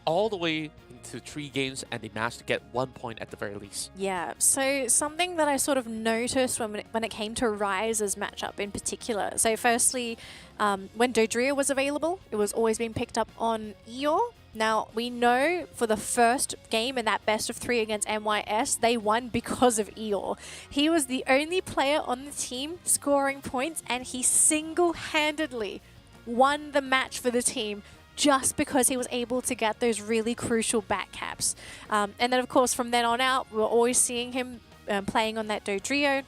Speaker 2: all the way into 3 games, and they managed to get 1 point at the very least.
Speaker 1: Yeah, so something that I sort of noticed when it came to Rise's matchup in particular. So firstly, when Dodrio was available, it was always being picked up on Eeyore. Now, we know for the first game in that best-of-3 against MYS, they won because of Eeyore. He was the only player on the team scoring points, and he single-handedly won the match for the team just because he was able to get those really crucial back caps. And then, of course, from then on out, we're always seeing him playing on that Dodrio.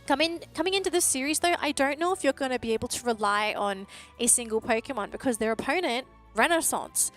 Speaker 1: Coming into this series, though, I don't know if you're going to be able to rely on a single Pokemon, because their opponent, Renaissance,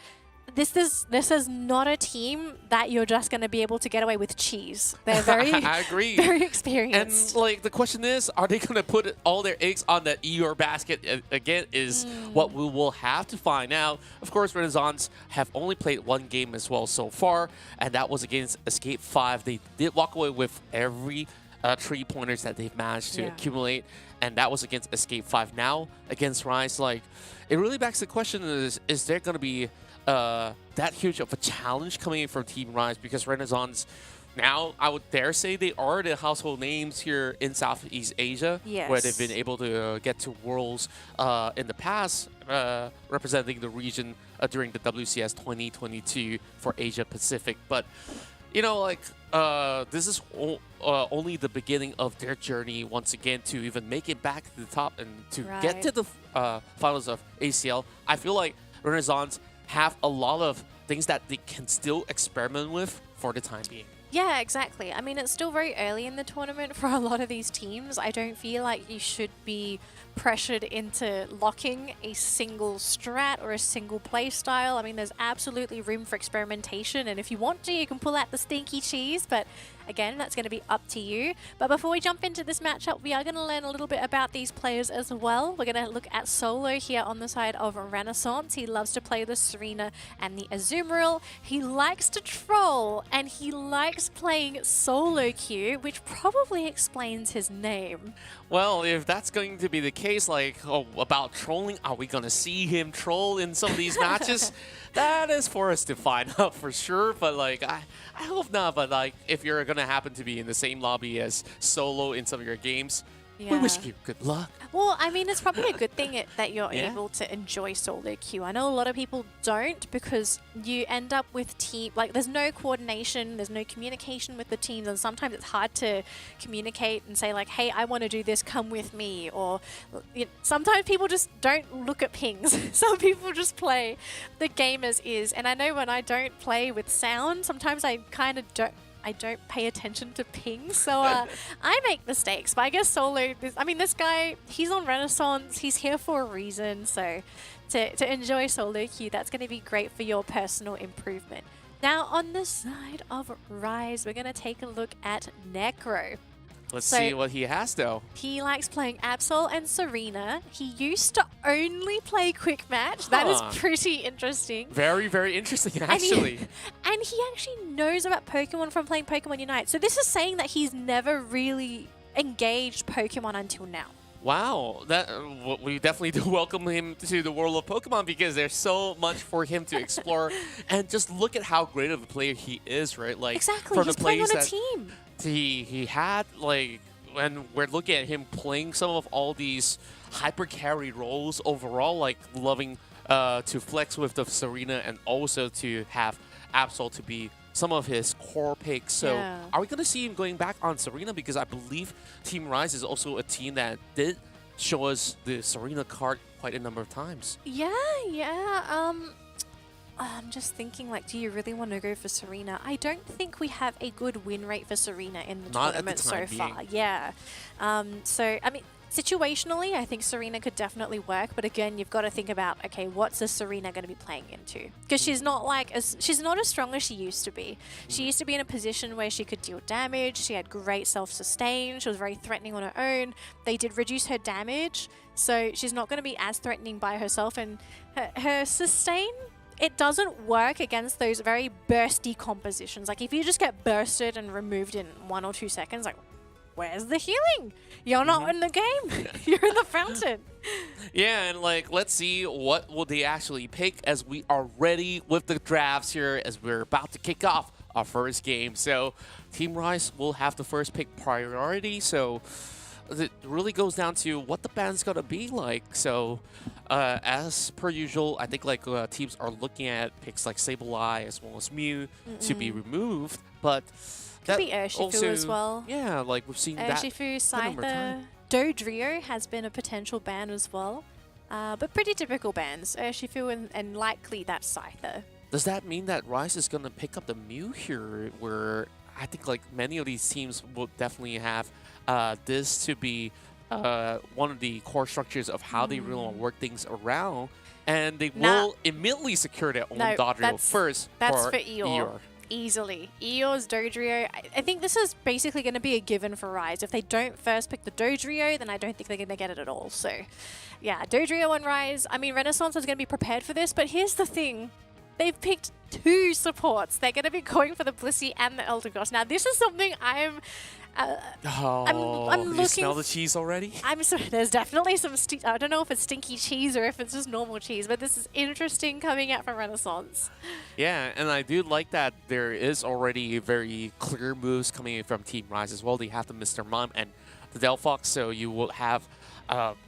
Speaker 1: this is not a team that you're just going to be able to get away with cheese. They're very,
Speaker 2: I agree.
Speaker 1: very experienced.
Speaker 2: And the question is, are they going to put all their eggs on that Eeyore basket again? Is what we will have to find out. Of course, Renaissance have only played 1 game as well so far, and that was against Escape 5. They did walk away with every 3 pointers that they've managed to accumulate, and that was against Escape 5. Now against Rise, it really begs the question: is there going to be that huge of a challenge coming in from Team Rise? Because Renaissance, now I would dare say, they are the household names here in Southeast Asia, where they've been able to get to Worlds in the past, representing the region during the WCS 2022 for Asia Pacific. But this is only the beginning of their journey once again to even make it back to the top and to get to the finals of ACL. I feel like Renaissance have a lot of things that they can still experiment with for the time being.
Speaker 1: Yeah, exactly. I mean, it's still very early in the tournament for a lot of these teams. I don't feel like you should be pressured into locking a single strat or a single play style. I mean, there's absolutely room for experimentation, and if you want to, you can pull out the stinky cheese, but again, that's going to be up to you. But before we jump into this matchup, we are going to learn a little bit about these players as well. We're going to look at Solo here on the side of Renaissance. He loves to play the Serena and the Azumarill. He likes to troll, and he likes playing solo queue, which probably explains his name.
Speaker 2: Well, if that's going to be the case, like, about trolling, are we going to see him troll in some of these matches? That is for us to find out for sure, but like, I hope not. But like, if you're going to happen to be in the same lobby as Solo in some of your games, we wish you good luck.
Speaker 1: Well, I mean, it's probably a good thing that you're able to enjoy solo queue. I know a lot of people don't, because you end up with there's no coordination, there's no communication with the teams, and sometimes it's hard to communicate and say like, hey, I want to do this, come with me. Or sometimes people just don't look at pings. Some people just play the game as is. And I know when I don't play with sound, sometimes I kind of don't pay attention to ping, so I make mistakes. But I guess Solo, this guy, he's on Renaissance, he's here for a reason, so to enjoy solo queue, that's going to be great for your personal improvement. Now, on the side of Rise, we're going to take a look at Necro.
Speaker 2: Let's see what he has, though.
Speaker 1: He likes playing Absol and Serena. He used to only play Quick Match. That is pretty interesting.
Speaker 2: Very, very interesting, actually.
Speaker 1: And he actually knows about Pokemon from playing Pokemon UNITE. So this is saying that he's never really engaged Pokemon until now.
Speaker 2: Wow, we definitely do welcome him to the world of Pokemon, because there's so much for him to explore. And just look at how great of a player he is, right? Like,
Speaker 1: exactly, he's playing on a team.
Speaker 2: He had, like, when we're looking at him playing some of all these hyper carry roles overall, like loving to flex with the Serena and also to have Absol to be some of his core picks. So are we going to see him going back on Serena? Because I believe Team Rise is also a team that did show us the Serena card quite a number of times.
Speaker 1: Yeah. I'm just thinking, like, do you really want to go for Serena? I don't think we have a good win rate for Serena in the tournament so far. Yeah. So, I mean, situationally, I think Serena could definitely work. But again, you've got to think about, okay, what's the Serena going to be playing into? Because she's not she's not as strong as she used to be. She used to be in a position where she could deal damage. She had great self-sustain. She was very threatening on her own. They did reduce her damage, so she's not going to be as threatening by herself. And her sustain, it doesn't work against those very bursty compositions. Like, if you just get bursted and removed in 1 or 2 seconds, like, where's the healing? You're not in the game. You're in the fountain.
Speaker 2: Yeah, and like, let's see what will they actually pick as we are ready with the drafts here, as we're about to kick off our first game. So Team Rise will have the first pick priority. So it really goes down to what the band's gonna be like. So as per usual, I think like teams are looking at picks like Sableye as well as Mew to be removed, but
Speaker 1: could be Urshifu as well.
Speaker 2: Yeah, like we've seen
Speaker 1: Urshifu, Scyther, Dodrio has been a potential ban as well, but pretty typical bans. Urshifu and likely that Scyther.
Speaker 2: Does that mean that Rise is gonna pick up the Mew here, where I think like many of these teams will definitely have this to be one of the core structures of how they really want to work things around, and they will immediately secure their own Dodrio first.
Speaker 1: That's for Eeyore. Easily. Eeyore's Dodrio. I think this is basically going to be a given for Rise. If they don't first pick the Dodrio, then I don't think they're going to get it at all. So, yeah, Dodrio on Rise. I mean, Renaissance is going to be prepared for this, but here's the thing. They've picked 2 supports. They're going to be going for the Blissey and the Eldegoss. Now, this is something I'm looking.
Speaker 2: You smell the cheese already?
Speaker 1: I'm sorry. There's definitely some. I don't know if it's stinky cheese or if it's just normal cheese, but this is interesting coming out from Renaissance.
Speaker 2: Yeah, and I do like that there is already very clear moves coming in from Team Rise as well. They have the Mr. Mime and the Delphox, so you will have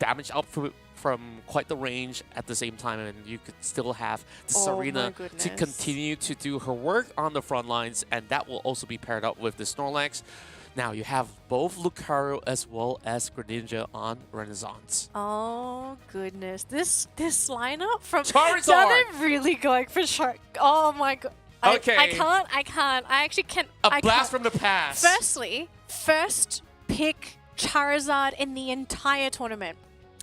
Speaker 2: damage output from quite the range at the same time, and you could still have the Serena to continue to do her work on the front lines, and that will also be paired up with the Snorlax. Now you have both Lucario as well as Greninja on Renaissance.
Speaker 1: Oh goodness, this lineup from
Speaker 2: Charizard!
Speaker 1: They're really going for Shark. Oh my god.
Speaker 2: Okay.
Speaker 1: I can't. I actually can't.
Speaker 2: A blast from the past.
Speaker 1: Firstly, first pick Charizard in the entire tournament.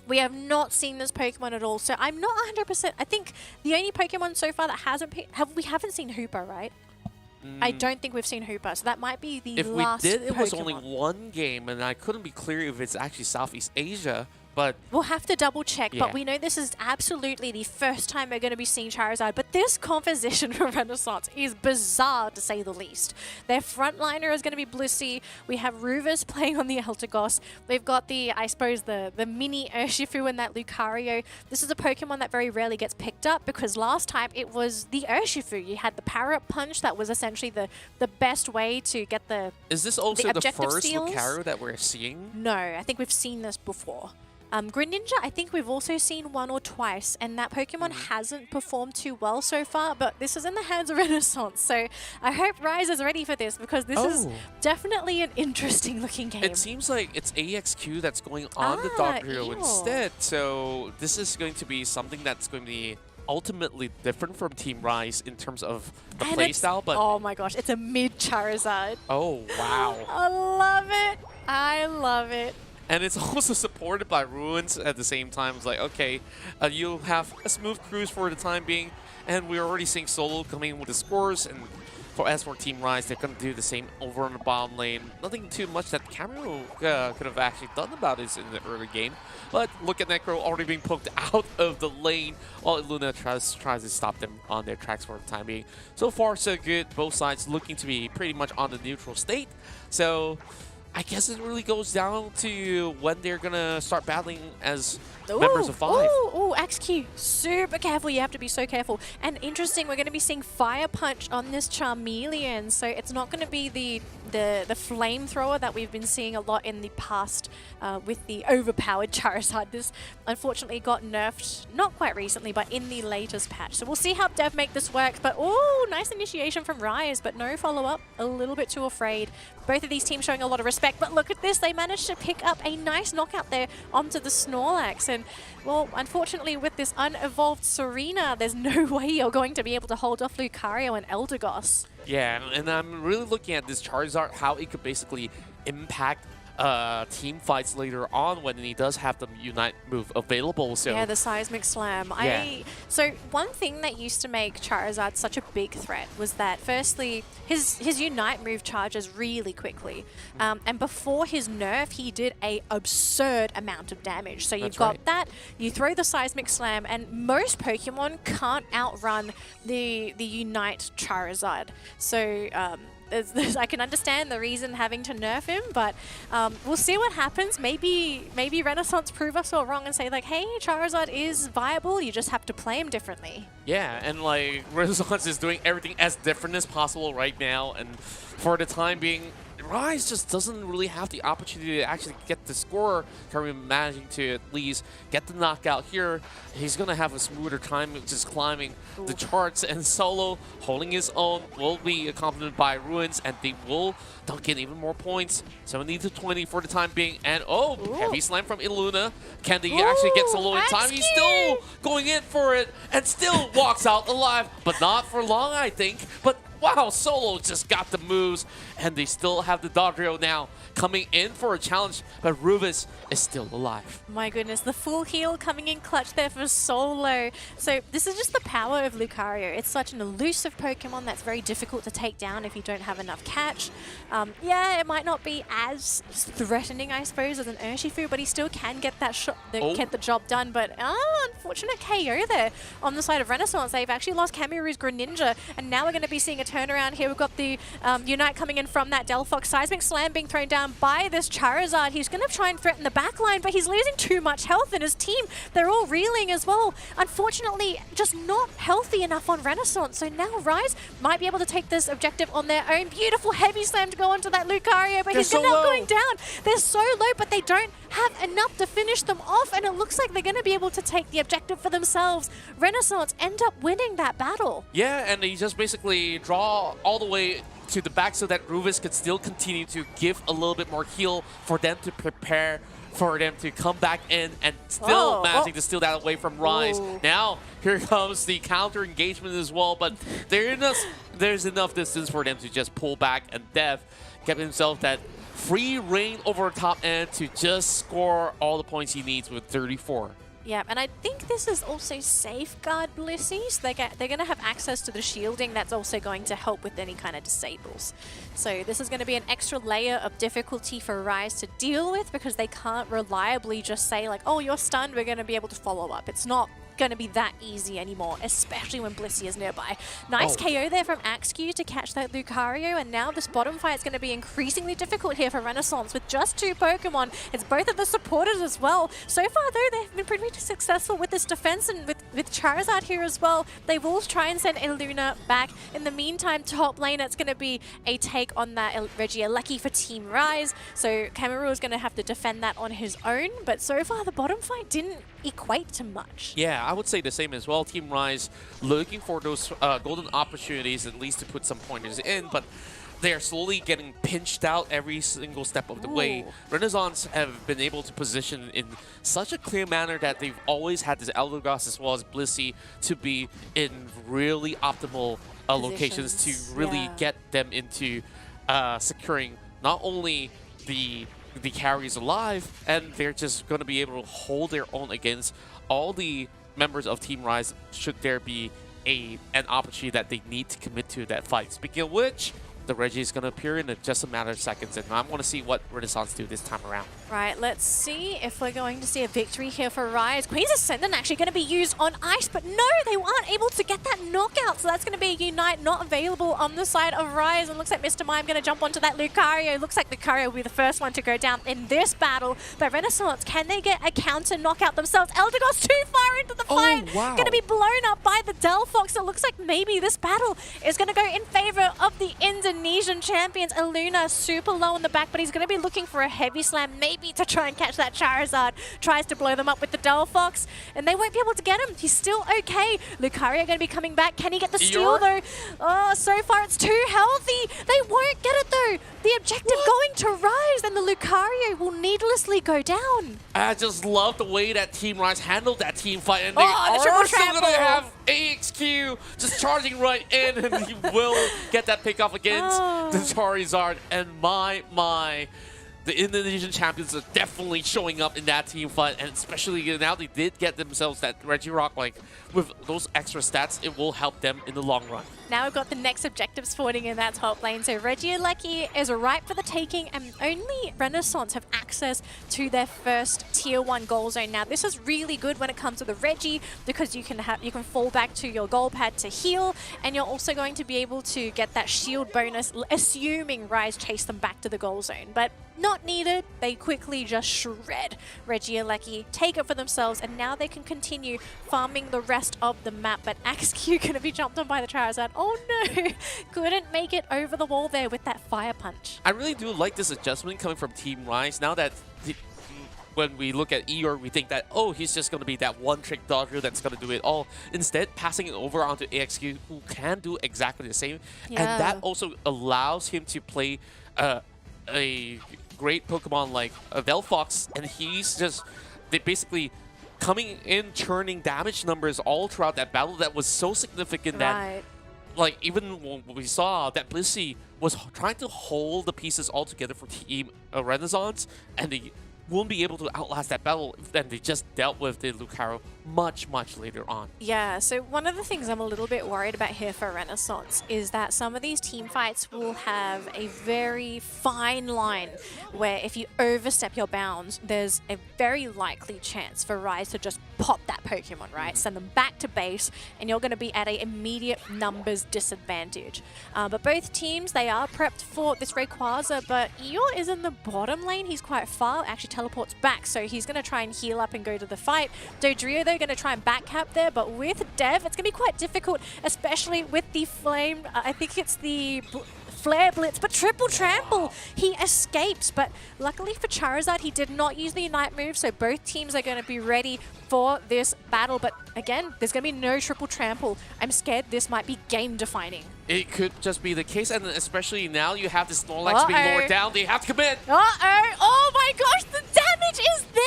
Speaker 1: We have not seen this Pokemon at all, so I'm not 100%. I think the only Pokemon so far that hasn't picked... we haven't seen Hooper, right? I don't think we've seen Hooper, so that might be the last
Speaker 2: If we did, it was
Speaker 1: Pokemon.
Speaker 2: only one game, and I couldn't be clear if it's actually Southeast Asia, but...
Speaker 1: We'll have to double check,
Speaker 2: Yeah.
Speaker 1: but we know this is absolutely the first time we're going to be seeing Charizard. But this composition for Renaissance is bizarre, to say the least. Their frontliner is going to be Blissey. We have Ruvus playing on the Eldegoss. We've got the, I suppose, the mini Urshifu and that Lucario. This is a Pokemon that very rarely gets picked up because last time it was the Urshifu. You had the Parrot Punch. That was essentially the best way to get the
Speaker 2: Is this also the
Speaker 1: objective
Speaker 2: first
Speaker 1: steals?
Speaker 2: Lucario that we're seeing?
Speaker 1: No, I think we've seen this before. Greninja, I think we've also seen one or twice, and that Pokemon hasn't performed too well so far, but this is in the hands of Renaissance, so I hope Rise is ready for this, because this is definitely an interesting looking game.
Speaker 2: It seems like it's AXQ that's going on the Dodrio instead, so this is going to be something that's going to be ultimately different from Team Rise in terms of the playstyle, but...
Speaker 1: Oh my gosh, it's a mid Charizard.
Speaker 2: Oh, wow.
Speaker 1: I love it. I love it.
Speaker 2: And it's also supported by Ruins at the same time. It's like, okay, you'll have a smooth cruise for the time being. And we're already seeing Solo coming in with the scores. And as for Team Rise, they're going to do the same over on the bottom lane. Nothing too much that Camero could have actually done about this in the early game. But look at Necro already being poked out of the lane while Luna tries to stop them on their tracks for the time being. So far, so good. Both sides looking to be pretty much on the neutral state. So... I guess it really goes down to when they're gonna start battling as members of 5.
Speaker 1: Ooh, XQ. Super careful. You have to be so careful. And interesting, we're going to be seeing Fire Punch on this Charmeleon. So it's not going to be the flamethrower that we've been seeing a lot in the past with the overpowered Charizard. This unfortunately got nerfed, not quite recently, but in the latest patch. So we'll see how Dev make this work. But oh, nice initiation from Rise, but no follow-up. A little bit too afraid. Both of these teams showing a lot of respect. But look at this. They managed to pick up a nice knockout there onto the Snorlax. And, well, unfortunately, with this unevolved Serena, there's no way you're going to be able to hold off Lucario and Eldegoss.
Speaker 2: Yeah, and I'm really looking at this Charizard, how it could basically impact team fights later on when he does have the Unite move available. So
Speaker 1: yeah, the Seismic Slam.
Speaker 2: Yeah.
Speaker 1: So one thing that used to make Charizard such a big threat was that, firstly, his Unite move charges really quickly. And before his nerf, he did a absurd amount of damage. So you've got that, you throw the Seismic Slam, and most Pokemon can't outrun the Unite Charizard. So I can understand the reason having to nerf him, but we'll see what happens. Maybe Renaissance prove us all wrong and say, like, hey, Charizard is viable, you just have to play him differently.
Speaker 2: Yeah, and like Renaissance is doing everything as different as possible right now, and for the time being, Rise just doesn't really have the opportunity to actually get the score. Currently managing to at least get the knockout here. He's going to have a smoother time just climbing the charts, and Solo holding his own will be accompanied by Ruins, and they will dunk in even more points. 70 to 20 for the time being, and heavy slam from Illuna. Can they actually get Solo in time? He's still going in for it and still walks out alive, but not for long, I think. But wow, Solo just got the moves, and they still have the Dodrio now coming in for a challenge, but Ruvus is still alive.
Speaker 1: My goodness, the full heal coming in clutch there for Solo. So this is just the power of Lucario. It's such an elusive Pokemon that's very difficult to take down if you don't have enough catch. Yeah, it might not be as threatening, I suppose, as an Urshifu, but he still can get that shot, get the job done. But unfortunate KO there on the side of Renaissance. They've actually lost Cameru's Greninja, and now we're going to be seeing a turnaround here. We've got the Unite coming in from that Delphox. Seismic Slam being thrown down by this Charizard. He's going to try and threaten the backline, but he's losing too much health in his team. They're all reeling as well. Unfortunately, just not healthy enough on Renaissance. So now Rise might be able to take this objective on their own. Beautiful heavy slam to go onto that Lucario, but he's not going down. They're so low, but they don't have enough to finish them off, and it looks like they're going to be able to take the objective for themselves. Renaissance end up winning that battle.
Speaker 2: Yeah, and they just basically draw all the way to the back so that Ruvus could still continue to give a little bit more heal for them to prepare for them to come back in and still managing to steal that away from Rise. Now, here comes the counter engagement as well, but there's enough distance for them to just pull back, and Dev kept himself that free reign over top end to just score all the points he needs with 34.
Speaker 1: Yeah, and I think this is also safeguard Blissey, so they're going to have access to the shielding that's also going to help with any kind of disables. So this is going to be an extra layer of difficulty for Rise to deal with, because they can't reliably just say like, oh, you're stunned, we're going to be able to follow up. It's not going to be that easy anymore, especially when Blissey is nearby. Nice KO there from Axew to catch that Lucario, and now this bottom fight is going to be increasingly difficult here for Renaissance with just 2 Pokemon. It's both of the supporters as well. So far though, they've been pretty successful with this defense, and with Charizard here as well. They will try and send Iluna back. In the meantime, top lane, it's going to be a take on that Regieleki for Team Rise. So Cameru is going to have to defend that on his own, but so far the bottom fight didn't equate to much.
Speaker 2: Yeah, I would say the same as well. Team Rise looking for those golden opportunities at least to put some pointers in, but they're slowly getting pinched out every single step of the way. Renaissance have been able to position in such a clear manner that they've always had this Eldegoss as well as Blissey to be in really optimal locations to really get them into securing not only the carries alive, and they're just going to be able to hold their own against all the members of Team Rise should there be an opportunity that they need to commit to that fight. Speaking of which, the Reggie is going to appear in just a matter of seconds, and I want to see what Renaissance do this time around.
Speaker 1: Right, let's see if we're going to see a victory here for Rise. Queen's Ascendant actually going to be used on ice, but no, they aren't able to get that knockout, so that's going to be a Unite not available on the side of Rise, and looks like Mr. Mime going to jump onto that Lucario. Looks like Lucario will be the first one to go down in this battle, but Renaissance, can they get a counter knockout themselves? Eldegoss too far into the fight, going to be blown up by the Delphox. It looks like maybe this battle is going to go in favor of the Indonesian champions. Iluna super low in the back, but he's going to be looking for a heavy slam, maybe to try and catch that Charizard. Tries to blow them up with the Delphox, and they won't be able to get him. He's still okay. Lucario going to be coming back. Can he get the steal though? Oh, so far it's too healthy. They won't get it though. The objective going to Rise, and the Lucario will needlessly go down.
Speaker 2: I just love the way that Team Rise handled that team fight, and they are still going to have AXQ just charging right in, and he will get that pick off against the Charizard. And my, the Indonesian champions are definitely showing up in that team fight, and especially now they did get themselves that Regirock. Like, with those extra stats, it will help them in the long run.
Speaker 1: Now we've got the next objective spawning in that top lane. So Regieleki is ripe for the taking, and only Renaissance have access to their first tier 1 goal zone. Now this is really good when it comes to the Regi, because you can fall back to your goal pad to heal, and you're also going to be able to get that shield bonus, assuming Rise chase them back to the goal zone. But not needed. They quickly just shred Regieleki, take it for themselves, and now they can continue farming the rest of the map. But Axeq going to be jumped on by the Charizard. Oh no! Couldn't make it over the wall there with that fire punch.
Speaker 2: I really do like this adjustment coming from Team Rise. Now that when we look at Eeyore, we think that, oh, he's just going to be that one-trick dodger that's going to do it all. Instead, passing it over onto AXQ, who can do exactly the same.
Speaker 1: Yeah.
Speaker 2: And that also allows him to play a great Pokemon like Delphox, and he's just basically coming in, turning damage numbers all throughout that battle that was so significant that, like, even when we saw that Blissey was trying to hold the pieces all together for Team Renaissance, and they won't be able to outlast that battle, then they just dealt with the Lucario much later on.
Speaker 1: Yeah, so one of the things I'm a little bit worried about here for Renaissance is that some of these team fights will have a very fine line where if you overstep your bounds, there's a very likely chance for Rise to just pop that Pokemon, right? Send them back to base, and you're going to be at an immediate numbers disadvantage. But both teams, they are prepped for this Rayquaza, but Eeyore is in the bottom lane. He's quite far, actually teleports back, so he's going to try and heal up and go to the fight. Dodrio, though, going to try and backcap there, but with Dev, it's going to be quite difficult, especially with the flame. I think it's the Flare Blitz, but Triple Trample. He escapes, but luckily for Charizard, he did not use the Unite move, so both teams are going to be ready for this battle. But again, there's going to be no Triple Trample. I'm scared this might be game-defining.
Speaker 2: It could just be the case, and especially now you have the Snorlax being lowered down. They have to commit.
Speaker 1: Oh my gosh, the damage! damage is there.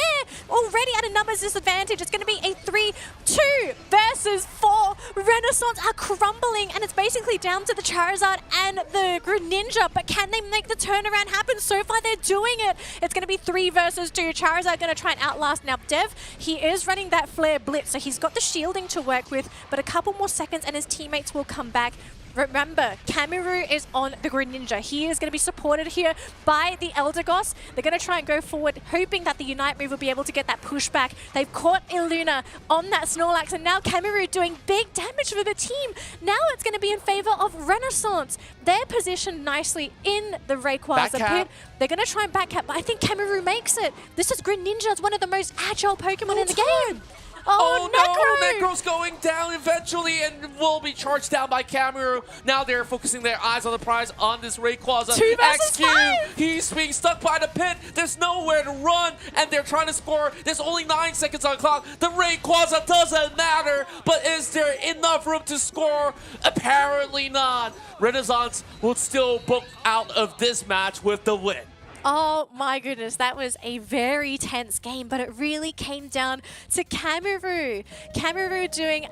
Speaker 1: Already at a numbers disadvantage. It's going to be a 3-2 versus 4. Renaissance are crumbling, and it's basically down to the Charizard and the Greninja. But can they make the turnaround happen? So far, they're doing it. It's going to be 3 versus 2. Charizard going to try and outlast. Now, Dev, he is running that Flare Blitz, so he's got the shielding to work with, but a couple more seconds and his teammates will come back. Remember, Cameru is on the Greninja. He is going to be supported here by the Eldegoss. They're going to try and go forward, hoping that the Unite move will be able to get that pushback. They've caught Illuna on that Snorlax, and now Cameru doing big damage for the team. Now it's going to be in favor of Renaissance. They're positioned nicely in the Rayquaza pit. They're going to try and backcap, but I think Cameru makes it. This is Greninja. It's one of the most agile Pokemon in the game. Oh
Speaker 2: no! Necro's going down eventually and will be charged down by Cameru. Now they're focusing their eyes on the prize on this Rayquaza.
Speaker 1: 2 versus 5.
Speaker 2: He's being stuck by the pit. There's nowhere to run, and they're trying to score. There's only 9 seconds on the clock. The Rayquaza doesn't matter, but is there enough room to score? Apparently not. Renaissance will still book out of this match with the win.
Speaker 1: Oh my goodness, that was a very tense game, but it really came down to Cameru. Cameru doing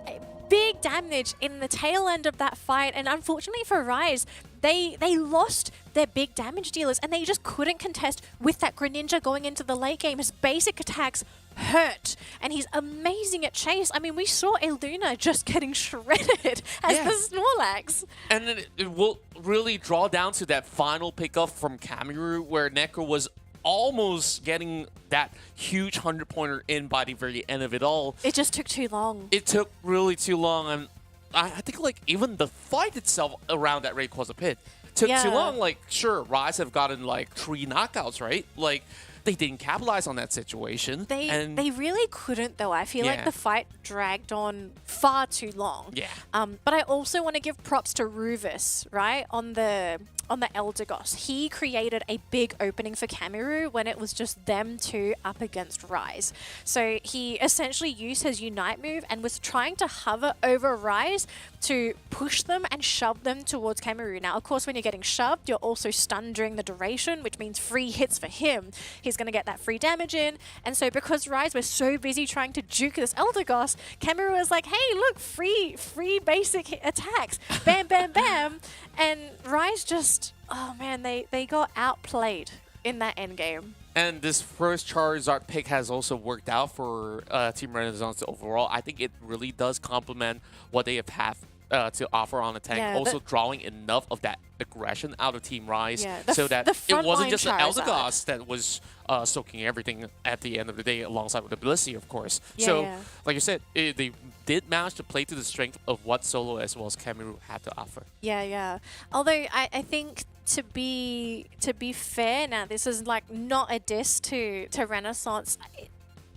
Speaker 1: big damage in the tail end of that fight, and unfortunately for Rise, they lost their big damage dealers, and they just couldn't contest with that Greninja going into the late game. His basic attacks hurt, and he's amazing at chase. I mean, we saw Illuna just getting shredded as the Snorlax.
Speaker 2: And then it will really draw down to that final pickup from Cameru, where Necro was almost getting that huge 100-pointer in by the very end of it all.
Speaker 1: It just took too long.
Speaker 2: It took really too long, and I think like even the fight itself around that Rayquaza pit took too long. Like, sure, Rise have gotten like 3 knockouts, right? Like, they didn't capitalize on that situation.
Speaker 1: They really couldn't, though. I feel like the fight dragged on far too long.
Speaker 2: Yeah.
Speaker 1: But I also want to give props to Rufus, right, on the Eldegoss. He created a big opening for Cameru when it was just them two up against Rise. So he essentially used his Unite move and was trying to hover over Rise to push them and shove them towards Cameru. Now, of course, when you're getting shoved, you're also stunned during the duration, which means free hits for him. He's going to get that free damage in. And so because Rise was so busy trying to juke this Eldegoss, Cameru was like, hey, look, free basic attacks. Bam, bam, bam. And Rise just, oh man, they got outplayed in that endgame.
Speaker 2: And this first Charizard pick has also worked out for Team Renaissance overall. I think it really does complement what they have to offer on the tank.
Speaker 1: Yeah,
Speaker 2: also drawing enough of that aggression out of Team Rise so that
Speaker 1: the
Speaker 2: it wasn't just an
Speaker 1: Charizard.
Speaker 2: Eldegoss that was soaking everything at the end of the day alongside with the Blissey, of course. Like you said, they did manage to play to the strength of what Solo as well as Cameru had to offer.
Speaker 1: Yeah. Although I think to be fair now, this is like not a diss to Renaissance.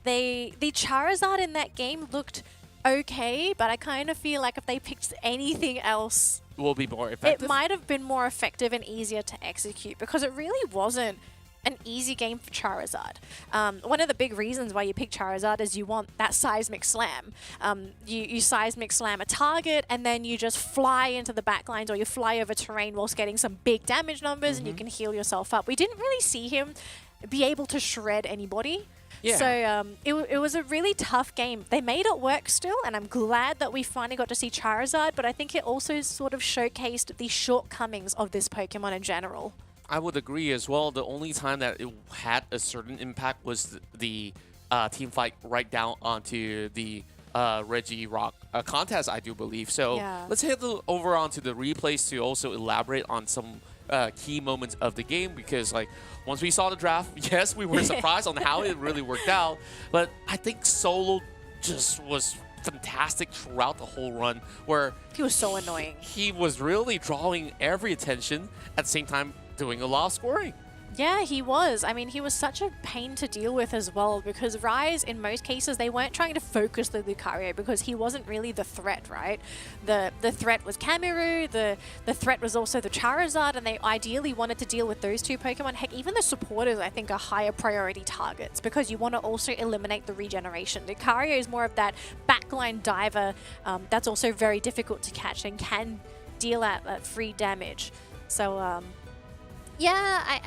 Speaker 1: The Charizard in that game looked okay, but I kind of feel like if they picked anything else,
Speaker 2: will be more effective.
Speaker 1: It might have been more effective and easier to execute, because it really wasn't an easy game for Charizard. One of the big reasons why you pick Charizard is you want that seismic slam. You seismic slam a target, and then you just fly into the backlines, or you fly over terrain whilst getting some big damage numbers, and you can heal yourself up. We didn't really see him be able to shred anybody.
Speaker 2: Yeah.
Speaker 1: So it was a really tough game. They made it work still, and I'm glad that we finally got to see Charizard, but I think it also sort of showcased the shortcomings of this Pokemon in general.
Speaker 2: I would agree as well. The only time that it had a certain impact was the team fight right down onto the Reggie Rock contest, I do believe. So let's head over onto the replays to also elaborate on some key moments of the game, because like once we saw the draft, yes, we were surprised on how it really worked out, but I think Solo just was fantastic throughout the whole run, where
Speaker 1: he was so annoying.
Speaker 2: He was really drawing every attention at the same time doing a lot of scoring.
Speaker 1: Yeah, he was. I mean, he was such a pain to deal with as well, because Rise, in most cases, they weren't trying to focus the Lucario because he wasn't really the threat, right? The threat was Cameru, the threat was also the Charizard, and they ideally wanted to deal with those two Pokemon. Heck, even the supporters, I think, are higher priority targets, because you want to also eliminate the regeneration. Lucario is more of that backline diver that's also very difficult to catch and can deal out free damage. So, yeah,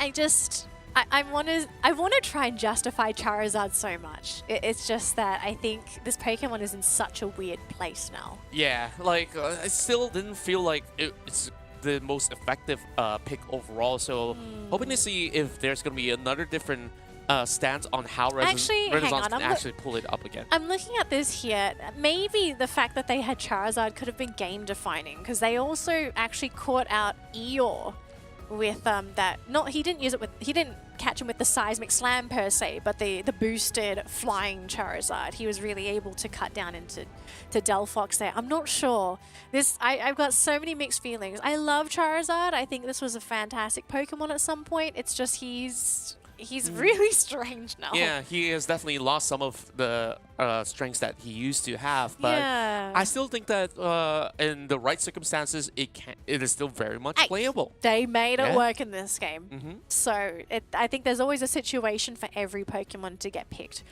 Speaker 1: I want to try and justify Charizard so much. It's just that I think this Pokemon is in such a weird place now.
Speaker 2: Yeah, like I still didn't feel like it's the most effective pick overall. So hoping to see if there's going to be another different stance on how Renaissance can actually pull it up again.
Speaker 1: I'm looking at this here. Maybe the fact that they had Charizard could have been game defining, because they also actually caught out Eeyore with that. Not he didn't catch him with the seismic slam per se, but the boosted flying Charizard. He was really able to cut down into Delphox there. I'm not sure. I've got so many mixed feelings. I love Charizard. I think this was a fantastic Pokemon at some point. It's just he's really strange now.
Speaker 2: Yeah, he has definitely lost some of the strengths that he used to have, but I still think that in the right circumstances, it is still very much playable.
Speaker 1: They made it work in this game. So I think there's always a situation for every Pokemon to get picked.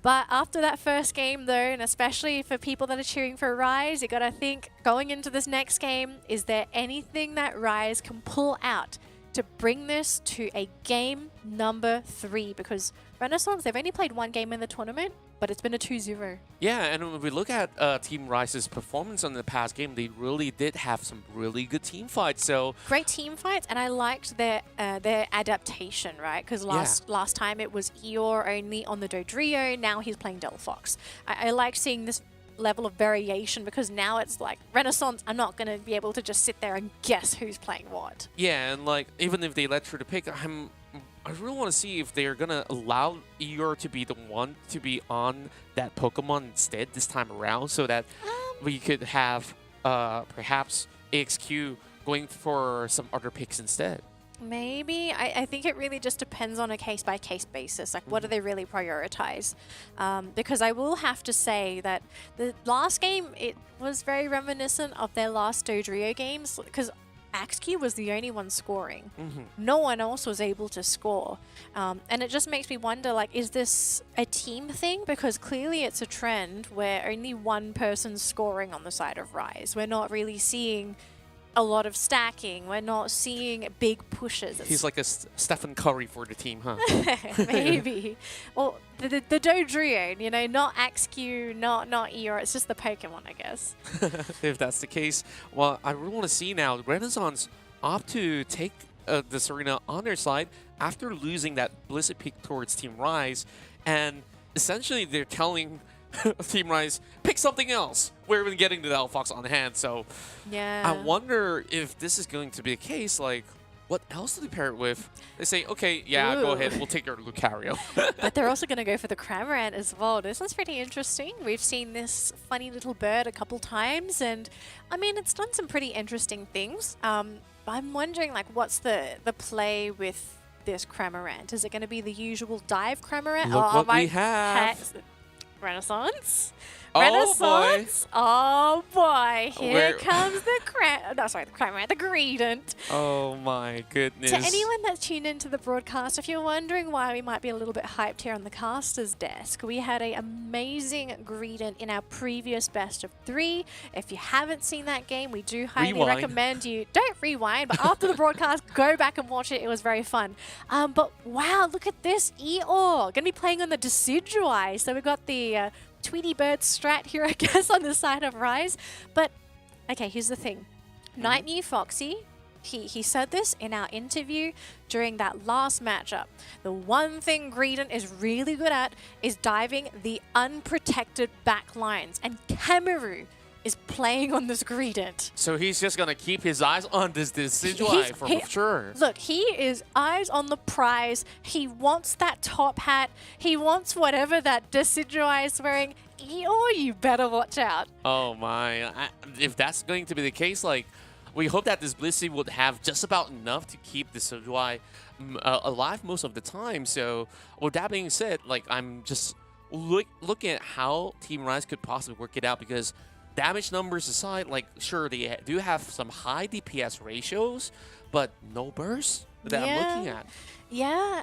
Speaker 1: But after that first game, though, and especially for people that are cheering for Rise, you got to think, going into this next game, is there anything that Rise can pull out to bring this to a game number 3? Because Renaissance, they've only played one game in the tournament, but it's been a 2-0.
Speaker 2: Yeah, and when we look at Team Rise's performance on the past game, they really did have some really good team fights. So
Speaker 1: great team fights, and I liked their adaptation, right? Because last time it was Eeyore only on the Dodrio, now he's playing Delphox. I like seeing this level of variation, because now it's like Renaissance, I'm not going to be able to just sit there and guess who's playing what.
Speaker 2: Yeah, and like even if they let her to pick, I really want to see if they're going to allow Eeyore to be the one to be on that Pokemon instead this time around, so that we could have perhaps AXQ going for some other picks instead.
Speaker 1: Maybe. I think it really just depends on a case-by-case basis. Like, what do they really prioritize? Because I will have to say that the last game, it was very reminiscent of their last Dodrio games, because Axq was the only one scoring. No one else was able to score. And it just makes me wonder, like, is this a team thing? Because clearly it's a trend where only one person's scoring on the side of Rise. We're not really seeing a lot of stacking. We're not seeing big pushes.
Speaker 2: He's like a Stephen Curry for the team, huh?
Speaker 1: Maybe. Well, the Dodrio, you know, not Axq, not Eeyore. It's just the Pokemon, I guess.
Speaker 2: If that's the case, well, I really want to see now. Renaissance opt to take this arena on their side after losing that Blizzard pick towards Team Rise, and essentially they're telling Team Rise, pick something else. We're even getting the Delphox on hand, so
Speaker 1: yeah.
Speaker 2: I wonder if this is going to be a case, like, what else do they pair it with? They say, okay, yeah, go ahead, we'll take your Lucario.
Speaker 1: But they're also going to go for the Cramorant as well. This is pretty interesting. We've seen this funny little bird a couple times, and I mean, it's done some pretty interesting things. I'm wondering, like, what's the play with this Cramorant? Is it going to be the usual dive Cramorant?
Speaker 2: Look what we have.
Speaker 1: Renaissance?
Speaker 2: Oh,
Speaker 1: Renaissance?
Speaker 2: boy.
Speaker 1: Oh boy, here comes the Cramorant, the Greedent.
Speaker 2: Oh my goodness.
Speaker 1: To anyone that's tuned into the broadcast, if you're wondering why we might be a little bit hyped here on the caster's desk, we had an amazing Greedent in our previous best of 3. If you haven't seen that game, we do highly recommend you, don't rewind, but after the broadcast, go back and watch it. It was very fun. But wow, look at this Eeyore. Gonna be playing on the Decidueye. So we've got the Tweety Bird strat here, I guess, on the side of Rise. But, okay, here's the thing. Nightmare Foxy, he said this in our interview during that last matchup. The one thing Greedent is really good at is diving the unprotected back lines. And Cameru is playing on this Greedent.
Speaker 2: So he's just going to keep his eyes on this Decidueye for sure.
Speaker 1: Look, he is eyes on the prize. He wants that top hat. He wants whatever that Decidueye is wearing. Eeyore, you better watch out.
Speaker 2: Oh my. If that's going to be the case, like, we hope that this Blissey would have just about enough to keep Decidueye alive most of the time. So with that being said, like, I'm just looking at how Team Rise could possibly work it out, because damage numbers aside, like, sure, they do have some high DPS ratios, but no burst that I'm looking at.
Speaker 1: Yeah,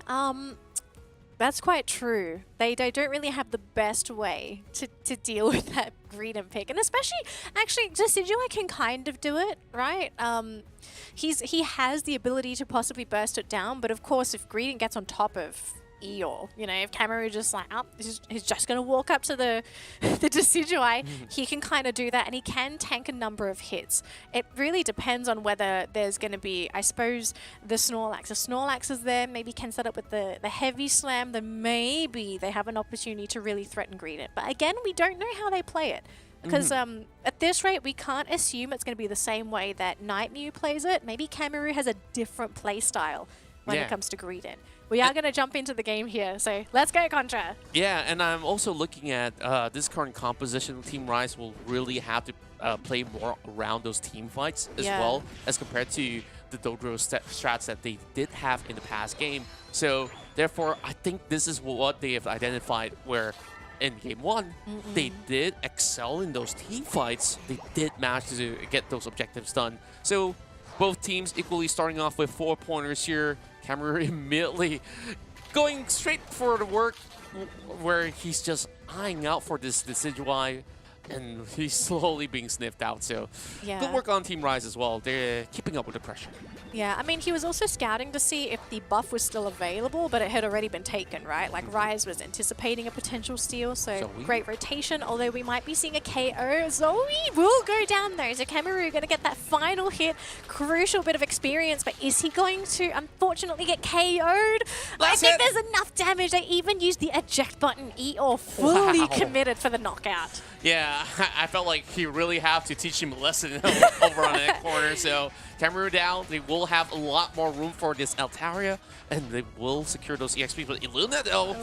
Speaker 1: That's quite true. They don't really have the best way to deal with that Greedent pick. And especially, actually, Decidueye can kind of do it, right? He has the ability to possibly burst it down, but of course, if Greedent gets on top of Eeyore, you know, if Cameru just like, oh, he's just going to walk up to the Decidueye, he can kind of do that, and he can tank a number of hits. It really depends on whether there's going to be, I suppose, the Snorlax. If Snorlax is there, maybe can set up with the heavy slam, then maybe they have an opportunity to really threaten Greedent. But again, we don't know how they play it. Because at this rate, we can't assume it's going to be the same way that Night Mew plays it. Maybe Cameru has a different play style when it comes to Greedent. We are going to jump into the game here, so let's go, Contra.
Speaker 2: Yeah, and I'm also looking at this current composition. Team Rise will really have to play more around those team fights as well, as compared to the Dodro strats that they did have in the past game. So therefore, I think this is what they have identified, where in Game 1, they did excel in those team fights. They did manage to get those objectives done. So both teams equally starting off with 4 pointers here. Cameru immediately going straight for the work, where he's just eyeing out for this Decidueye, and he's slowly being sniffed out. So good work on Team Rise as well. They're keeping up with the pressure.
Speaker 1: Yeah, I mean, he was also scouting to see if the buff was still available, but it had already been taken, right? Like, Rise was anticipating a potential steal, so great rotation, although we might be seeing a KO. Zoe will go down though, so Cameru going to get that final hit, crucial bit of experience, but is he going to, unfortunately, get KO'd? I think there's enough damage. They even used the eject button. Eeyore fully committed for the knockout.
Speaker 2: Yeah, I felt like he really have to teach him a lesson over on that corner, so Cameru down. They will have a lot more room for this Altaria, and they will secure those EXP. But Illuna, though,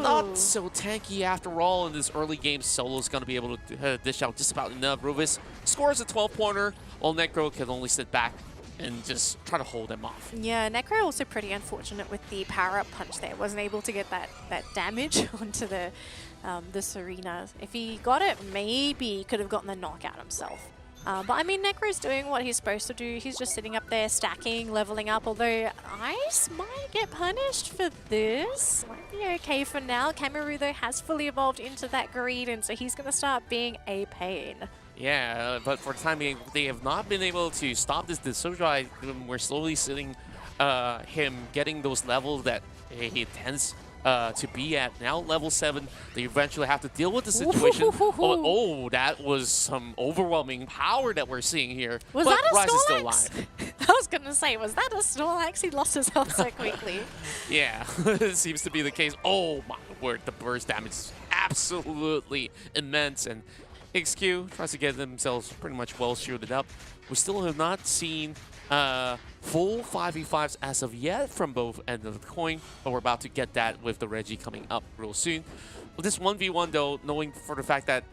Speaker 2: not so tanky after all in this early game. Solo's going to be able to dish out just about enough. Ruvis scores a 12-pointer, while Necro can only sit back and just try to hold them off.
Speaker 1: Yeah, Necro also pretty unfortunate with the power-up punch there. Wasn't able to get that damage onto the Serena. If he got it, maybe he could have gotten the knockout himself. But I mean, Necro's doing what he's supposed to do. He's just sitting up there, stacking, leveling up. Although Ice might get punished for this. Might be okay for now. Cameru, though, has fully evolved into that Greedent, so he's going to start being a pain.
Speaker 2: Yeah, but for the time being, they have not been able to stop this Decidueye. We're slowly seeing him getting those levels that he tends to be at. Now level 7, they eventually have to deal with the situation. Oh, that was some overwhelming power that we're seeing here.
Speaker 1: Was
Speaker 2: but
Speaker 1: that a
Speaker 2: Rise
Speaker 1: Snorlax?
Speaker 2: is still alive.
Speaker 1: I was going to say, was that a Snorlax? He lost his health so quickly.
Speaker 2: Yeah, it seems to be the case. Oh my word, the burst damage is absolutely immense, and XQ tries to get themselves pretty much well shielded up. We still have not seen full 5v5s as of yet from both ends of the coin, but we're about to get that with the Reggie coming up real soon. With this 1v1 though, knowing for the fact that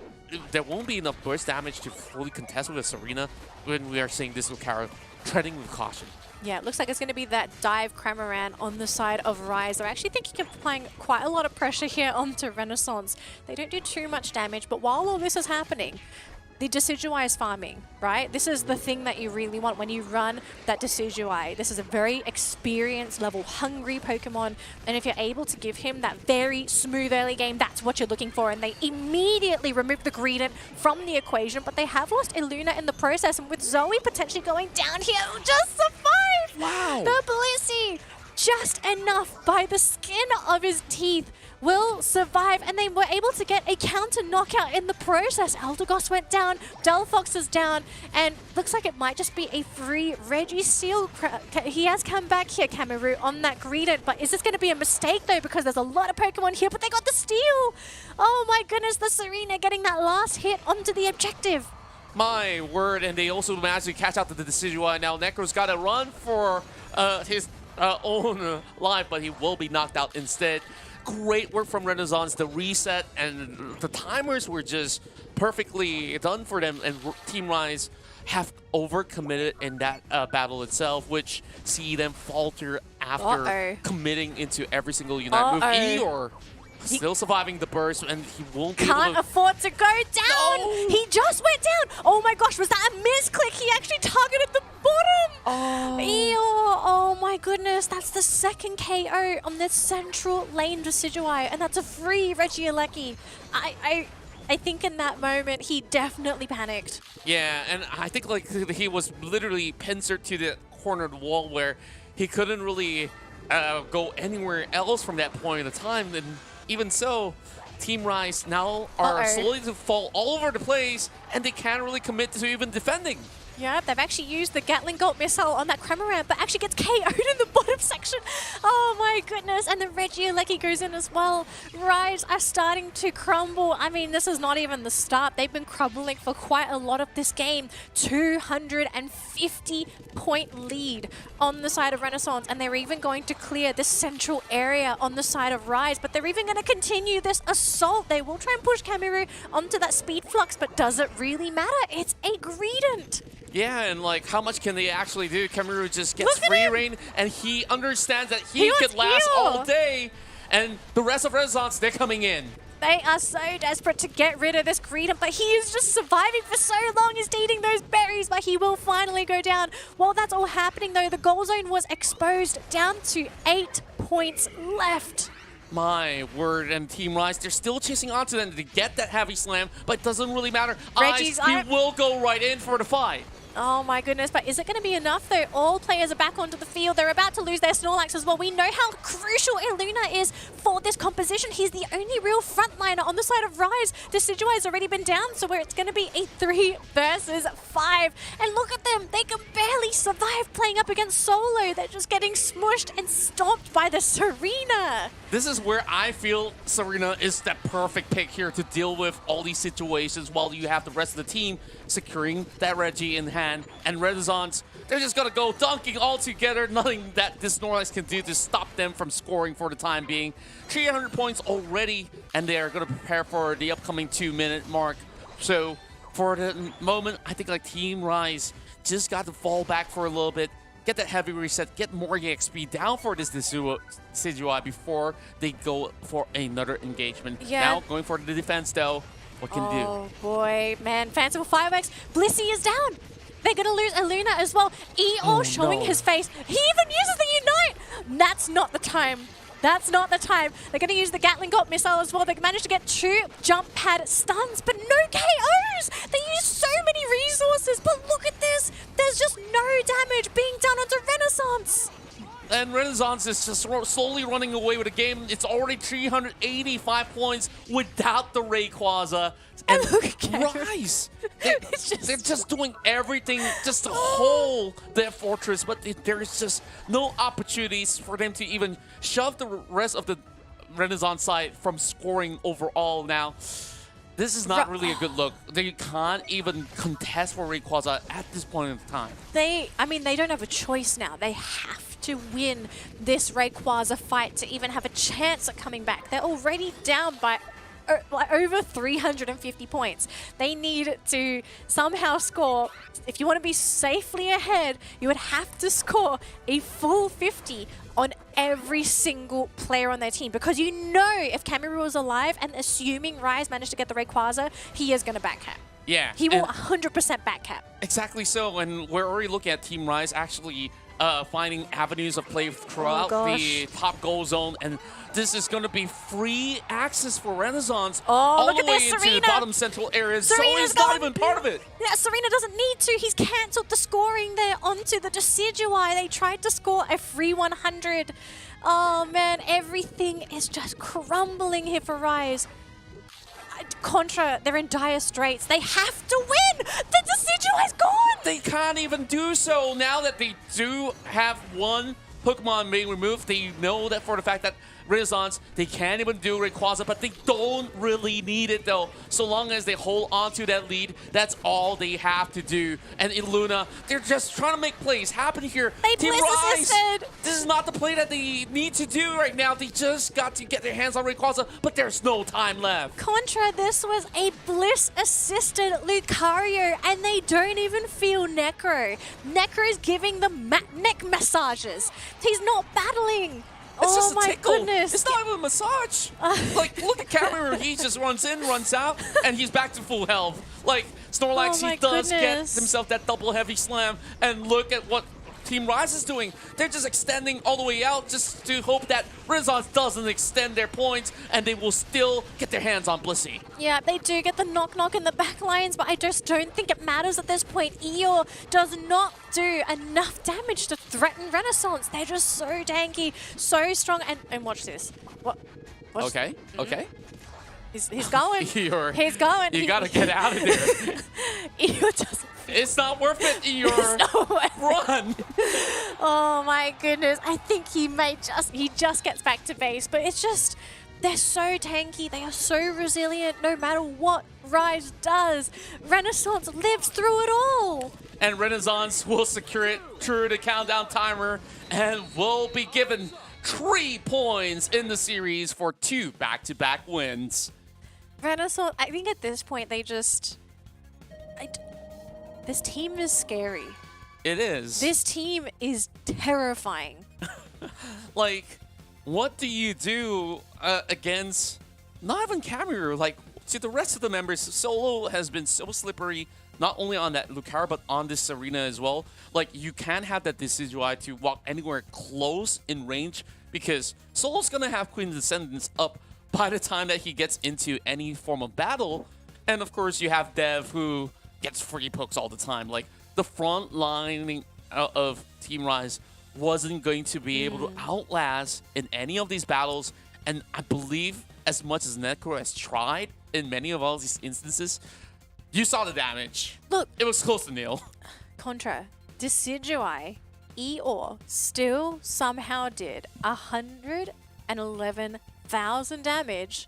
Speaker 2: there won't be enough burst damage to fully contest with a Serena, when we are seeing this Lucario treading with caution.
Speaker 1: Yeah, it looks like it's going to be that dive Cramorant on the side of Rise. They're actually thinking of applying quite a lot of pressure here onto Renaissance. They don't do too much damage, but while all this is happening, the Decidueye is farming, right? This is the thing that you really want when you run that Decidueye. This is a very experienced level, hungry Pokemon, and if you're able to give him that very smooth early game, that's what you're looking for. And they immediately remove the Greedent from the equation, but they have lost Illuna in the process, and with Zoe potentially going down here, just survive!
Speaker 2: Wow!
Speaker 1: The Blissey, just enough by the skin of his teeth, will survive, and they were able to get a counter knockout in the process. Eldegoss went down, Delphox is down, and looks like it might just be a free Reggie steal. He has come back here, Cameru, on that Greedent, but is this going to be a mistake though, because there's a lot of Pokemon here, but they got the steal! Oh my goodness, the Serena getting that last hit onto the objective.
Speaker 2: My word, and they also managed to catch out the Decidueye. Now Necro's got to run for his own life, but he will be knocked out instead. Great work from Renaissance. The reset and the timers were just perfectly done for them, and Team Rise have overcommitted in that battle itself, which see them falter after committing into every single Unite move. Eeyore still surviving the burst, and he won't be
Speaker 1: Can't
Speaker 2: able to
Speaker 1: afford to go down!
Speaker 2: No.
Speaker 1: He just went down! Oh my gosh, was that a misclick? He actually targeted the bottom. Ew. Oh my goodness, that's the second KO on this central lane Decidueye, and that's a free Regieleki. I think in that moment he definitely panicked.
Speaker 2: Yeah, and I think like he was literally pincered to the cornered wall where he couldn't really go anywhere else from that point of time. And even so, Team Rise now are slowly to fall all over the place, and they can't really commit to even defending.
Speaker 1: Yeah, they've actually used the Gatling Bolt missile on that Cramorant, but actually gets KO'd in the bottom section. Oh my goodness, and the Regieleki goes in as well. Rise are starting to crumble. I mean, this is not even the start. They've been crumbling for quite a lot of this game. 250-point lead on the side of Renaissance, and they're even going to clear this central area on the side of Rise, but they're even going to continue this assault. They will try and push Cameru onto that speed flux, but does it really matter? It's a Greedent.
Speaker 2: Yeah, and like, how much can they actually do? Cameru just gets free reign, and he understands that he could last all day. And the rest of Renaissance, they're coming in.
Speaker 1: They are so desperate to get rid of this Greedent, but he is just surviving for so long. He's eating those berries, but he will finally go down. While that's all happening, though, the goal zone was exposed down to 8 points left.
Speaker 2: My word, and Team Rise, they're still chasing onto them to get that heavy slam, but it doesn't really matter.
Speaker 1: Reggie's
Speaker 2: he will go right in for the fight.
Speaker 1: Oh my goodness, but is it going to be enough though? All players are back onto the field. They're about to lose their Snorlax as well. We know how crucial Iluna is for this composition. He's the only real frontliner on the side of Rise. Decidueye has already been down, so where it's going to be a 3 versus 5. And look at them. They can barely survive playing up against Solo. They're just getting smushed and stomped by the Serena.
Speaker 2: This is where I feel Serena is the perfect pick here to deal with all these situations while you have the rest of the team securing that Reggie in hand. And Renaissance, they're just going to go dunking all together. Nothing that this Snorlax can do to stop them from scoring for the time being. 300 points already, and they are going to prepare for the upcoming 2-minute mark. So for the moment, I think like Team Rise just got to fall back for a little bit, get that heavy reset, get more EXP down for this Decidueye before they go for another engagement.
Speaker 1: Yeah.
Speaker 2: Now going for the defense though. What can do?
Speaker 1: Oh boy, man. Fanciful Fireworks. Blissey is down. They're going to lose Iluna as well. Eeyore showing his face. He even uses the Unite. That's not the time. That's not the time. They're going to use the Gatling Bolt missile as well. They managed to get 2 jump pad stuns, but no KOs. They use so many resources, but look at this. There's just no damage being done onto Renaissance.
Speaker 2: And Renaissance is just slowly running away with the game. It's already 385 points without the Rayquaza. And Rise, they're just doing everything just to hold their fortress, but there is just no opportunities for them to even shove the rest of the Renaissance side from scoring overall now. This is not really a good look. They can't even contest for Rayquaza at this point in time.
Speaker 1: I mean, they don't have a choice now. They have to win this Rayquaza fight to even have a chance at coming back. They're already down by over 350 points. They need to somehow score. If you want to be safely ahead, you would have to score a full 50 on every single player on their team, because you know if Cameru was alive, and assuming Rise managed to get the Rayquaza, he is going to backcap.
Speaker 2: Yeah.
Speaker 1: He will 100% backcap.
Speaker 2: Exactly so, and we're already looking at Team Rise actually finding avenues of play throughout the top goal zone, and this is going to be free access for Renaissance all the way into the bottom central areas. So he's not even part of it.
Speaker 1: Yeah, Serena doesn't need to. He's cancelled the scoring there onto the Decidueye. They tried to score a free 100. Oh man, everything is just crumbling here for Rise. Contra, they're in dire straits. They have to win! The Decidueye's gone!
Speaker 2: They can't even do so now that they do have one Pokemon being removed. They know that for the fact that Renaissance, they can't even do Rayquaza, but they don't really need it though. So long as they hold on to that lead, that's all they have to do. And Iluna, they're just trying to make plays happen here.
Speaker 1: They
Speaker 2: Team
Speaker 1: Bliss
Speaker 2: Rise,
Speaker 1: assisted.
Speaker 2: this is not the play that they need to do right now. They just got to get their hands on Rayquaza, but there's no time left.
Speaker 1: Contra, this was a Bliss assisted Lucario, and they don't even feel Necro. Necro's giving them neck massages. He's not battling. Oh
Speaker 2: just a
Speaker 1: my
Speaker 2: tickle.
Speaker 1: goodness.
Speaker 2: It's not even a massage. Like, look at Cameron. He just runs in, runs out, and he's back to full health. Like, Snorlax,
Speaker 1: Oh my
Speaker 2: he does get
Speaker 1: goodness.
Speaker 2: himself that double heavy slam, and look at what Team Rise is doing. They're just extending all the way out just to hope that Renaissance doesn't extend their points, and they will still get their hands on Blissey.
Speaker 1: Yeah, they do get the knock-knock in the back lines, but I just don't think it matters at this point. Eeyore does not do enough damage to threaten Renaissance. They're just so tanky, so strong. And watch this. What's-
Speaker 2: Okay, okay.
Speaker 1: He's going.
Speaker 2: Eeyore,
Speaker 1: He's going.
Speaker 2: you gotta get out of there.
Speaker 1: Eeyore doesn't.
Speaker 2: It's not worth it, Eeyore.
Speaker 1: No way.
Speaker 2: Run.
Speaker 1: Oh my goodness. I think he just gets back to base, but it's just, they're so tanky. They are so resilient no matter what Rise does. Renaissance lives through it all.
Speaker 2: And Renaissance will secure it through the countdown timer and will be given 3 points in the series for 2 back-to-back wins.
Speaker 1: Renaissance, I think at this point they just, this team is scary.
Speaker 2: It is.
Speaker 1: This team is terrifying.
Speaker 2: Like, what do you do against not even Cameron? Like, to the rest of the members, Solo has been so slippery, not only on that Lucario, but on this arena as well. Like, you can't have that Decidueye to walk anywhere close in range because Solo's going to have Queen Descendants up by the time that he gets into any form of battle. And, of course, you have Dev, who gets free pokes all the time. Like, the front lining of Team Rise wasn't going to be able to outlast in any of these battles. And I believe as much as Necro has tried in many of all these instances, you saw the damage.
Speaker 1: Look.
Speaker 2: It was close to nil.
Speaker 1: Contra, Decidueye, Eeyore still somehow did 111,000 damage,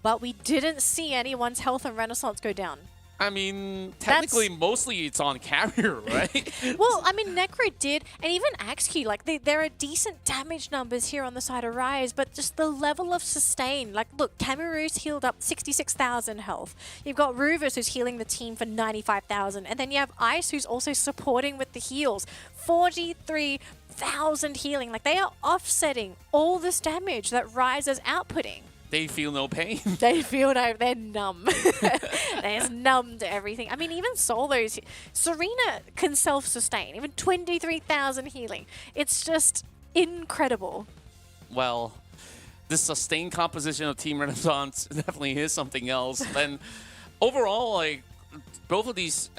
Speaker 1: but we didn't see anyone's health and Renaissance go down.
Speaker 2: I mean, technically, mostly it's on Carrier, right?
Speaker 1: Well, I mean, Necro did, and even Axkey, like, there are decent damage numbers here on the side of Rise, but just the level of sustain. Like, look, Cameroon's healed up 66,000 health. You've got Rufus, who's healing the team for 95,000, and then you have Ice, who's also supporting with the heals. 43,000 healing. Like, they are offsetting all this damage that Rise is outputting.
Speaker 2: They feel no pain.
Speaker 1: They feel no, they're numb. They're just numb to everything. I mean, even solos, Serena can self-sustain, even 23,000 healing. It's just incredible.
Speaker 2: Well, the sustained composition of Team Renaissance definitely is something else. And overall, like, both of these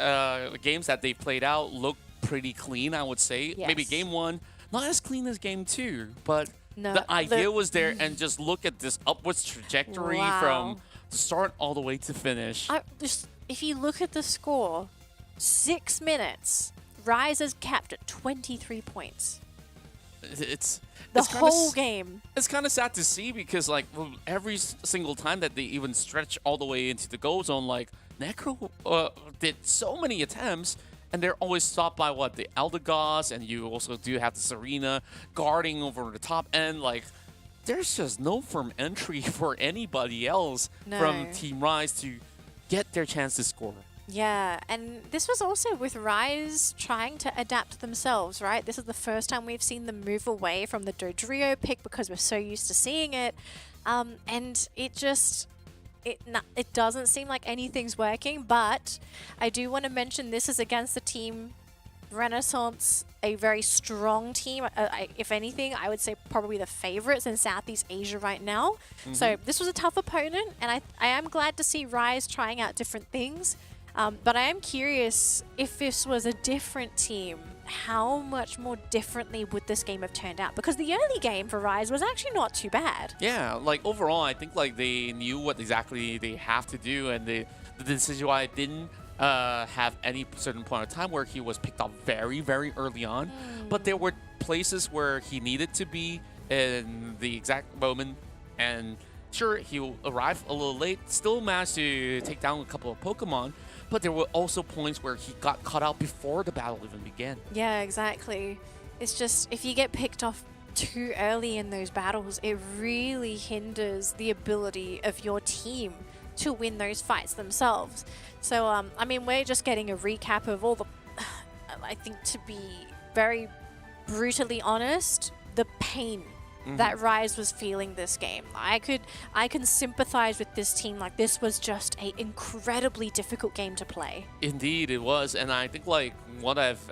Speaker 2: games that they've played out look pretty clean, I would say.
Speaker 1: Yes.
Speaker 2: Maybe game 1, not as clean as game 2, but
Speaker 1: No,
Speaker 2: the idea was there, and just look at this upwards trajectory from the start all the way to finish.
Speaker 1: If you look at the score, 6 minutes, Rise is capped at 23 points.
Speaker 2: It's
Speaker 1: The
Speaker 2: kinda
Speaker 1: whole game.
Speaker 2: It's kind of sad to see because, like, every single time that they even stretch all the way into the goal zone, like, Necro did so many attempts, and they're always stopped by, what, the Eldegoss, and you also do have the Serena guarding over the top end. Like, there's just no firm entry for anybody else from Team Rise to get their chance to score.
Speaker 1: Yeah, and this was also with Rise trying to adapt themselves, right? This is the first time we've seen them move away from the Dodrio pick because we're so used to seeing it. And it just... It doesn't seem like anything's working, but I do want to mention this is against the team Renaissance, a very strong team. If anything, I would say probably the favorites in Southeast Asia right now. So this was a tough opponent, and I am glad to see Rise trying out different things. But I am curious, if this was a different team, how much more differently would this game have turned out? Because the early game for Rise was actually not too bad.
Speaker 2: Yeah, like, overall, I think, like, they knew what exactly they have to do, and the Decidueye didn't have any certain point of time where he was picked up very, very early on. But there were places where he needed to be in the exact moment, and sure, he arrived a little late, still managed to take down a couple of Pokemon, but there were also points where he got caught out before the battle even began.
Speaker 1: Yeah, exactly. It's just, if you get picked off too early in those battles, it really hinders the ability of your team to win those fights themselves. So, I mean, we're just getting a recap of all the, I think, to be very brutally honest, the pain that Rise was feeling this game. I can sympathize with this team. Like, this was just an incredibly difficult game to play.
Speaker 2: Indeed, it was. And I think, like, what I've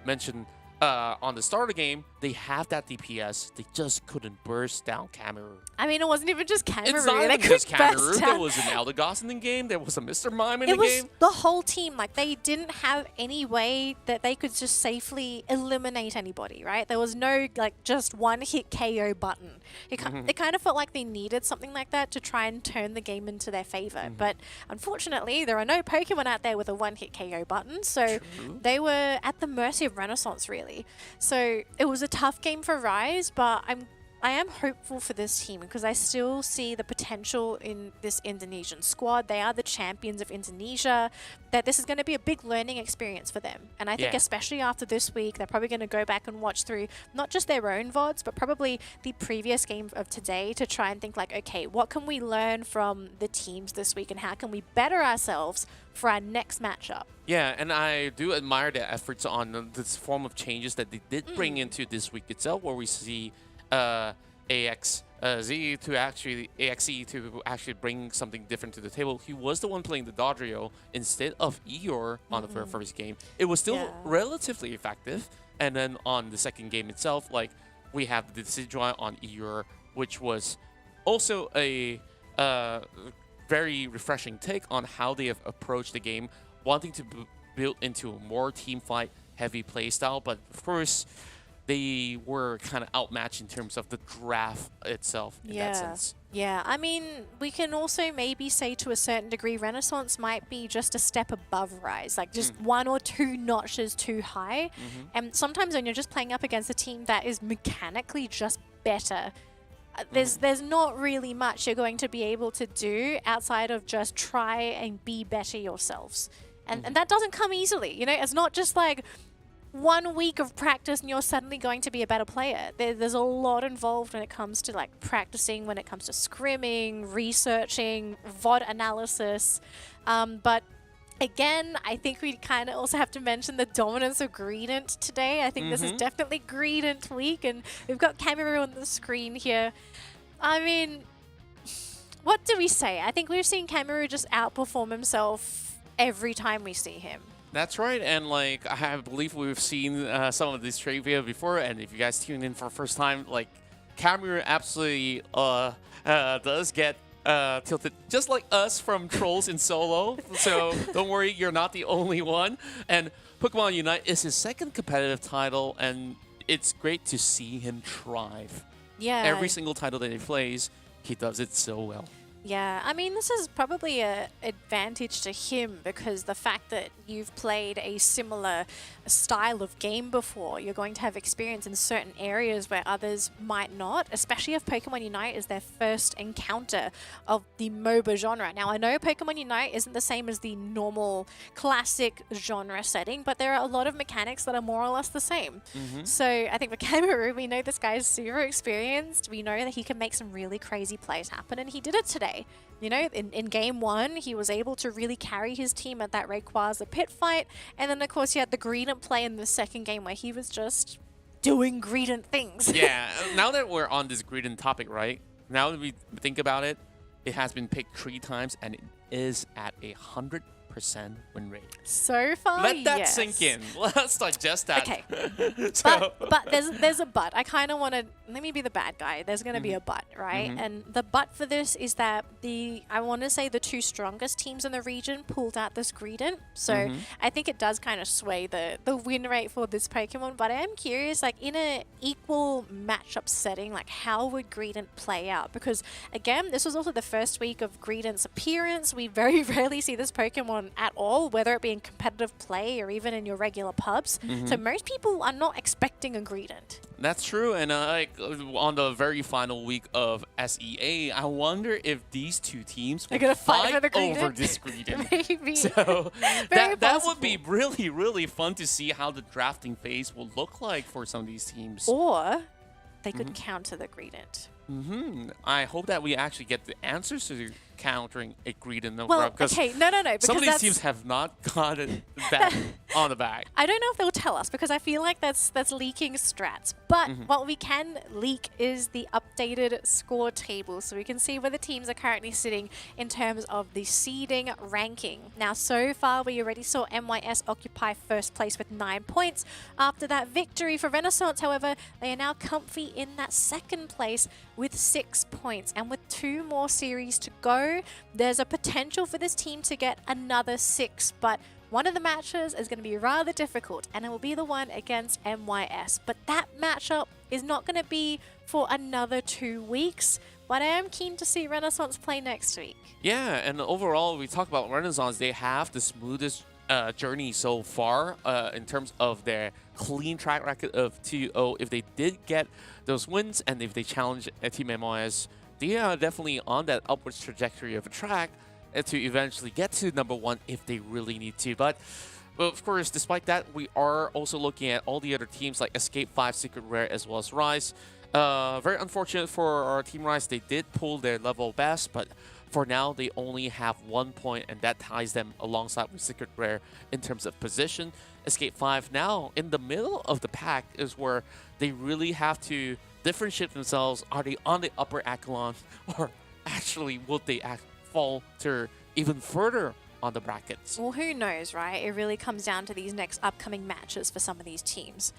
Speaker 2: mentioned on the start of the game, they have that DPS. They just couldn't burst down Cameroon.
Speaker 1: I mean, it wasn't even just Cameroon.
Speaker 2: It's not
Speaker 1: They
Speaker 2: even just
Speaker 1: couldn't burst
Speaker 2: Cameroon.
Speaker 1: down.
Speaker 2: There was an Eldegoss in the game. There was a Mr. Mime in
Speaker 1: It
Speaker 2: the
Speaker 1: was
Speaker 2: game.
Speaker 1: the whole team. Like, they didn't have any way that they could just safely eliminate anybody, right? There was no, like, just one-hit KO button. It kind of felt like they needed something like that to try and turn the game into their favor. But unfortunately, there are no Pokemon out there with a one-hit KO button, so they were at the mercy of Renaissance, really. So it was a tough game for Rise, but I am hopeful for this team because I still see the potential in this Indonesian squad. They are the champions of Indonesia, that this is going to be a big learning experience for them. And I think especially after this week, they're probably going to go back and watch through not just their own VODs, but probably the previous game of today to try and think like, okay, what can we learn from the teams this week and how can we better ourselves for our next matchup?
Speaker 2: Yeah, and I do admire the efforts on this form of changes that they did bring into this week itself, where we see AXE to actually bring something different to the table. He was the one playing the Dodrio instead of Eeyore on the very first game. It was still relatively effective. And then on the second game itself, like, we have the Decidueye on Eeyore, which was also a very refreshing take on how they have approached the game, wanting to build into a more team fight heavy playstyle. But of course, they were kind of outmatched in terms of the draft itself in that sense.
Speaker 1: Yeah, I mean, we can also maybe say to a certain degree Renaissance might be just a step above Rise, like just one or two notches too high. And sometimes when you're just playing up against a team that is mechanically just better, there's not really much you're going to be able to do outside of just try and be better yourselves. And that doesn't come easily, you know? It's not just like 1 week of practice and you're suddenly going to be a better player. There's a lot involved when it comes to like practicing, when it comes to scrimming, researching, VOD analysis. But again, I think we kind of also have to mention the dominance of Greedent today. I think this is definitely Greedent week, and we've got Cameroon on the screen here. I mean, what do we say? I think we've seen Cameroon just outperform himself every time we see him.
Speaker 2: That's right, and like I believe we've seen some of this trivia before, and if you guys tune in for the first time, like Cameroon absolutely does get tilted, just like us from Trolls in solo. So don't worry, you're not the only one. And Pokemon UNITE is his second competitive title, and it's great to see him thrive.
Speaker 1: Yeah.
Speaker 2: Every single title that he plays, he does it so well.
Speaker 1: Yeah, I mean, this is probably an advantage to him because the fact that you've played a similar style of game before, you're going to have experience in certain areas where others might not, especially if Pokemon UNITE is their first encounter of the MOBA genre. Now, I know Pokemon UNITE isn't the same as the normal classic genre setting, but there are a lot of mechanics that are more or less the same. So I think for Cameroon, we know this guy is super experienced. We know that he can make some really crazy plays happen, and he did it today. You know, in game one, he was able to really carry his team at that Rayquaza pit fight. And then, of course, he had the Greedent play in the second game where he was just doing Greedent things.
Speaker 2: Yeah, now that we're on this Greedent topic, right? Now that we think about it, it has been picked 3 times and it is at 100% win rate.
Speaker 1: So far,
Speaker 2: Let that
Speaker 1: yes.
Speaker 2: sink in. Let's digest that.
Speaker 1: Okay.
Speaker 2: So,
Speaker 1: but there's a but. I kind of want to, let me be the bad guy. There's going to be a but, right? And the but for this is that I want to say the 2 strongest teams in the region pulled out this Greedent. So I think it does kind of sway the win rate for this Pokemon. But I am curious, like in an equal matchup setting, like how would Greedent play out? Because again, this was also the first week of Greedent's appearance. We very rarely see this Pokemon at all, whether it be in competitive play or even in your regular pubs. So most people are not expecting a Greedent.
Speaker 2: that's true. And like on the very final week of SEA, I wonder if these 2 teams will
Speaker 1: gonna fight for the
Speaker 2: over
Speaker 1: Greedent?
Speaker 2: this Greedent.
Speaker 1: Maybe.
Speaker 2: So
Speaker 1: Very
Speaker 2: that would
Speaker 1: possible.
Speaker 2: be really, really fun to see how the drafting phase will look like for some of these teams.
Speaker 1: Or they could counter the Greedent.
Speaker 2: I hope that we actually get the answers to countering a greed in the
Speaker 1: Well,
Speaker 2: because
Speaker 1: okay, no, because
Speaker 2: some of these
Speaker 1: that's-
Speaker 2: teams have not gotten that on the back.
Speaker 1: I don't know if they'll tell us because I feel like that's leaking strats. But what we can leak is the updated score table, so we can see where the teams are currently sitting in terms of the seeding ranking. Now, so far we already saw MYS occupy first place with 9 points. After that victory for Renaissance, however, they are now comfy in that second place with 6 points. And with 2 more series to go, there's a potential for this team to get another 6. But one of the matches is going to be rather difficult, and it will be the one against MYS. But that matchup is not going to be for another 2 weeks. But I am keen to see Renaissance play next week.
Speaker 2: Yeah, and overall, we talk about Renaissance. They have the smoothest journey so far in terms of their clean track record of 2-0. If they did get those wins and if they challenge Team MOS, they are definitely on that upwards trajectory of a track to eventually get to #1 if they really need to. But of course, despite that, we are also looking at all the other teams like Escape 5, Secret Rare, as well as Rise. Very unfortunate for our Team Rise. They did pull their level best, but for now, they only have 1 point, and that ties them alongside with Secret Rare in terms of position. Escape 5 now in the middle of the pack is where they really have to differentiate themselves. Are they on the upper echelon, or actually would they falter even further on the brackets?
Speaker 1: Well, who knows, right? It really comes down to these next upcoming matches for some of these teams.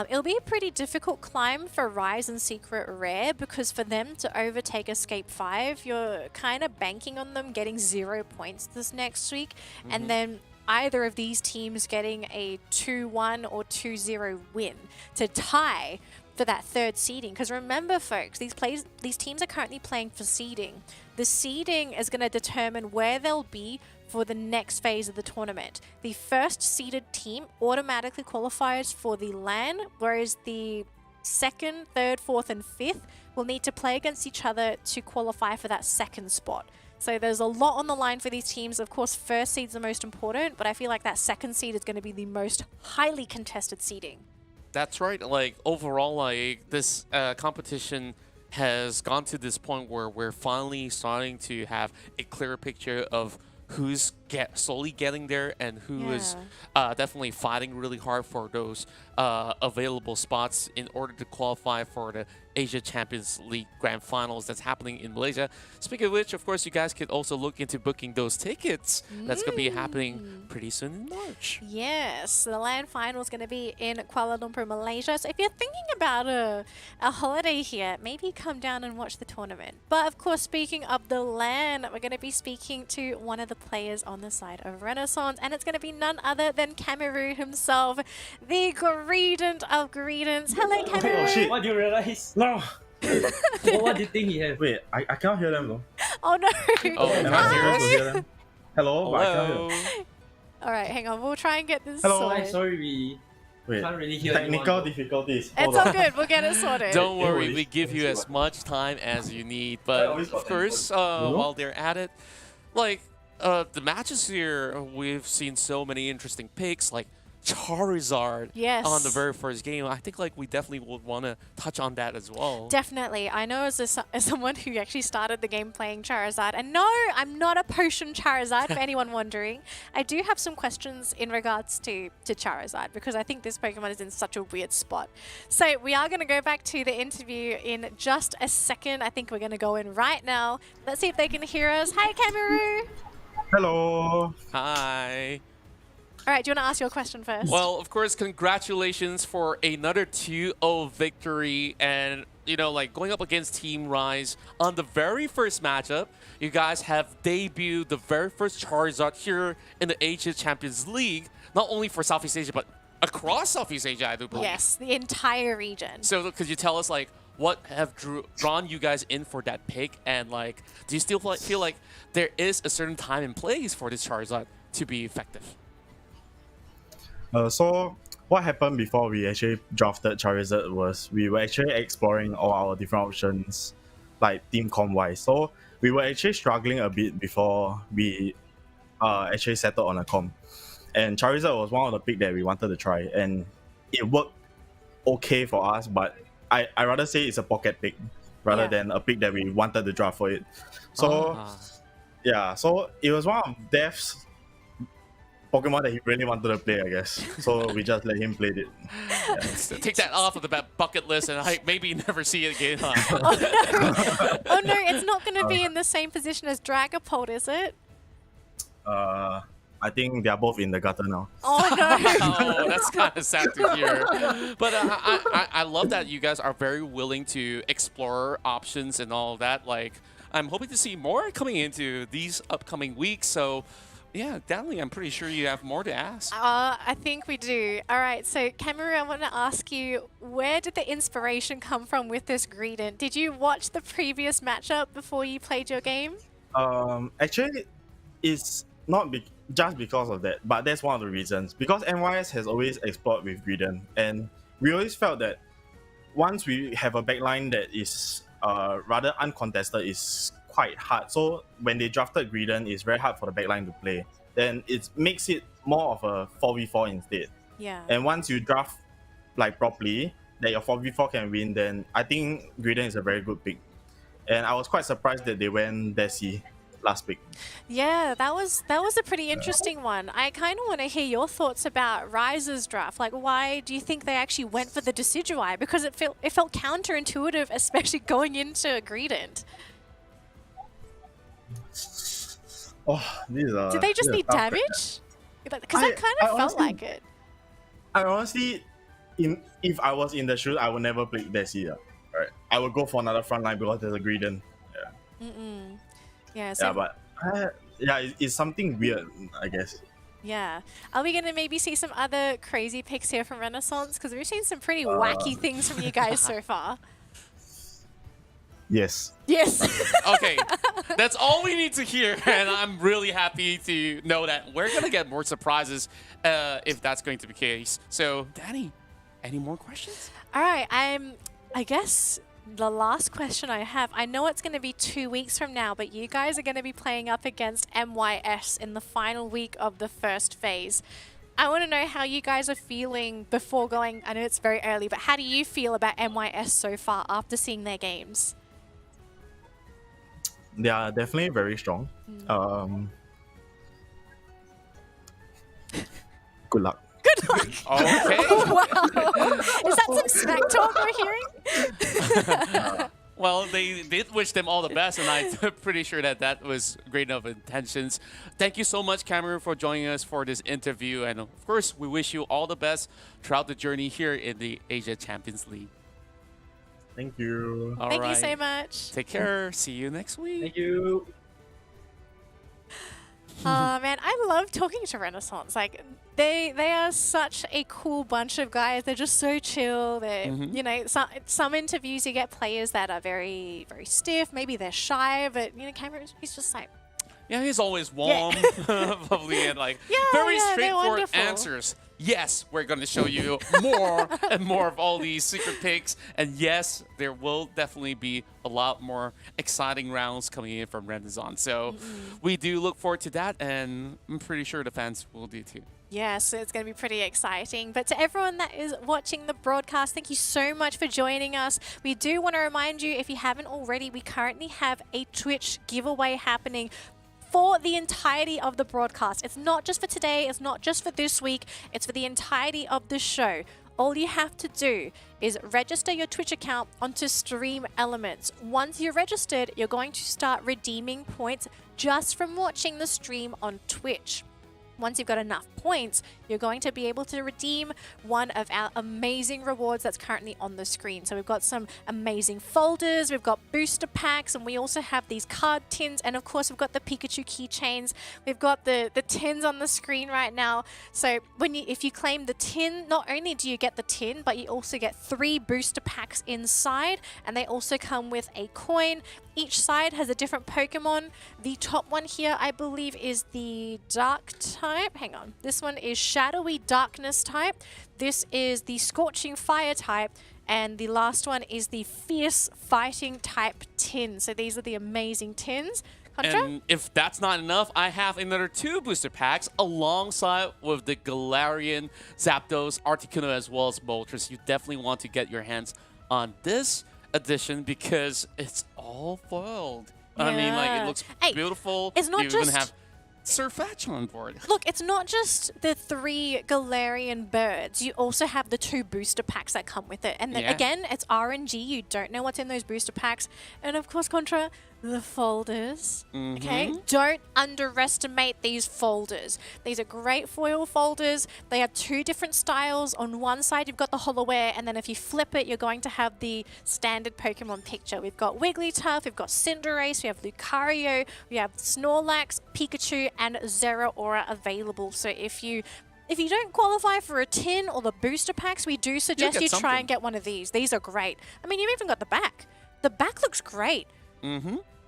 Speaker 1: It'll be a pretty difficult climb for Rise and Secret Rare, because for them to overtake Escape 5, you're kind of banking on them getting 0 points this next week, and then either of these teams getting a 2-1 or 2-0 win to tie for that third seeding. Because remember, folks, these teams are currently playing for seeding. The seeding is going to determine where they'll be for the next phase of the tournament. The first seeded team automatically qualifies for the LAN, whereas the second, third, fourth, and fifth will need to play against each other to qualify for that second spot. So there's a lot on the line for these teams. Of course, first seed's the most important, but I feel like that second seed is going to be the most highly contested seeding.
Speaker 2: That's right. Like, overall, like, this competition has gone to this point where we're finally starting to have a clearer picture of who's slowly getting there and who is definitely fighting really hard for those available spots in order to qualify for the Asia Champions League Grand Finals that's happening in Malaysia. Speaking of which, of course, you guys could also look into booking those tickets. That's going to be happening pretty soon in March.
Speaker 1: Yes, the LAN final is going to be in Kuala Lumpur, Malaysia. So if you're thinking about a holiday here, maybe come down and watch the tournament. But of course, speaking of the LAN, we're going to be speaking to one of the players on the side of Renaissance, and it's going to be none other than Cameru himself, the greedent of greedents. Hello, Cameru.
Speaker 10: Oh shit!
Speaker 5: What do you realize?
Speaker 10: No!
Speaker 5: What do you think he has?
Speaker 10: Wait, I cannot hear them though.
Speaker 1: Oh no.
Speaker 2: Oh,
Speaker 10: Am I supposed to hear them? Hello? But I can't hear
Speaker 2: Hello.
Speaker 10: them.
Speaker 1: All right, hang on. We'll try and get this
Speaker 10: Hello.
Speaker 5: I'm
Speaker 1: sorted.
Speaker 5: sorry, we
Speaker 10: Wait,
Speaker 5: can't really hear
Speaker 10: technical
Speaker 5: anyone.
Speaker 10: difficulties.
Speaker 1: It's
Speaker 10: Hold
Speaker 1: all
Speaker 10: on.
Speaker 1: good. We'll get it sorted.
Speaker 2: Don't worry,
Speaker 10: worries.
Speaker 2: we give you as much time as you need. But
Speaker 10: always got
Speaker 2: of course, while they're at it, like, the matches here, we've seen so many interesting picks, like Charizard on the very first game. I think, like, we definitely would want to touch on that as well.
Speaker 1: Definitely. I know as someone who actually started the game playing Charizard, and no, I'm not a potion Charizard, for anyone wondering. I do have some questions in regards to Charizard, because I think this Pokemon is in such a weird spot. So we are going to go back to the interview in just a second. I think we're going to go in right now. Let's see if they can hear us. Hi, Cameru.
Speaker 10: Hello.
Speaker 2: Hi.
Speaker 1: All right, do you want to ask your question first?
Speaker 2: Well, of course, congratulations for another 2-0 victory. And, you know, like, going up against Team Rise on the very first matchup, you guys have debuted the very first Charizard here in the Asia Champions League, not only for Southeast Asia, but across Southeast Asia, I do believe.
Speaker 1: Yes, the entire region.
Speaker 2: So could you tell us, like, what have drawn you guys in for that pick? And, like, do you still feel like there is a certain time and place for this Charizard to be effective?
Speaker 10: So what happened before we actually drafted Charizard was we were actually exploring all our different options, like team comp wise. So we were actually struggling a bit before we actually settled on a comp. And Charizard was one of the picks that we wanted to try, and it worked okay for us, but I rather say it's a pocket pick rather than a pick that we wanted to draft for it. So Yeah, so it was one of Dev's Pokemon that he really wanted to play, I guess. So we just let him play it. Yeah.
Speaker 2: So take that off of the bucket list and maybe never see it again. Huh?
Speaker 1: Oh no, it's not going to be in the same position as Dragapult, is it?
Speaker 10: I think they are both in the gutter now.
Speaker 1: Oh no.
Speaker 2: Oh, that's kind of sad to hear. But I love that you guys are very willing to explore options and all of that. Like, I'm hoping to see more coming into these upcoming weeks. So, yeah, definitely, I'm pretty sure you have more to ask.
Speaker 1: I think we do. All right, so Cameron, I want to ask you, where did the inspiration come from with this Greedent? Did you watch the previous matchup before you played your game?
Speaker 10: Actually, it's not just because of that, but that's one of the reasons. Because NYS has always explored with Greedent, and we always felt that once we have a backline that is rather uncontested, is quite hard. So when they drafted Greedent, it's very hard for the backline to play. Then it makes it more of a 4v4 instead.
Speaker 1: Yeah.
Speaker 10: And once you draft like properly, that your 4v4 can win, then I think Greedent is a very good pick. And I was quite surprised that they went Desi last pick.
Speaker 1: Yeah, that was a pretty interesting one. I kind of want to hear your thoughts about Rise's draft. Like, why do you think they actually went for the Decidueye? Because it felt counterintuitive, especially going into Greedent.
Speaker 10: Oh, these are.
Speaker 1: Did they just need damage? Because I kind of felt like it.
Speaker 10: I honestly, if I was in the shoes, I would never play Desi. Right, I would go for another frontline because there's a Greedent. Yeah.
Speaker 1: Yeah. So
Speaker 10: Yeah, but it's something weird, I guess.
Speaker 1: yeah. Are we going to maybe see some other crazy picks here from Renaissance? Because we've seen some pretty wacky things from you guys so far.
Speaker 10: Yes.
Speaker 1: Yes.
Speaker 2: Okay, that's all we need to hear, and I'm really happy to know that we're gonna get more surprises if that's going to be the case. So, Danny, any more questions?
Speaker 1: All right. I guess the last question I have, I know it's going to be 2 weeks from now, but you guys are going to be playing up against MYS in the final week of the first phase. I want to know how you guys are feeling before going. I know it's very early, but how do you feel about MYS so far after seeing their games?
Speaker 10: They are definitely very strong. Good luck.
Speaker 1: Good luck.
Speaker 2: Okay.
Speaker 1: Wow. Is that some smack talk we're hearing?
Speaker 2: Well, they did wish them all the best, and I'm pretty sure that was great enough intentions. Thank you so much, Cameron, for joining us for this interview. And of course, we wish you all the best throughout the journey here in the Asia Champions League.
Speaker 10: Thank you.
Speaker 2: All
Speaker 1: Thank
Speaker 2: right.
Speaker 1: you so much.
Speaker 2: Take care. See you next week.
Speaker 6: Thank you.
Speaker 1: Man, I love talking to Renaissance. Like, they are such a cool bunch of guys. They're just so chill. They, you know, some interviews you get players that are very, very stiff. Maybe they're shy, but you know, Cameron, he's just like,
Speaker 2: Yeah, he's always warm, lovely, and like very
Speaker 1: they're
Speaker 2: straightforward
Speaker 1: wonderful.
Speaker 2: answers. Yes, we're going to show you more and more of all these secret picks. And yes, there will definitely be a lot more exciting rounds coming in from Renaissance. So we do look forward to that, and I'm pretty sure the fans will do too.
Speaker 1: yeah, so it's going to be pretty exciting. But to everyone that is watching the broadcast, thank you so much for joining us. We do want to remind you, if you haven't already, we currently have a Twitch giveaway happening for the entirety of the broadcast. It's not just for today, it's not just for this week, it's for the entirety of the show. All you have to do is register your Twitch account onto Stream Elements. Once you're registered, you're going to start redeeming points just from watching the stream on Twitch. Once you've got enough points, you're going to be able to redeem one of our amazing rewards that's currently on the screen. So we've got some amazing folders, we've got booster packs, and we also have these card tins, and of course we've got the Pikachu keychains. We've got the tins on the screen right now. So if you claim the tin, not only do you get the tin, but you also get 3 booster packs inside, and they also come with a coin. Each side has a different Pokemon. The top one here, I believe, is the Dark type. Hang on. This one is Shadowy Darkness type. This is the Scorching Fire type. And the last one is the Fierce Fighting type tin. So these are the amazing tins. Contra?
Speaker 2: And if that's not enough, I have another 2 booster packs alongside with the Galarian, Zapdos, Articuno, as well as Moltres. You definitely want to get your hands on this edition because it's all foiled. I mean, like,
Speaker 1: Yeah.
Speaker 2: it looks
Speaker 1: Hey,
Speaker 2: beautiful.
Speaker 1: it's not
Speaker 2: you
Speaker 1: just-
Speaker 2: even have Surfatch on board.
Speaker 1: Look, it's not just the 3 Galarian birds. You also have the 2 booster packs that come with it. And then,
Speaker 2: Yeah.
Speaker 1: again, it's RNG. You don't know what's in those booster packs. And of course, Contra, the folders. Okay? Don't underestimate these folders. These are great foil folders. They have 2 different styles. On one side, you've got the Holoware, and then if you flip it, you're going to have the standard Pokemon picture. We've got Wigglytuff, we've got Cinderace, we have Lucario, we have Snorlax, Pikachu, and Zeraora available. So if you don't qualify for a tin or the booster packs, we do suggest
Speaker 2: get
Speaker 1: you try
Speaker 2: something.
Speaker 1: and get one of these. These are great. I mean, you've even got the back. The back looks great.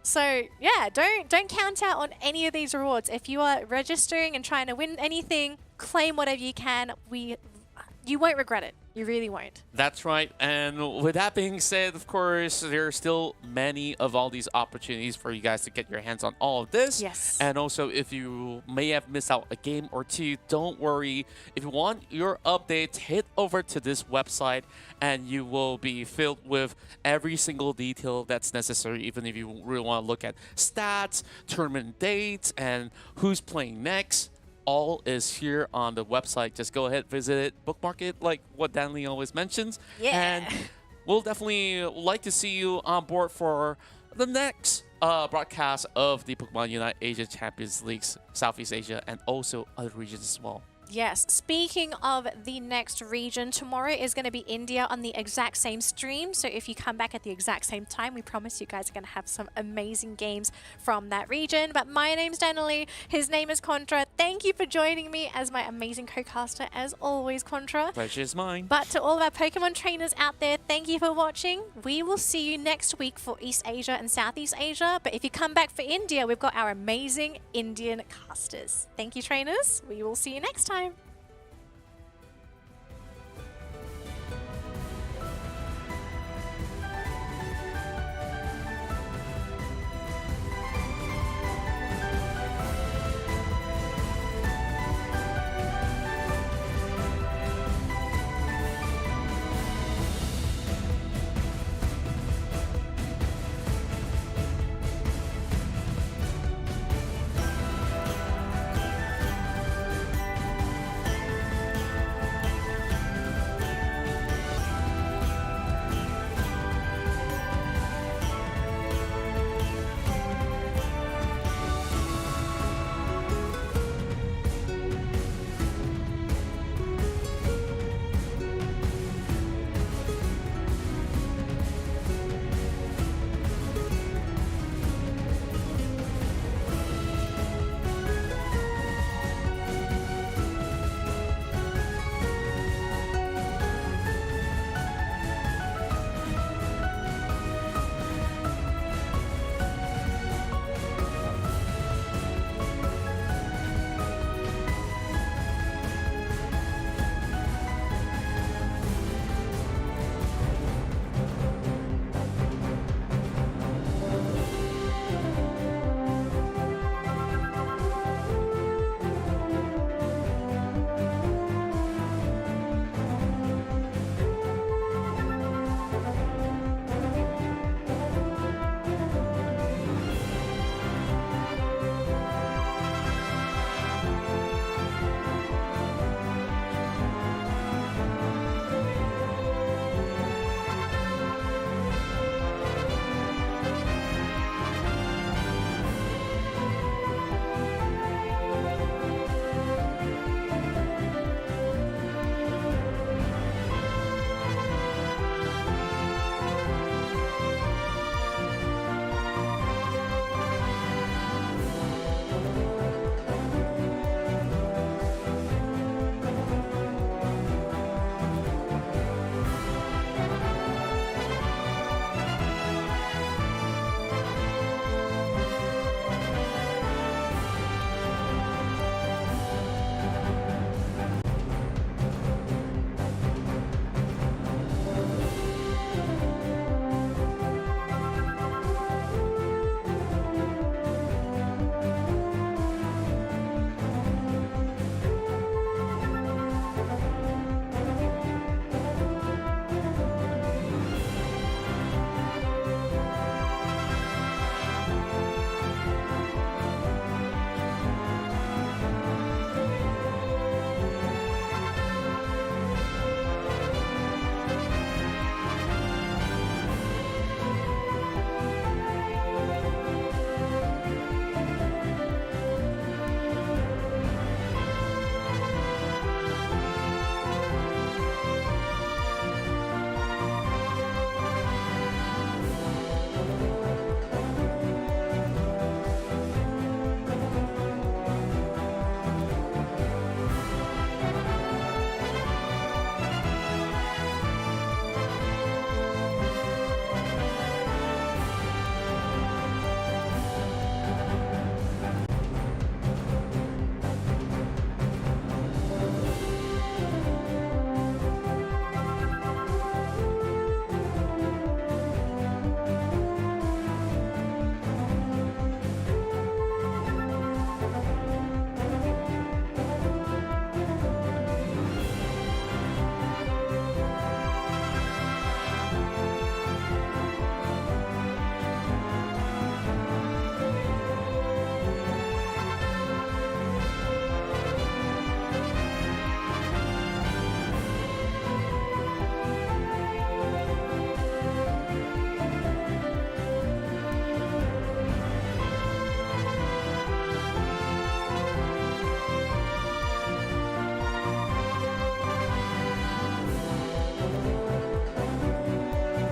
Speaker 1: So yeah, don't count out on any of these rewards. If you are registering and trying to win anything, claim whatever you can. You won't regret it. You really won't.
Speaker 2: That's right. And with that being said, of course, there are still many of all these opportunities for you guys to get your hands on all of this.
Speaker 1: Yes.
Speaker 2: And also, if you may have missed out a game or two, don't worry. If you want your updates, head over to this website and you will be filled with every single detail that's necessary, even if you really want to look at stats, tournament dates, and who's playing next. All is here on the website. Just go ahead, visit it, bookmark it, like what Danley always mentions.
Speaker 1: Yeah.
Speaker 2: And we'll definitely like to see you on board for the next broadcast of the Pokemon Unite Asia Champions Leagues, Southeast Asia, and also other regions as well.
Speaker 1: Yes, speaking of the next region, tomorrow is going to be India on the exact same stream. So if you come back at the exact same time, we promise you guys are going to have some amazing games from that region. But my name's Danley, his name is Contra. Thank you for joining me as my amazing co-caster, as always, Contra.
Speaker 2: Pleasure is mine.
Speaker 1: But to all of our Pokemon trainers out there, thank you for watching. We will see you next week for East Asia and Southeast Asia. But if you come back for India, we've got our amazing Indian casters. Thank you, trainers. We will see you next time.